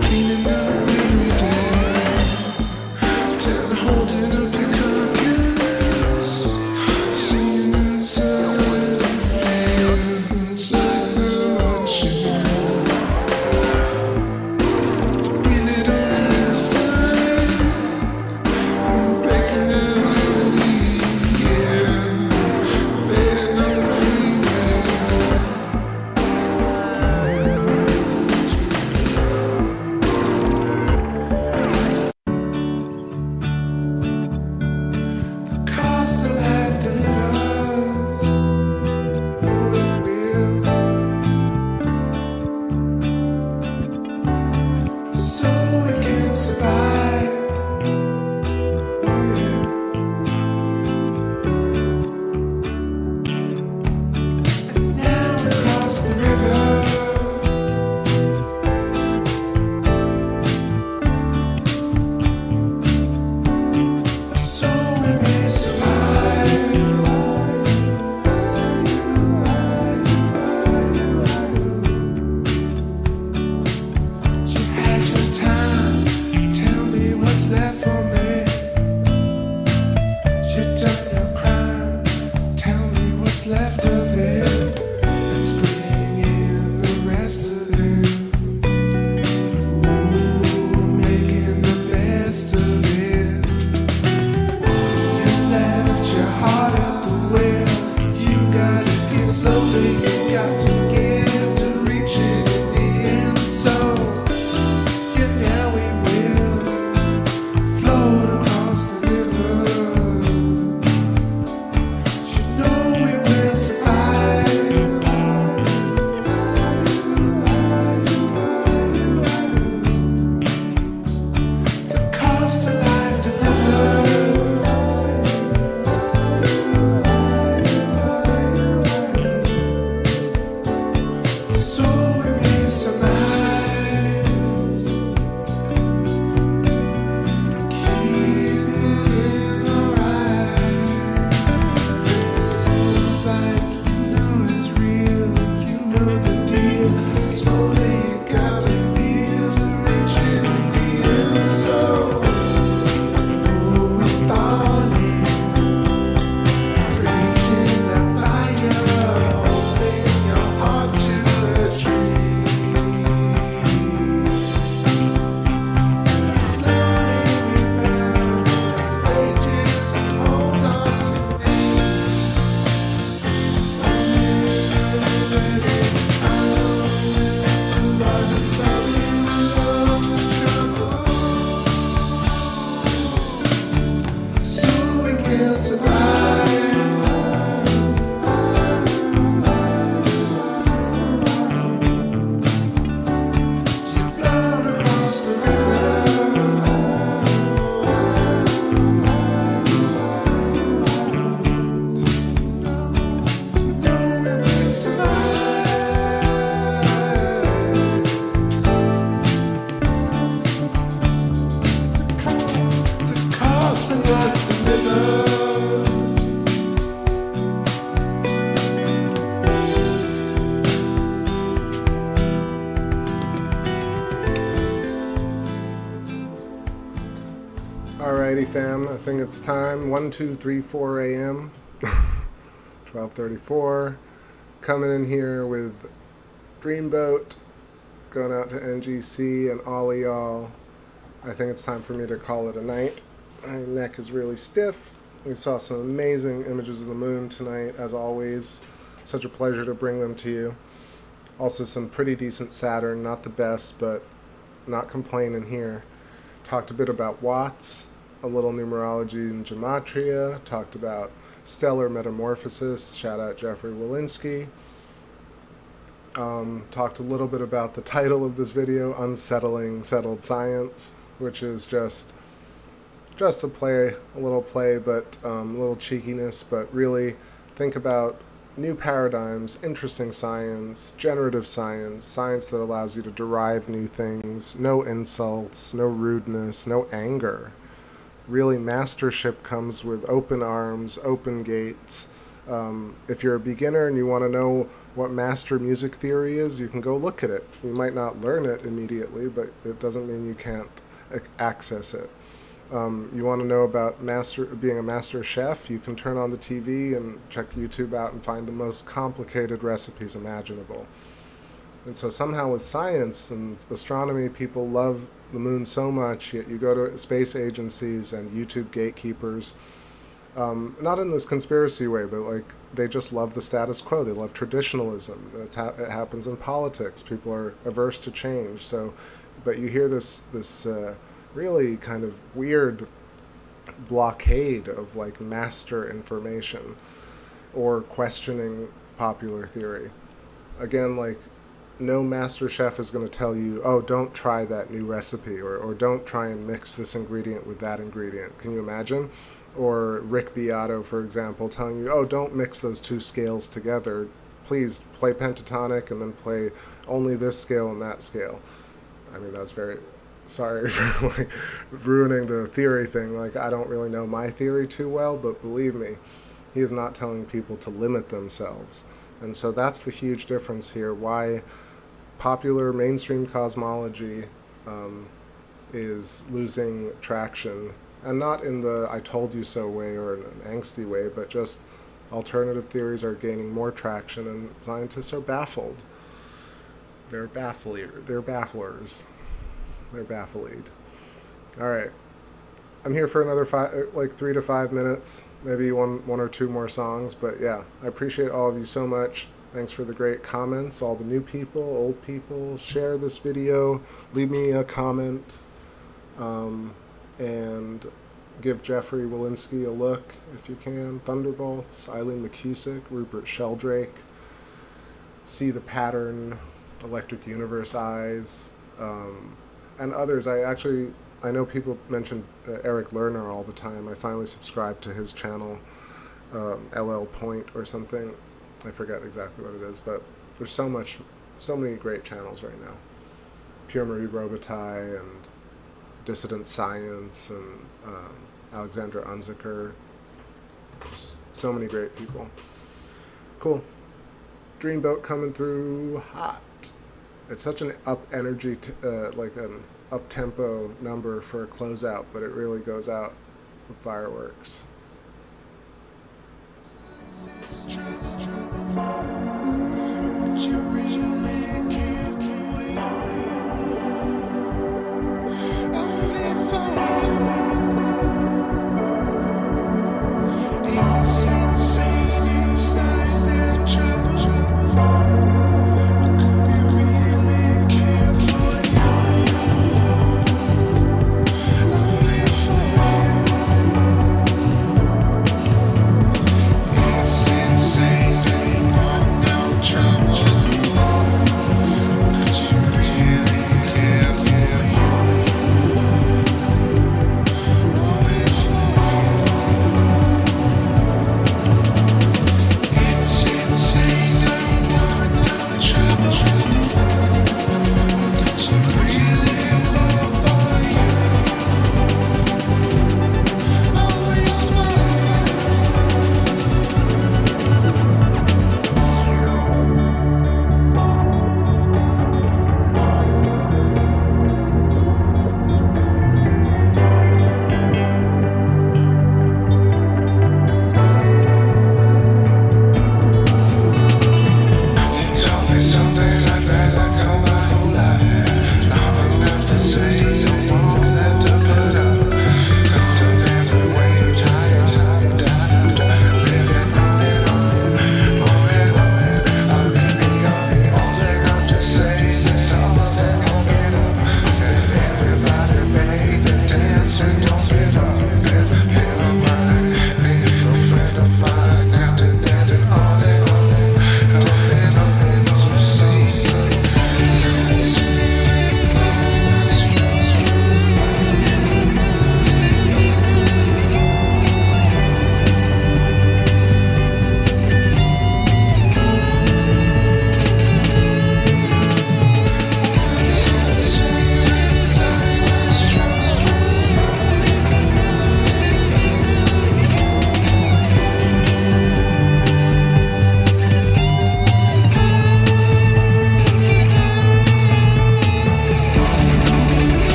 Cleaning up Alrighty fam, I think it's time. 1, 2, 3, 4 a.m. 12:34. Coming in here with Dreamboat, going out to NGC and all of y'all. I think it's time for me to call it a night. My neck is really stiff. We saw some amazing images of the moon tonight, as always. Such a pleasure to bring them to you. Also some pretty decent Saturn, not the best, but not complaining here. Talked a bit about Watts, a little numerology and gematria, talked about stellar metamorphosis, shout out Jeffrey Walensky. Talked a little bit about the title of this video, Unsettling Settled Science, which is just a play, a little play, but a little cheekiness, but really think about new paradigms, interesting science, generative science, science that allows you to derive new things, no insults, no rudeness, no anger. Really, mastership comes with open arms, open gates. If you're a beginner and you want to know what master music theory is, you can go look at it. You might not learn it immediately, but it doesn't mean you can't access it. You want to know about being a master chef, you can turn on the TV and check YouTube out and find the most complicated recipes imaginable. And so somehow with science and astronomy, people love the moon so much, yet you go to space agencies and YouTube gatekeepers, not in this conspiracy way, but like they just love the status quo. They love traditionalism. It happens in politics. People are averse to change. So, but you hear this really kind of weird blockade of like master information or questioning popular theory. Again, like no master chef is going to tell you, oh, don't try that new recipe, or don't try and mix this ingredient with that ingredient. Can you imagine? Or Rick Beato, for example, telling you, oh, don't mix those two scales together. Please play pentatonic and then play only this scale and that scale. I mean, that's very... Sorry for like ruining the theory thing. Like, I don't really know my theory too well, but believe me, he is not telling people to limit themselves. And so that's the huge difference here. Why popular mainstream cosmology is losing traction, and not in the I told you so way or in an angsty way, but just alternative theories are gaining more traction, and scientists are baffled. They're bafflers. They're baffled. All right, I'm here for another 3 to 5 minutes, maybe one or two more songs. But yeah, I appreciate all of you so much. Thanks for the great comments, all the new people, old people. Share this video, leave me a comment, and give Jeffrey Walensky a look if you can. Thunderbolts, Eileen McCusick, Rupert Sheldrake, See the Pattern, Electric Universe Eyes, and others. I know people mention Eric Lerner all the time. I finally subscribed to his channel, LL Point or something. I forget exactly what it is, but there's so many great channels right now. Pure Marie Robitaille and Dissident Science and Alexandra Unziker. So many great people. Cool. Dreamboat coming through hot. It's such an up energy, like an up-tempo number for a closeout, but it really goes out with fireworks. Say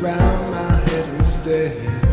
around my head instead.